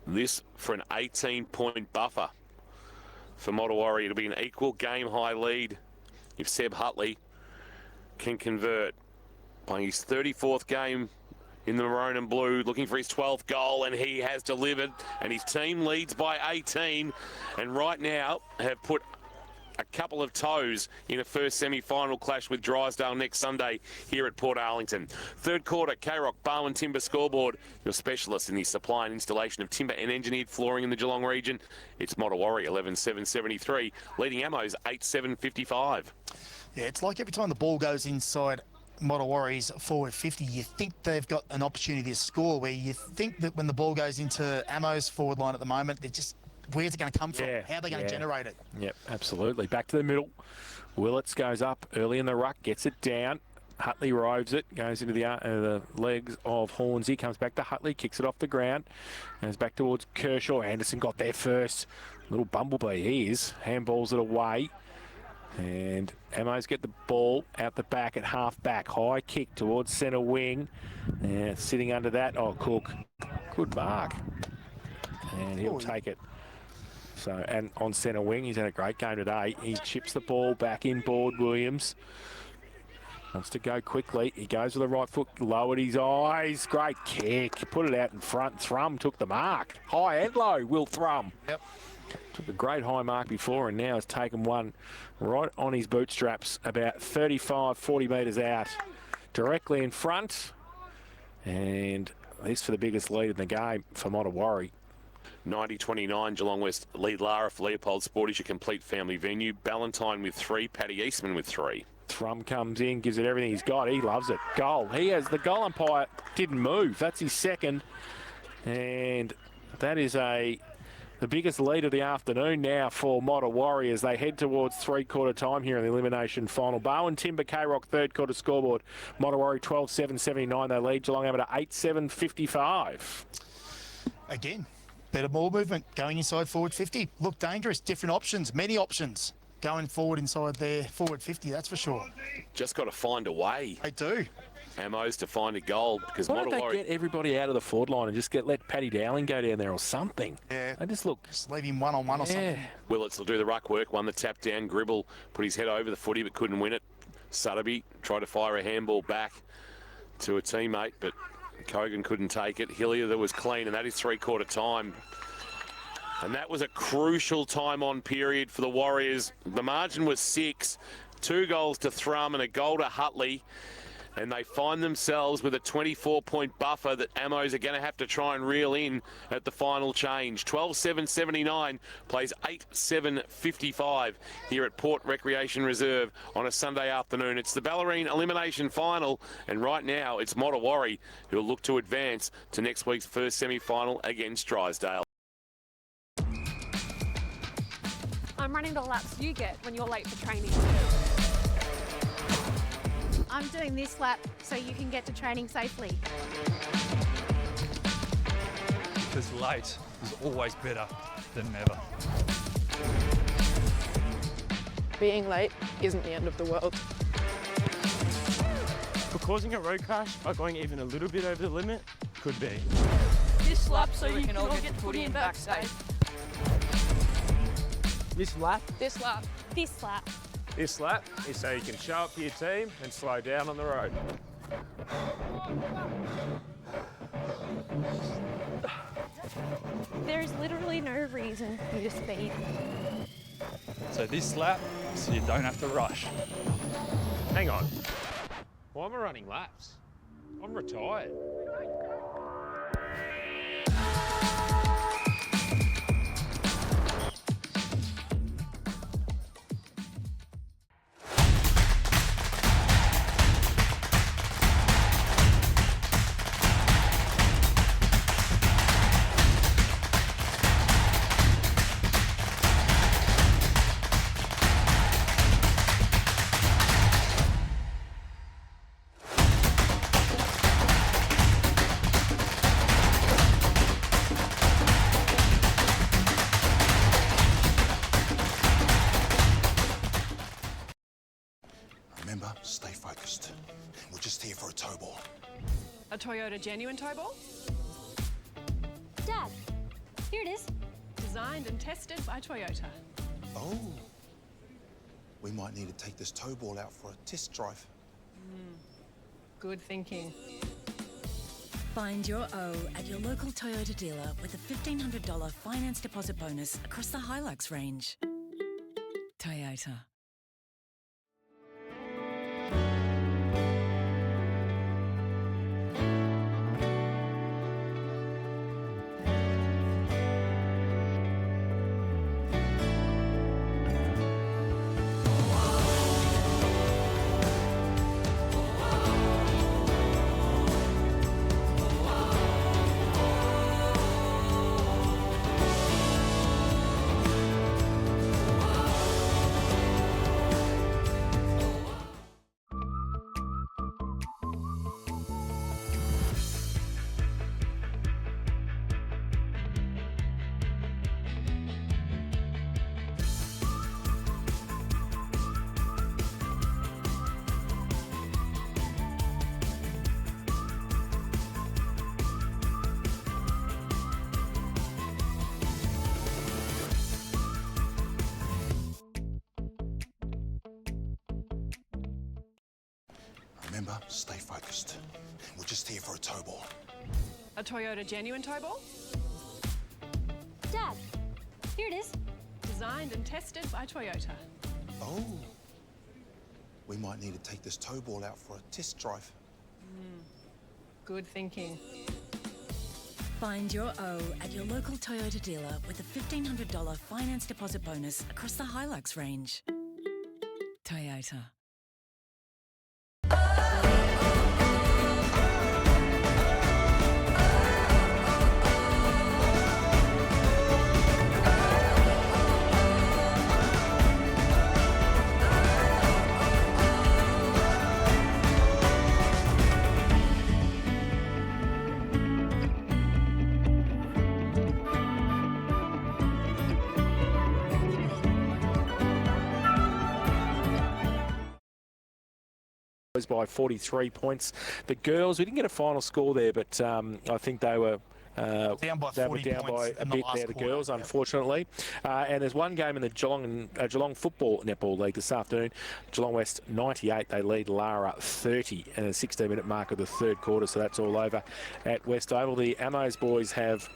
This for an 18-point buffer for Modewarre. It'll be an equal game-high lead if Seb Hutley can convert. Playing his 34th game in the maroon and blue, looking for his 12th goal, and he has delivered. And his team leads by 18, and right now have put a couple of toes in a first semi-final clash with Drysdale next Sunday here at Port Arlington. Third quarter, K-Rock, Bowen Timber scoreboard. Your specialist in the supply and installation of timber and engineered flooring in the Geelong region. It's Modewarre 11-7-73, leading Amos 8-7-55. Yeah, it's like every time the ball goes inside Modewarre's forward 50, you think they've got an opportunity to score, where you think that when the ball goes into Amos' forward line at the moment, they're just, where's it going to come from? How are they going to generate it? Yep, absolutely. Back to the middle. Willits goes up early in the ruck, gets it down. Hutley roves it, goes into the legs of Hornsey, comes back to Hutley, kicks it off the ground, goes back towards Kershaw. Anderson got there first. Little bumblebee he is. Handballs it away. And Amos get the ball out the back at half back. High kick towards centre wing. And sitting under that, Cook. Good mark. And he'll take it. So, and on centre wing, he's had a great game today. He chips the ball back inboard, Williams. Wants to go quickly. He goes with the right foot, lowered his eyes. Great kick. Put it out in front. Thrum took the mark. High and low, Will Thrum. Yep. Took a great high mark before and now has taken one right on his bootstraps, about 35, 40 metres out. Directly in front. And this for the biggest lead in the game for Modewarre. 90-29, Geelong West lead Lara for Leopold Sport is your complete family venue. Ballantyne with 3, Paddy Eastman with 3. Thrum comes in, gives it everything he's got. He loves it. Goal. He has the goal umpire didn't move. That's his second. And that is the biggest lead of the afternoon now for Modewarre as they head towards three-quarter time here in the elimination final. Bowen Timber, K-Rock, third quarter scoreboard. Modewarre 12-7-79. They lead Geelong over to 8-7-55. Again, better ball movement going inside forward 50. Look dangerous. Different options, many options going forward inside their forward 50, that's for sure. Just got to find a way. They do. Ammos to find a goal because Why don't they Modewarre. get everybody out of the forward line and just let Paddy Dowling go down there or something? Yeah. They just look. Just leave him one-on-one or something. Willits will do the ruck work. Won the tap down. Gribble put his head over the footy but couldn't win it. Sutterby tried to fire a handball back to a teammate, but Kogan couldn't take it. Hillier that was clean, and that is three-quarter time. And that was a crucial time-on period for the Warriors. The margin was 6, 2 goals to Thrum and a goal to Hutley. And they find themselves with a 24-point buffer that Ammos are going to have to try and reel in at the final change. 12-7-79 plays 8-7-55 here at Port Recreation Reserve on a Sunday afternoon. It's the Bellarine Elimination Final, and right now it's Modewarre who will look to advance to next week's first semi-final against Drysdale. I'm running the laps you get when you're late for training. I'm doing this lap so you can get to training safely. Because late is always better than never. Being late isn't the end of the world. But causing a road crash by going even a little bit over the limit could be. This lap so you can all get the footy in back safe. This lap This lap. This lap. This lap is so you can show up for your team and slow down on the road. There is literally no reason for you to speed. So this lap, so you don't have to rush. Hang on. Why am I running laps? I'm retired. Remember, stay focused. We're just here for a tow ball. A Toyota genuine tow ball? Dad, here it is. Designed and tested by Toyota. Oh. We might need to take this tow ball out for a test drive. Good thinking. Find your O at your local Toyota dealer with a $1,500 finance deposit bonus across the Hilux range. Toyota. Remember, stay focused. We're just here for a tow ball. A Toyota genuine tow ball? Dad, here it is. Designed and tested by Toyota. Oh. We might need to take this tow ball out for a test drive. Good thinking. Find your O at your local Toyota dealer with a $1,500 finance deposit bonus across the Hilux range. Toyota. by 43 points. The girls, we didn't get a final score there, but I think they were down by 40 down points by a in the bit last there, the quarter, girls, unfortunately. And there's one game in the Geelong Football Netball League this afternoon. Geelong West 98, they lead Lara 30 and a 16-minute mark of the third quarter, so that's all over at West Oval. The Amos boys have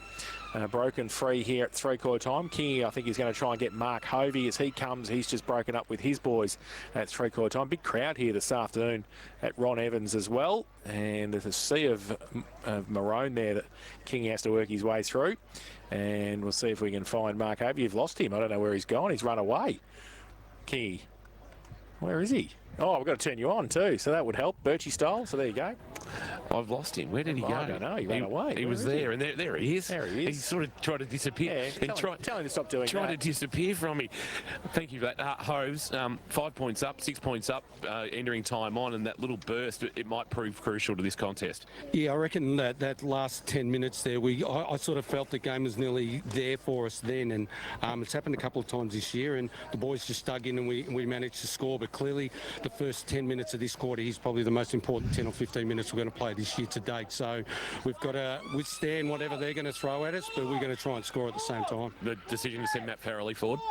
broken free here at three-quarter time. Kingy, I think, is going to try and get Mark Hovey as he comes. He's just broken up with his boys at three-quarter time. Big crowd here this afternoon at Ron Evans as well. And there's a sea of maroon there that Kingy has to work his way through. And we'll see if we can find Mark Hovey. You've lost him. I don't know where he's gone. He's run away. Kingy, where is he? Oh, we've got to turn you on too, so that would help. Birchie style, so there you go. I've lost him. Where did he go? I don't know. He ran away. He was there, and there he is. There he is. He sort of tried to disappear. Yeah, tell him to stop doing that. Tried to disappear from me. Thank you for that. Hoves, 5 points up, 6 points up, entering time on, and that little burst, it might prove crucial to this contest. Yeah, I reckon that last 10 minutes there, I sort of felt the game was nearly there for us then, and it's happened a couple of times this year, and the boys just dug in and we managed to score, but clearly the first 10 minutes of this quarter is probably the most important 10 or 15 minutes we're going to play this year to date. So we've got to withstand whatever they're going to throw at us, but we're going to try and score at the same time. The decision to send Matt Farrelly forward?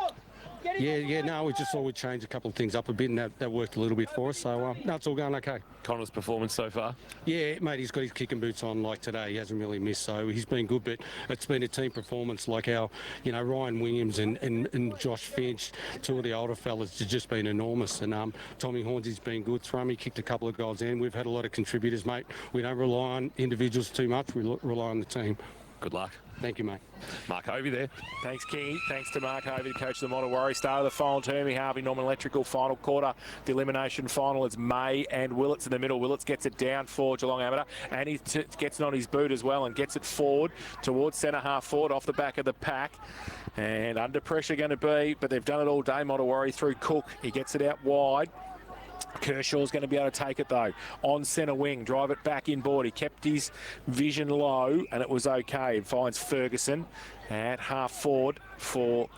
No, we just thought we'd change a couple of things up a bit, and that worked a little bit for us. So, no, it's all going okay. Connor's performance so far? Yeah, mate, he's got his kicking boots on like today. He hasn't really missed, so he's been good, but it's been a team performance like our, Ryan Williams and Josh Finch, two of the older fellas, have just been enormous. And Tommy Hornsy's been good. Thrummy kicked a couple of goals in. We've had a lot of contributors, mate. We don't rely on individuals too much. We rely on the team. Good luck. Thank you, mate. Mark Hovey there. Thanks, Kingy. Thanks to Mark Hovey, the coach of the Modewarre. Start of the final term, Harvey Norman Electrical final quarter. The elimination final is May and Willits in the middle. Willits gets it down for Geelong Amateur, and he gets it on his boot as well and gets it forward towards centre half forward off the back of the pack. And under pressure going to be, but they've done it all day, Modewarre, through Cook. He gets it out wide. Kershaw's going to be able to take it though. On centre wing, drive it back inboard. He kept his vision low and it was okay. He finds Ferguson at half forward for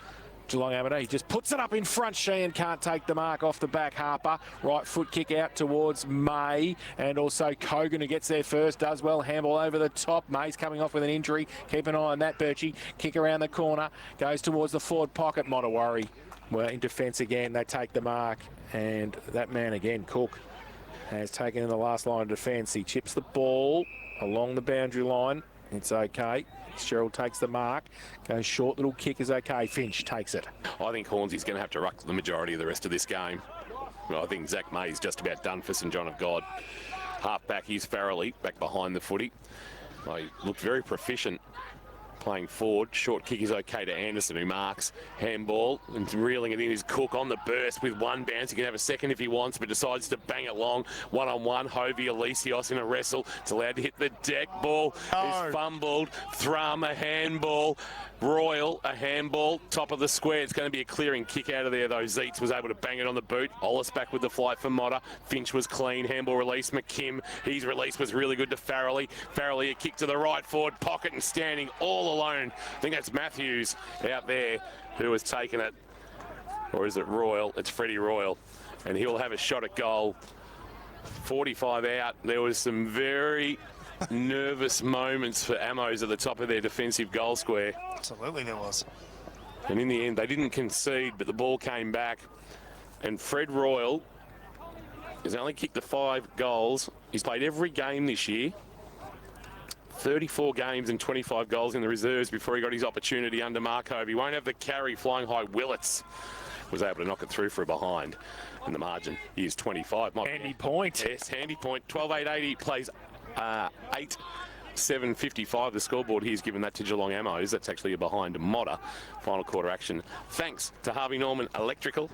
Geelong Amateur. He just puts it up in front. Sheehan can't take the mark off the back. Harper, right foot kick out towards May, and also Kogan, who gets there first, does well. Handball over the top. May's coming off with an injury. Keep an eye on that, Birchie. Kick around the corner, goes towards the forward pocket. Modewarre, well, in defence again, they take the mark. And that man again, Cook, has taken in the last line of defence. He chips the ball along the boundary line. It's okay. Sherrill takes the mark. Goes short, little kick is okay. Finch takes it. I think Hornsy's going to have to ruck the majority of the rest of this game. Well, I think Zach May's just about done for St John of God. Half back, he's Farrelly, back behind the footy. Well, he looked very proficient playing forward. Short kick is okay to Anderson, who marks. Handball, and reeling it in is Cook on the burst with one bounce. He can have a second if he wants, but decides to bang it long. One-on-one, Hovey, Alesios in a wrestle. It's allowed to hit the deck. Ball is fumbled. Thrum, a handball. Royal, a handball. Top of the square. It's going to be a clearing kick out of there, though. Zeitz was able to bang it on the boot. Ollis back with the flight for Motta. Finch was clean. Handball release. McKim, his release was really good to Farrelly. Farrelly, a kick to the right forward pocket and standing all alone. I think that's Matthews out there who has taken it. Or is it Royal? It's Freddie Royal. And he'll have a shot at goal. 45 out. There was some very nervous moments for Amos at the top of their defensive goal square. Absolutely there was. And in the end, they didn't concede, but the ball came back. And Fred Royal has only kicked the 5 goals. He's played every game this year. 34 games and 25 goals in the reserves before he got his opportunity under Mark Hovey. He won't have the carry. Flying high, Willits was able to knock it through for a behind. And the margin is 25. Handy point. Yes, handy point. 12-8-80 plays 8-7-55. The scoreboard here's given that to Geelong Amos. That's actually a behind Motta. Final quarter action. Thanks to Harvey Norman Electrical.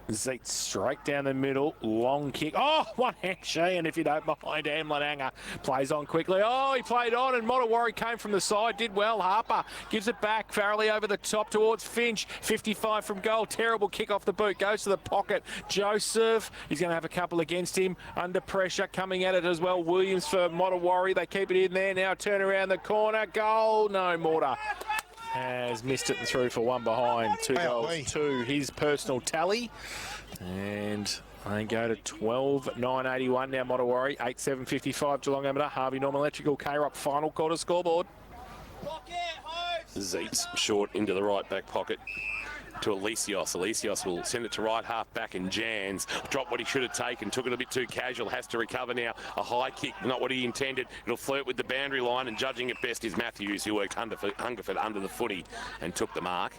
Zeet straight down the middle, long kick. Oh, one hand Sheehan, if you don't behind Hamlin Anger. Plays on quickly. Oh, he played on, and Modewarre came from the side, did well. Harper gives it back. Farrelly over the top towards Finch. 55 from goal. Terrible kick off the boot. Goes to the pocket. Joseph, he's going to have a couple against him. Under pressure, coming at it as well. Williams for Modewarre. They keep it in there now. Turn around the corner. Goal. No, Mortar has missed it and through for one behind. 2 goals to his personal tally. And They go to 12,981 now, Modewarre. 8,755 Geelong Amateur. Harvey Norman Electrical, K-Rock, final quarter scoreboard. Zeitz short into the right back pocket to Alesios. Alesios will send it to right half back, and Jans dropped what he should have taken, took it a bit too casual, has to recover now. A high kick, not what he intended. It'll flirt with the boundary line, and judging it best is Matthews, who worked Hungerford under the footy and took the mark.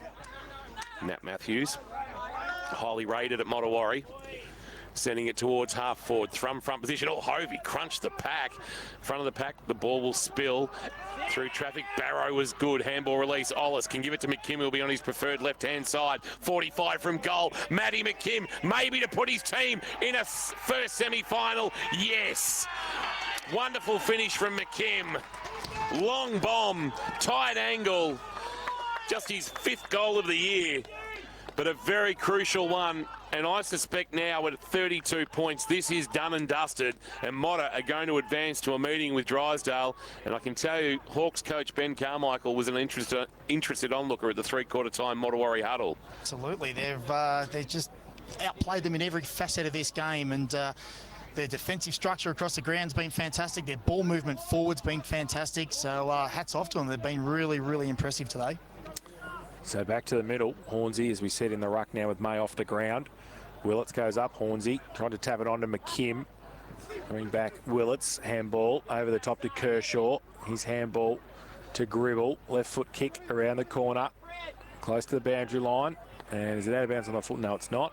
Nat Matthews, highly rated at Modewarre. Sending it towards half forward, from front position. Oh, Hovey crunched the pack. Front of the pack, the ball will spill through traffic. Barrow was good. Handball release. Ollis can give it to McKim, who'll be on his preferred left-hand side. 45 from goal. Matty McKim, maybe to put his team in a first semi-final. Yes. Wonderful finish from McKim. Long bomb, tight angle. Just his 5th goal of the year, but a very crucial one. And I suspect now at 32 points, this is done and dusted. And Motta are going to advance to a meeting with Drysdale. And I can tell you, Hawks coach Ben Carmichael was an interested onlooker at the three-quarter time Modewarre huddle. Absolutely. They've just outplayed them in every facet of this game. And their defensive structure across the ground's been fantastic. Their ball movement forward's been fantastic. So hats off to them. They've been really, really impressive today. So back to the middle. Hornsey, as we said, in the ruck now with May off the ground. Willets goes up. Hornsey trying to tap it on to McKim. Coming back, Willets. Handball over the top to Kershaw. His handball to Gribble. Left foot kick around the corner. Close to the boundary line. And is it out of bounds on the foot? No, it's not.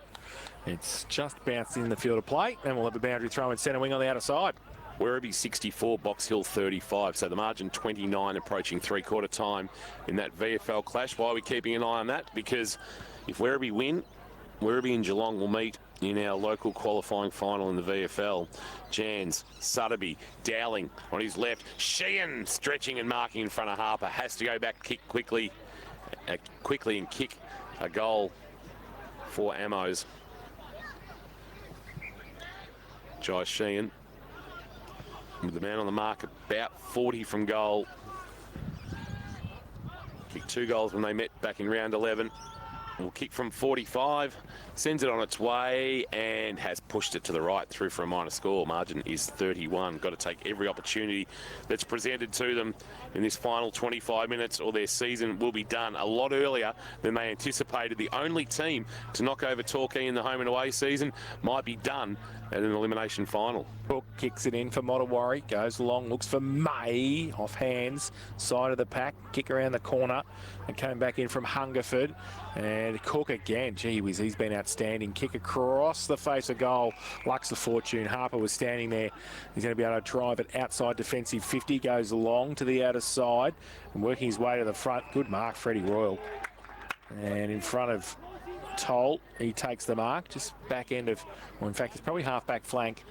It's just bounced in the field of play. And we'll have a boundary throw in centre wing on the outer side. Werribee 64, Box Hill 35. So the margin 29 approaching three-quarter time in that VFL clash. Why are we keeping an eye on that? Because if Werribee win, Werribee and Geelong will meet in our local qualifying final in the VFL. Jans, Sutterby, Dowling on his left. Sheehan stretching and marking in front of Harper. Has to go back, kick quickly and kick a goal for Ammos. Jai Sheehan with the man on the mark, about 40 from goal. Kicked 2 goals when they met back in round 11. Will kick from 45, sends it on its way and has pushed it to the right through for a minor score. Margin is 31. Got to take every opportunity that's presented to them in this final 25 minutes, or their season will be done a lot earlier than they anticipated. The only team to knock over Torquay in the home and away season might be done at an elimination final. Cook kicks it in for Modewarre, goes long, looks for May, off hands, side of the pack, kick around the corner, and came back in from Hungerford. And Cook again, gee whiz, he's been outstanding. Kick across the face of goal, Lux of Fortune. Harper was standing there. He's going to be able to drive it outside defensive 50, goes long to the outer side, and working his way to the front. Good mark, Freddie Royal. And in front of Toll, he takes the mark, just back end of, well, in fact, it's probably half-back flank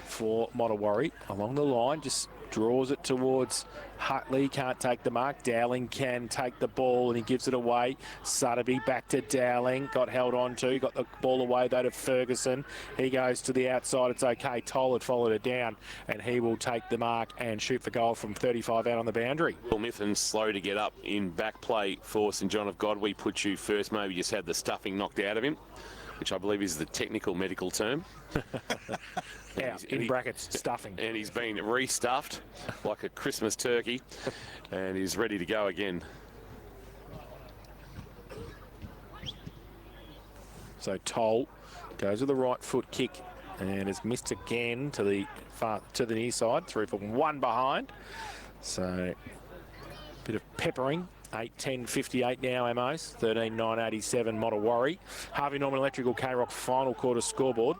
for Modewarre. Along the line, just draws it towards Hutley, can't take the mark. Dowling can take the ball and he gives it away. Sutterby back to Dowling, got held on to, got the ball away though to Ferguson. He goes to the outside, it's okay. Toll had followed it down and he will take the mark and shoot for goal from 35 out on the boundary. Will Mithun slow to get up in back play for St John of God. We put you first, maybe just had the stuffing knocked out of him, which I believe is the technical medical term. Out, in brackets, stuffing. And he's been restuffed like a Christmas turkey and he's ready to go again. So Toll goes with the right foot kick and has missed again to the near side, through from one behind. So bit of peppering. 8-10-58 now, Ammos. 13-9-87 Modewarre. Harvey Norman Electrical K-Rock final quarter scoreboard.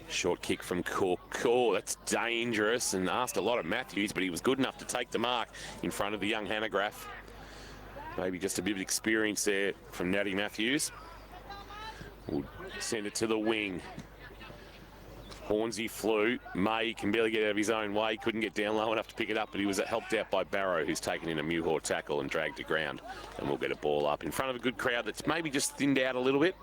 Short kick from Cook. Oh, that's dangerous, and asked a lot of Matthews, but he was good enough to take the mark in front of the young Hanegraaff. Maybe just a bit of experience there from Natty Matthews. We'll send it to the wing. Hornsey flew. May can barely get out of his own way. Couldn't get down low enough to pick it up, but he was helped out by Barrow, who's taken in a Muhor tackle and dragged to ground. And we'll get a ball up in front of a good crowd that's maybe just thinned out a little bit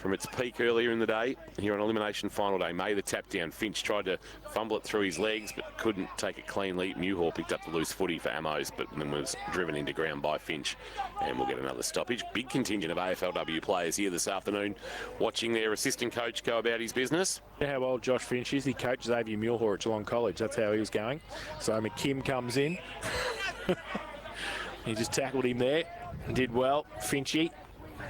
from its peak earlier in the day here on Elimination final day. May the tap down. Finch tried to fumble it through his legs but couldn't take it cleanly. Modewarre picked up the loose footy for Amos but then was driven into ground by Finch, and we'll get another stoppage. Big contingent of AFLW players here this afternoon watching their assistant coach go about his business. How old Josh Finch is. He coached Xavier Modewarre at Geelong College. That's how he was going. So McKim comes in. He just tackled him there and did well. Finchy,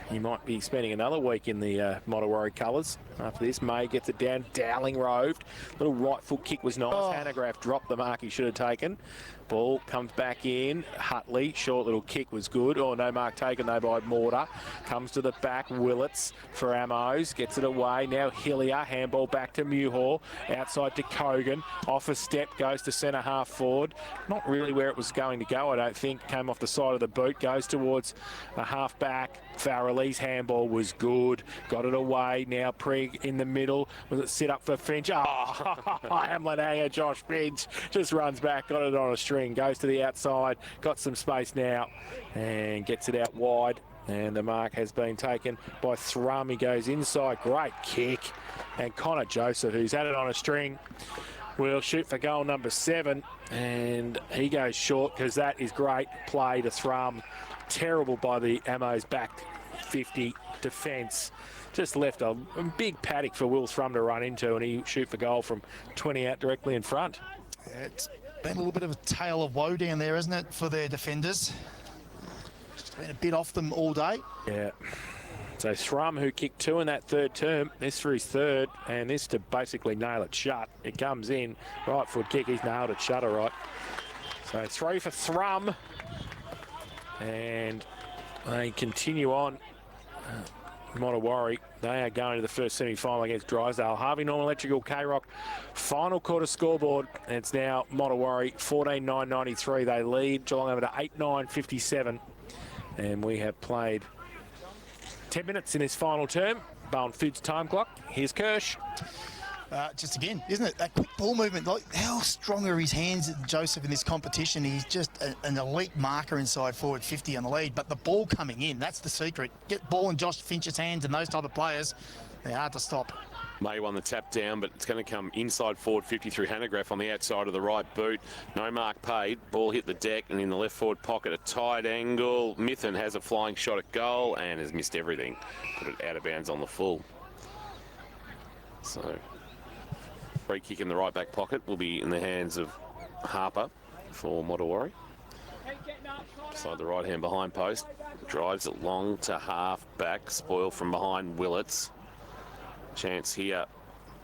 he might be spending another week in the Modewarre colours after this. May gets it down. Dowling roved. Little right foot kick was nice. Hanegraaff dropped the mark he should have taken. Ball comes back in. Hutley, short little kick was good. Oh, no mark taken though by Mortar. Comes to the back. Willets for Amos. Gets it away. Now Hillier. Handball back to Modewarre. Outside to Kogan. Off a step. Goes to centre half forward. Not really where it was going to go, I don't think. Came off the side of the boot. Goes towards a half back. Farrelly's handball was good. Got it away. Now Prig in the middle. Was it sit up for Finch? Oh, Hamlet hanger. Josh Finch just runs back. Got it on a string. Goes to the outside, got some space now and gets it out wide, and the mark has been taken by Thrum. He goes inside, great kick, and Connor Joseph, who's had it on a string, will shoot for goal number 7, and he goes short because that is great play to Thrum. Terrible by the Amos back 50 defence. Just left a big paddock for Will Thrum to run into, and he shoot for goal from 20 out directly in front. It's been a little bit of a tale of woe down there, isn't it, for their defenders? It's been a bit off them all day. Yeah. So Thrum, who kicked 2 in that third term, this for his third, and this to basically nail it shut. It comes in, right foot kick, he's nailed it shut, all right. So 3 for Thrum, and they continue on. Modewarre, they are going to the first semi-final against Drysdale. Harvey Norman Electrical K-Rock final quarter scoreboard. It's now Modewarre 14-9-93. They lead Geelong over to 8-9-57. And we have played 10 minutes in this final term. Bowen Foods time clock. Here's Kirsch. Just again, isn't it? That quick ball movement. Like, how strong are his hands, Joseph, in this competition? He's just an elite marker inside forward 50 on the lead. But the ball coming in, that's the secret. Get ball in Josh Finch's hands and those type of players, they're hard to stop. May won the tap down, but it's going to come inside forward 50 through Hanegraaff on the outside of the right boot. No mark paid. Ball hit the deck and in the left forward pocket, a tight angle. Mithen has a flying shot at goal and has missed everything. Put it out of bounds on the full. So free kick in the right back pocket will be in the hands of Harper for Modewarre. Beside the right hand behind post. Drives it long to half back. Spoil from behind Willets. Chance here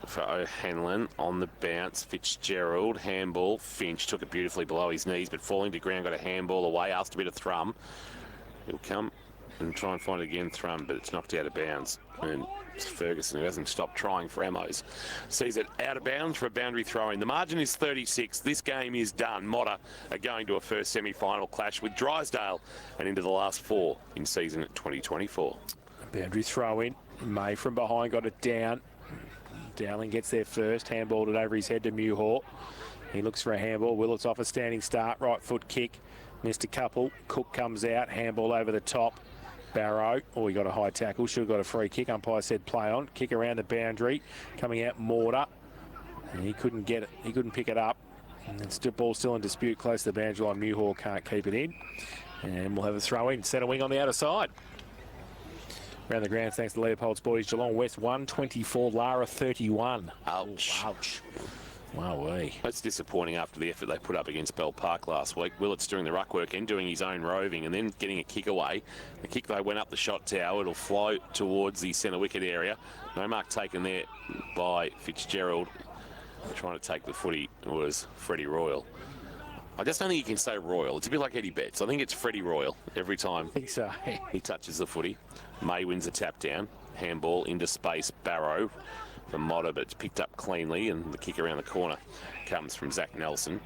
for O'Hanlon on the bounce. Fitzgerald, handball. Finch took it beautifully below his knees, but falling to ground, got a handball away. Asked a bit of Thrum. He'll come and try and find it again, Thrum, but it's knocked out of bounds. And Ferguson, who hasn't stopped trying for Amos, sees it out of bounds for a boundary throw-in. The margin is 36. This game is done. Motta are going to a first semi-final clash with Drysdale and into the last 4 in season at 2024. Boundary throw-in. May from behind got it down. Dowling gets there first. Handballed it over his head to Modewarre. He looks for a handball. Willets off a standing start. Right foot kick. Missed a couple. Cook comes out. Handball over the top. Barrow. Oh, he got a high tackle. Should have got a free kick. Umpire said play on. Kick around the boundary. Coming out Mortar. And he couldn't get it. He couldn't pick it up. And it's the ball still in dispute close to the boundary line. Modewarre can't keep it in. And we'll have a throw in. Centre wing on the outer side. Around the grounds, thanks to Leopold's boys. Geelong West 124, Lara 31. Ouch. Oh, ouch. Wowee. That's disappointing after the effort they put up against Bell Park last week. Willets doing the ruck work and doing his own roving and then getting a kick away. The kick, they went up the shot tower. It'll fly towards the centre wicket area. No mark taken there by Fitzgerald. Trying to take the footy was Freddie Royal. I just don't think you can say Royal. It's a bit like Eddie Betts. I think it's Freddie Royal every time I think so. He touches the footy. May wins a tap down. Handball into space. Barrow from Motta, but it's picked up cleanly, and the kick around the corner comes from Zach Nelson.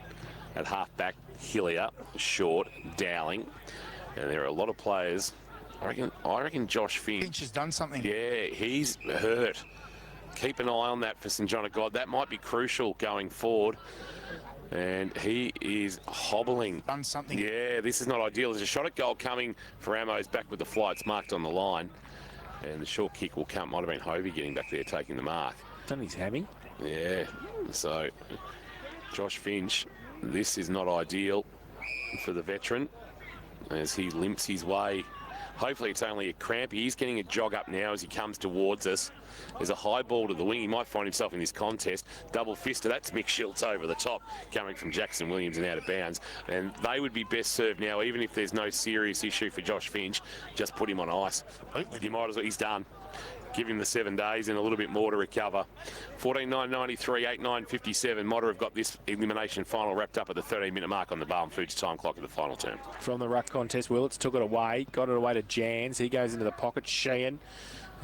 At half-back, Hillier, short, Dowling. And there are a lot of players. I reckon Josh Finch has done something. Yeah, he's hurt. Keep an eye on that for St John of God. That might be crucial going forward. And he is hobbling. Done something. Yeah, this is not ideal. There's a shot at goal coming for Amos back with the flights marked on the line. And the short kick will come. Might have been Hovey getting back there, taking the mark. Done his hammy. Yeah. So, Josh Finch, this is not ideal for the veteran as he limps his way. Hopefully it's only a cramp. He's getting a jog up now as he comes towards us. There's a high ball to the wing. He might find himself in this contest. Double fister. That's Mick Schultz over the top, coming from Jackson Williams and out of bounds. And they would be best served now, even if there's no serious issue for Josh Finch. Just put him on ice. You might as well. He's done. Give him the 7 days and a little bit more to recover. 14.993, 8.957. Modewarre have got this elimination final wrapped up at the 13-minute mark on the Barwon Foods time clock of the final term. From the ruck contest, Willits took it away, got it away to Jans. He goes into the pocket, Sheehan,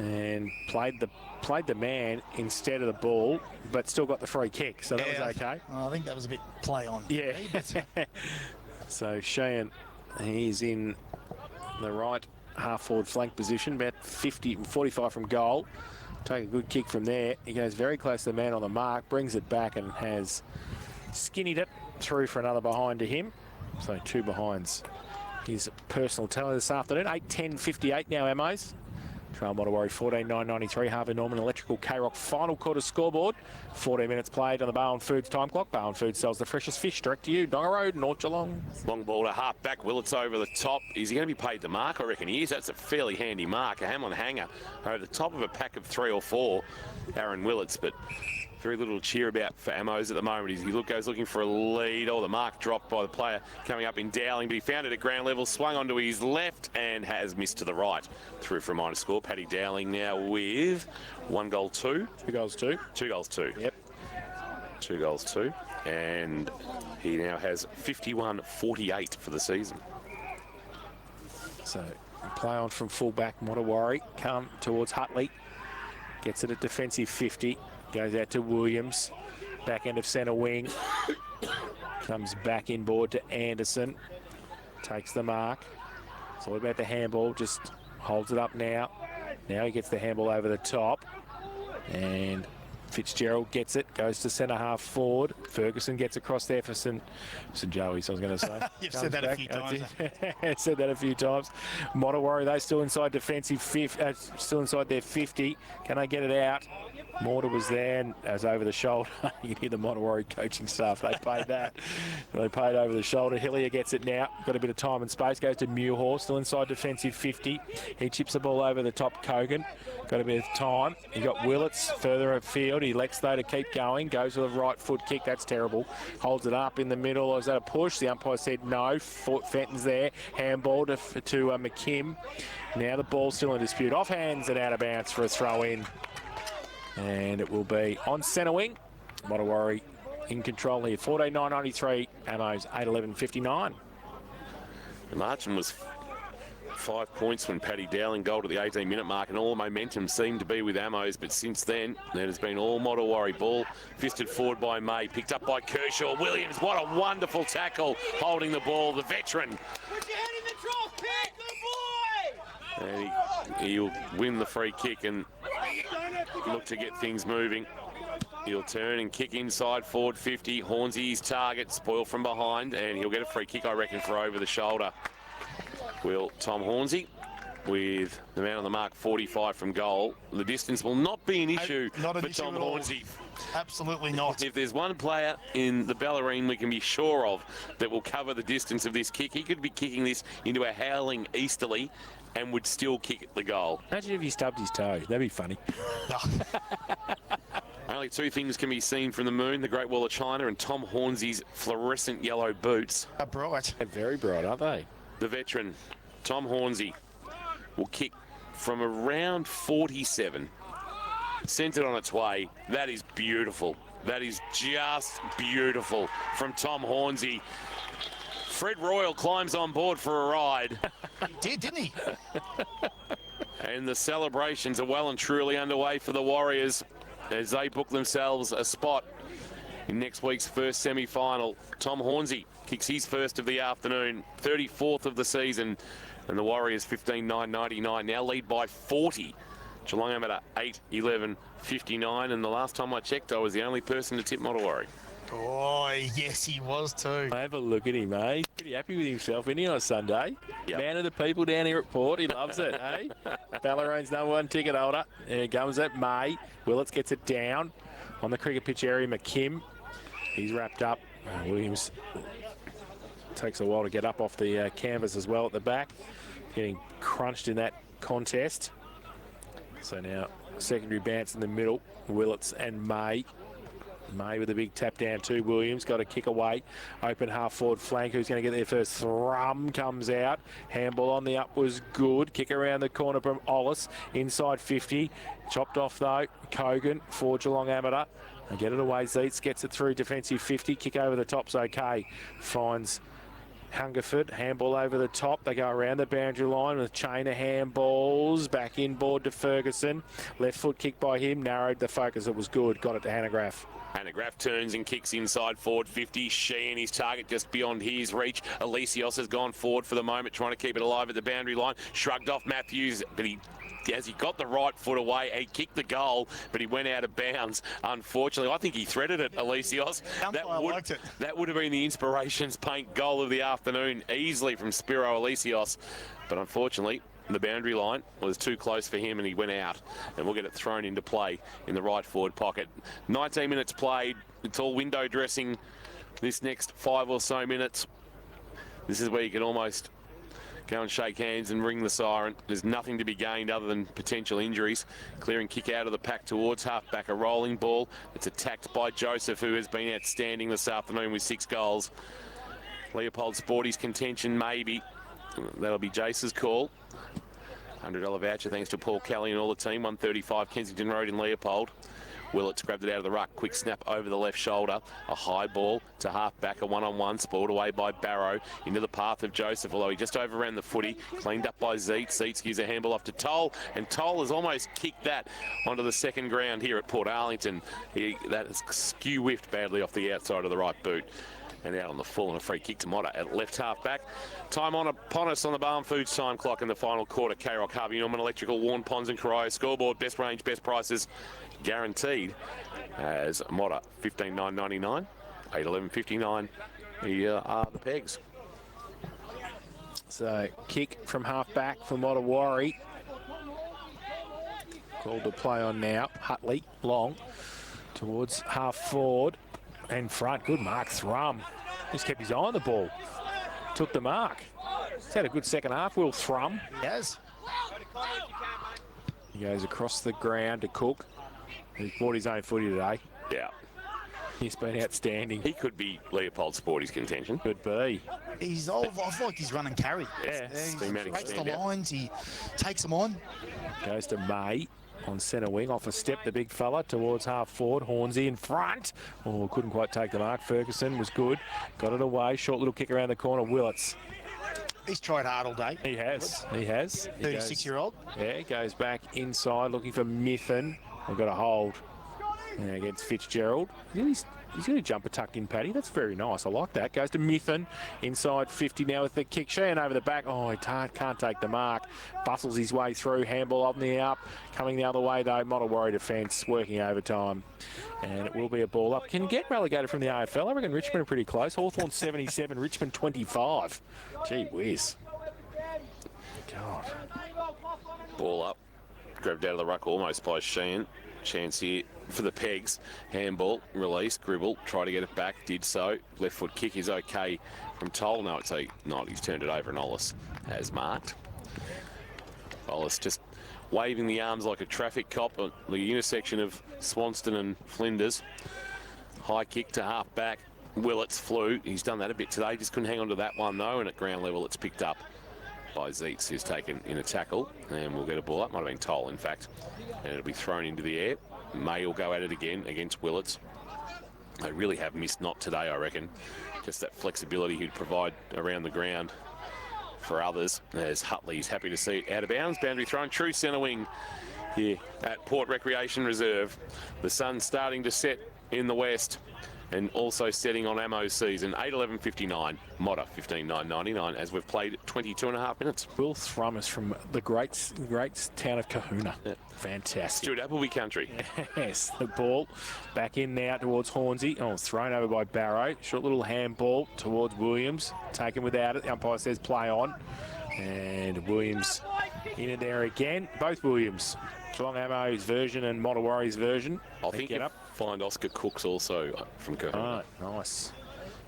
and played the man instead of the ball, but still got the free kick, so that was okay. I think that was a bit play on. Yeah. So Sheehan, he's in the right half-forward flank position, about 45 from goal. Take a good kick from there. He goes very close to the man on the mark, brings it back and has skinnied it through for another behind to him. So 2 behinds. His personal tally this afternoon. 8.10.58 now, Amos. Trail Modewarre 14.993. Harvey Norman Electrical K-Rock final quarter scoreboard. 14 minutes played on the Barwon Foods time clock. Barwon Foods sells the freshest fish direct to you. Donga Road, North Geelong. Long ball to half back. Willits over the top. Is he going to be paid the mark? I reckon he is. That's a fairly handy mark. A Hamlin hanger over the top of a pack of 3 or 4. Aaron Willits, but very little cheer about for Amos at the moment. He goes looking for a lead. Oh, the mark dropped by the player coming up in Dowling, but he found it at ground level, swung onto his left and has missed to the right. Through for a minor score. Paddy Dowling now with 1 goal 2. 2 goals 2. 2 goals 2. Yep. 2 goals 2. And he now has 51-48 for the season. So play on from fullback. Modewarre come towards Hutley. Gets it at defensive 50. Goes out to Williams. Back end of centre wing. Comes back inboard to Anderson. Takes the mark. It's all about the handball. Just holds it up now. Now he gets the handball over the top. And Fitzgerald gets it. Goes to centre half forward. Ferguson gets across there for St Joey's, I was going to say. You've said that a few times. Said that a few times. Modewarre, they still inside defensive, still inside their 50. Can they get it out? Mortar was there and as over the shoulder. You can hear the Modewarre coaching staff. They paid that. They paid over the shoulder. Hillier gets it now. Got a bit of time and space. Goes to Muirhall. Still inside defensive 50. He chips the ball over the top. Kogan. Got a bit of time. He got Willits further afield. He elects though to keep going. Goes with a right foot kick. That's terrible. Holds it up in the middle. Is that a push? The umpire said no. Fenton's there. Handball to McKim. Now the ball's still in dispute. Off hands and out of bounds for a throw in. And it will be on centre wing. Modewarre in control here. 14.993. Amos 8.11.59. The margin was 5 points when Paddy Dowling goal at the 18-minute mark, and all momentum seemed to be with Amos, but since then, it has been all Modewarre. Ball fisted forward by May, picked up by Kershaw. Williams, what a wonderful tackle, holding the ball, the veteran. Put your head in the trough, kick, good boy! And he'll win the free kick and look to get things moving. He'll turn and kick inside, forward 50. Hornsey's target, spoil from behind, and he'll get a free kick, I reckon, for over the shoulder. Will Tom Hornsey with the man on the mark, 45 from goal. The distance will not be an issue for Tom Hornsey. Absolutely not. If there's one player in the Bellarine we can be sure of that will cover the distance of this kick, he could be kicking this into a howling easterly and would still kick the goal. Imagine if he stubbed his toe. That'd be funny. Only 2 things can be seen from the moon, the Great Wall of China and Tom Hornsey's fluorescent yellow boots. They're bright. They're very bright, aren't they? The veteran, Tom Hornsey, will kick from around 47. Sent it on its way. That is beautiful. That is just beautiful from Tom Hornsey. Fred Royal climbs on board for a ride. He did, didn't he? And the celebrations are well and truly underway for the Warriors as they book themselves a spot in next week's first semi-final. Tom Hornsey kicks his first of the afternoon, 34th of the season, and the Warriors 15.999 now lead by 40. Geelong amateur 8.11.59, and the last time I checked, I was the only person to tip Modewarre. Oh, yes, he was too. Have a look at him, eh? Pretty happy with himself, isn't he, on Sunday? Yep. Man of the people down here at Port. He loves it, eh? Ballarine's #1 ticket holder. There comes at May. Willits gets it down on the cricket pitch area. McKim, he's wrapped up. Williams takes a while to get up off the canvas as well at the back. Getting crunched in that contest. So now secondary bounce in the middle. Willits and May. May with a big tap down to Williams. Got a kick away. Open half forward flank. Who's going to get there first? Thrum comes out. Handball on the up was good. Kick around the corner from Ollis. Inside 50. Chopped off though. Kogan for Geelong Amateur. And get it away. Zeitz gets it through defensive 50. Kick over the top's okay. Finds Hungerford, handball over the top. They go around the boundary line with a chain of handballs. Back inboard to Ferguson. Left foot kick by him. Narrowed the focus. It was good. Got it to Hanegraaff. Hanegraaff turns and kicks inside forward 50. Sheehan, his target just beyond his reach. Alicios has gone forward for the moment, trying to keep it alive at the boundary line. Shrugged off Matthews, but as he got the right foot away, he kicked the goal, but he went out of bounds. Unfortunately, I think he threaded it, Alicios. That would have been the Inspirations Paint goal of the afternoon, easily from Spiro Alicios. But unfortunately, the boundary line was too close for him and he went out, and we'll get it thrown into play in the right forward pocket. 19 minutes played. It's all window dressing this next 5 or so minutes. This is where you can almost go and shake hands and ring the siren. There's nothing to be gained other than potential injuries. Clearing kick out of the pack towards halfback, a rolling ball. It's attacked by Joseph, who has been outstanding this afternoon with 6 goals. Leopold Sporty's contention, maybe. That'll be Jace's call. $100 voucher thanks to Paul Kelly and all the team. 135 Kensington Road in Leopold. Willits grabbed it out of the ruck. Quick snap over the left shoulder. A high ball to half-back. A one-on-one. Spoiled away by Barrow. Into the path of Joseph, although he just overran the footy. Cleaned up by Zeitz. Zeitz gives a handball off to Toll. And Toll has almost kicked that onto the second ground here at Port Arlington. That is skew-whiffed badly off the outside of the right boot. And out on the full and a free kick to Motta at left half-back. Time on upon us on the Barn Foods time clock in the final quarter. K-Rock, Harvey Norman, Electrical, Warren, Ponds and Corio. Scoreboard, best range, best prices guaranteed. As Motta, 15,999, 811.59. Here are the pegs. So kick from half-back for Modewarre. Called to play on now. Hutley, long, towards half-forward. And front, good mark, Thrum. Just kept his eye on the ball. Took the mark. He's had a good second half, Will Thrum. Yes. He goes across the ground to Cook. He's bought his own footy today. Yeah. He's been outstanding. He could be Leopold Sporty's contention. Could be. He's all, I feel like he's run and carry. Yeah. He breaks the lines, he takes them on. Goes to May. On centre wing, off a step, the big fella towards half forward. Hornsey in front. Oh, couldn't quite take the mark. Ferguson was good. Got it away. Short little kick around the corner. Willits. He's tried hard all day. He has. He has. 36-year-old. Yeah, goes back inside looking for Miffin. We've got a hold. And against Fitzgerald. He's going to jump a tucked in, Paddy. That's very nice. I like that. Goes to Miffin. Inside 50 now with the kick. Sheehan over the back. Oh, he can't take the mark. Bustles his way through. Handball on the up. Coming the other way, though. Modewarre defence. Working overtime. And it will be a ball up. Can get relegated from the AFL. I reckon Richmond are pretty close. Hawthorn 77. Richmond 25. Gee whiz. God. Ball up. Grabbed out of the ruck almost by Sheehan. Chance here for the pegs. Handball, release, Gribble, try to get it back, did so. Left foot kick is okay from Toll. No, it's not. He's turned it over and Ollis has marked. Ollis just waving the arms like a traffic cop at the intersection of Swanston and Flinders. High kick to half back. Willits flew. He's done that a bit today. Just couldn't hang on to that one though, and at ground level it's picked up by Zeitz, who's taken in a tackle, and we'll get a ball up. Might have been Toll, in fact, and it'll be thrown into the air. May will go at it again against Willits. They really have missed not today, I reckon. Just that flexibility he'd provide around the ground for others. As Hutley's happy to see it out of bounds. Boundary thrown, true centre wing here at Port Recreation Reserve. The sun's starting to set in the west. and also setting on Ammo's season. 8:11.59, Modder 15.9.99 as we've played 22.5 minutes. Will Thrum is from the great town of Kahuna. Yep. Fantastic. Stuart Appleby country. Yes, the ball back in now towards Hornsey. Oh, thrown over by Barrow. Short little handball towards Williams. Taken without it. The umpire says play on. And Williams in and there again. Both Williams. Geelong Ammo's version and Modewarre's version. I think you find Oscar Cooks also from Kahuna. Right, nice.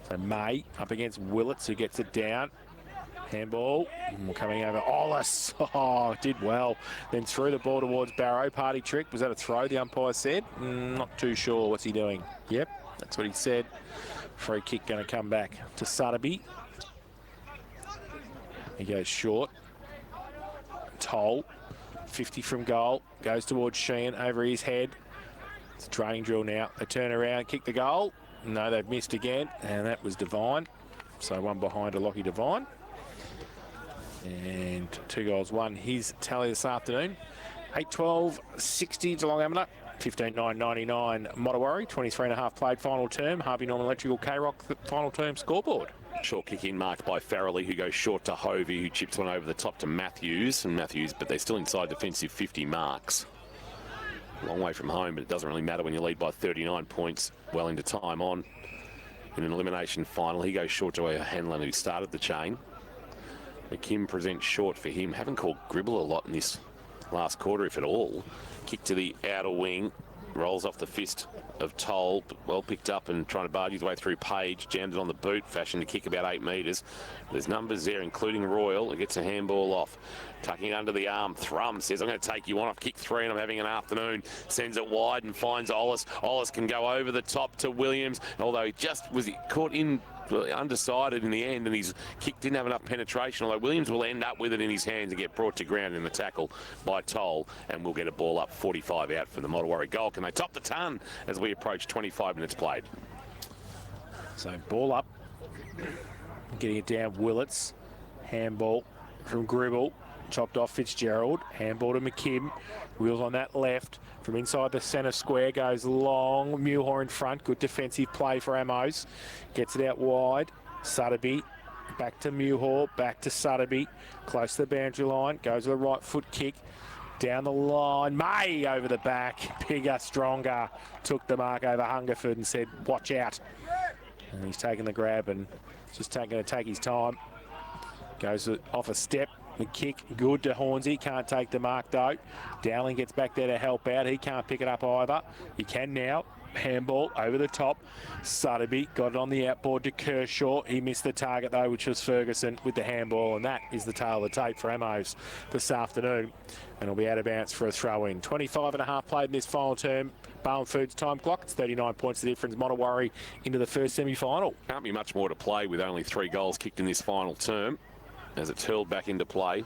So May up against Willits, who gets it down. Handball coming over. Ollis, did well. Then threw the ball towards Barrow. Party trick. Was that a throw, the umpire said? Not too sure. What's he doing? Yep, that's what he said. Free kick going to come back to Sutterby. He goes short. Toll, 50 from goal. Goes towards Sheehan over his head. It's a training drill now. They turn around, kick the goal. No, they've missed again. And that was Devine. So one behind to Lockie Devine. And 2 goals, 1 his tally this afternoon. 8-12-60 Geelong Amateur. 15.9.99 Modewarre. 23.5 played final term. Harvey Norman Electrical K-Rock final term scoreboard. Short kick in marked by Farrelly, who goes short to Hovey, who chips one over the top to Matthews. But they're still inside defensive 50 marks. Long way from home, but it doesn't really matter when you lead by 39 points well into time on. In an elimination final, he goes short to a Hanlon who started the chain. McKim presents short for him. Haven't called Gribble a lot in this last quarter, if at all. Kick to the outer wing. Rolls off the fist of Toll, well picked up and trying to barge his way through Page. Jammed it on the boot, fashioned to kick about 8 metres. There's numbers there, including Royal. It gets a handball off. Tucking under the arm. Thrum says, I'm going to take you on. I've kicked 3 and I'm having an afternoon. Sends it wide and finds Ollis. Ollis can go over the top to Williams. Although he just was caught in undecided in the end, and his kick didn't have enough penetration, although Williams will end up with it in his hands and get brought to ground in the tackle by Toll, and we'll get a ball up 45 out for the Modewarre goal. Can they top the ton as we approach 25 minutes played? So ball up, getting it down Willits, handball from Gribble, chopped off Fitzgerald, handball to McKim, wheels on that left, from inside the centre square goes long, Muir in front, good defensive play for Amos, gets it out wide, Sutterby, back to Muir, back to Sutterby, close to the boundary line, goes with a right foot kick, down the line, May over the back, bigger, stronger, took the mark over Hungerford and said, watch out. And he's taking the grab and just going to take his time. Goes off a step, the kick, good to Hornsey, can't take the mark though. Dowling gets back there to help out, he can't pick it up either. He can now, handball over the top. Sutterby got it on the outboard to Kershaw. He missed the target though, which was Ferguson with the handball, and that is the tail of the tape for Amos this afternoon. And it'll be out of bounds for a throw-in. 25.5 played in this final term. Barwon Foods time clock. It's 39 points the difference. Modewarre into the first semi-final. Can't be much more to play with only 3 goals kicked in this final term as it's hurled back into play.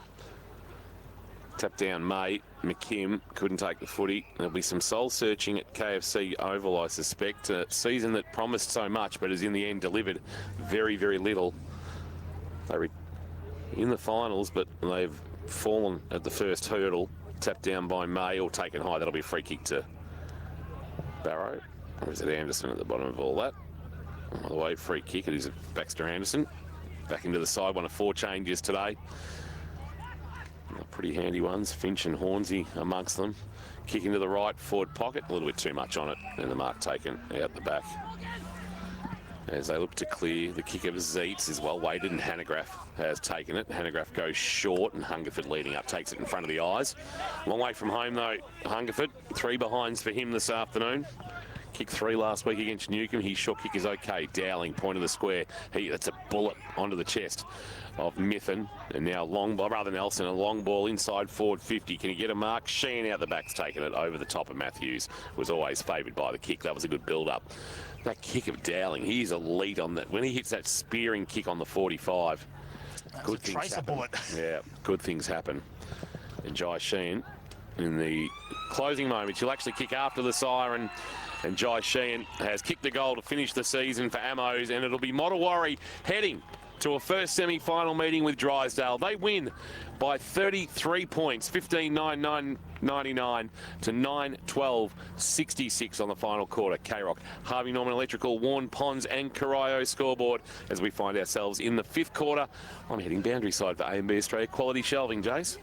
Tap down May. McKim couldn't take the footy. There'll be some soul searching at KFC Oval, I suspect. A season that promised so much but has in the end delivered very, very little. They were in the finals, but they've fallen at the first hurdle. Tapped down by May or taken high. That'll be a free kick to Barrow. Or is it Anderson at the bottom of all that? By the way, free kick. It is Baxter Anderson. Back into the side, 1 of 4 changes today. Pretty handy ones. Finch and Hornsey amongst them. Kick into the right forward pocket. A little bit too much on it. And the mark taken out the back. As they look to clear, the kick of Zeitz is well weighted and Hanegraaff has taken it. Hanegraaff goes short and Hungerford leading up, takes it in front of the eyes. Long way from home though, Hungerford. 3 behinds for him this afternoon. Kicked 3 last week against Newcombe. His short kick is okay. Dowling, point of the square. That's a bullet onto the chest of Mithen. And now long ball, rather Nelson, a long ball inside forward 50. Can he get a mark? Sheehan out the back's taken it over the top of Matthews. Was always favoured by the kick. That was a good build-up. That kick of Dowling, he's elite on that. When he hits that spearing kick on the 45, good things happen. Bullet. Yeah, good things happen. And Jai Sheehan, in the closing moments, he'll actually kick after the siren. And Jai Sheehan has kicked the goal to finish the season for Amos, and it'll be Modewarre heading to a first semi-final meeting with Drysdale. They win by 33 points, 15-9-99 to 9-12-66 on the final quarter. K-Rock, Harvey Norman Electrical, Warren Ponds and Corio scoreboard as we find ourselves in the fifth quarter. I'm heading boundary side for A&B Australia Quality Shelving, Jace.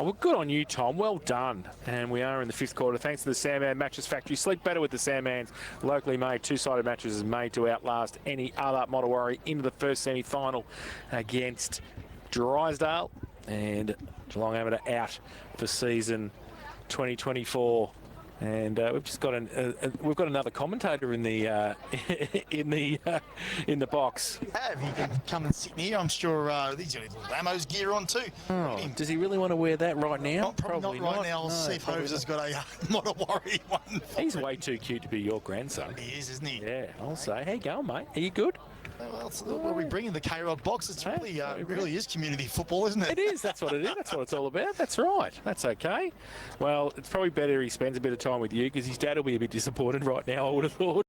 Oh, well, good on you, Tom. Well done. And we are in the fifth quarter. Thanks to the Sandman Mattress Factory. Sleep better with the Sandman's locally made two-sided mattresses made to outlast any other. Modewarre into the first semi-final against Drysdale. And Geelong Amateur out for season 2024. And we've just got we've got another commentator in the in the box. Have you can come and sit here? I'm sure he's got little Ramos gear on too. Oh, does he really want to wear that right now? Probably not right now. I'll see if Hose has got a Modewarre one. He's way too cute to be your grandson. He is, isn't he? Yeah, I'll say. How you going, mate? Are you good? Well, what we bring in the K-Rock box, it's really, really is community football, isn't it? It is. That's what it is. That's what it's all about. That's right. That's okay. Well, it's probably better he spends a bit of time with you because his dad will be a bit disappointed right now, I would have thought.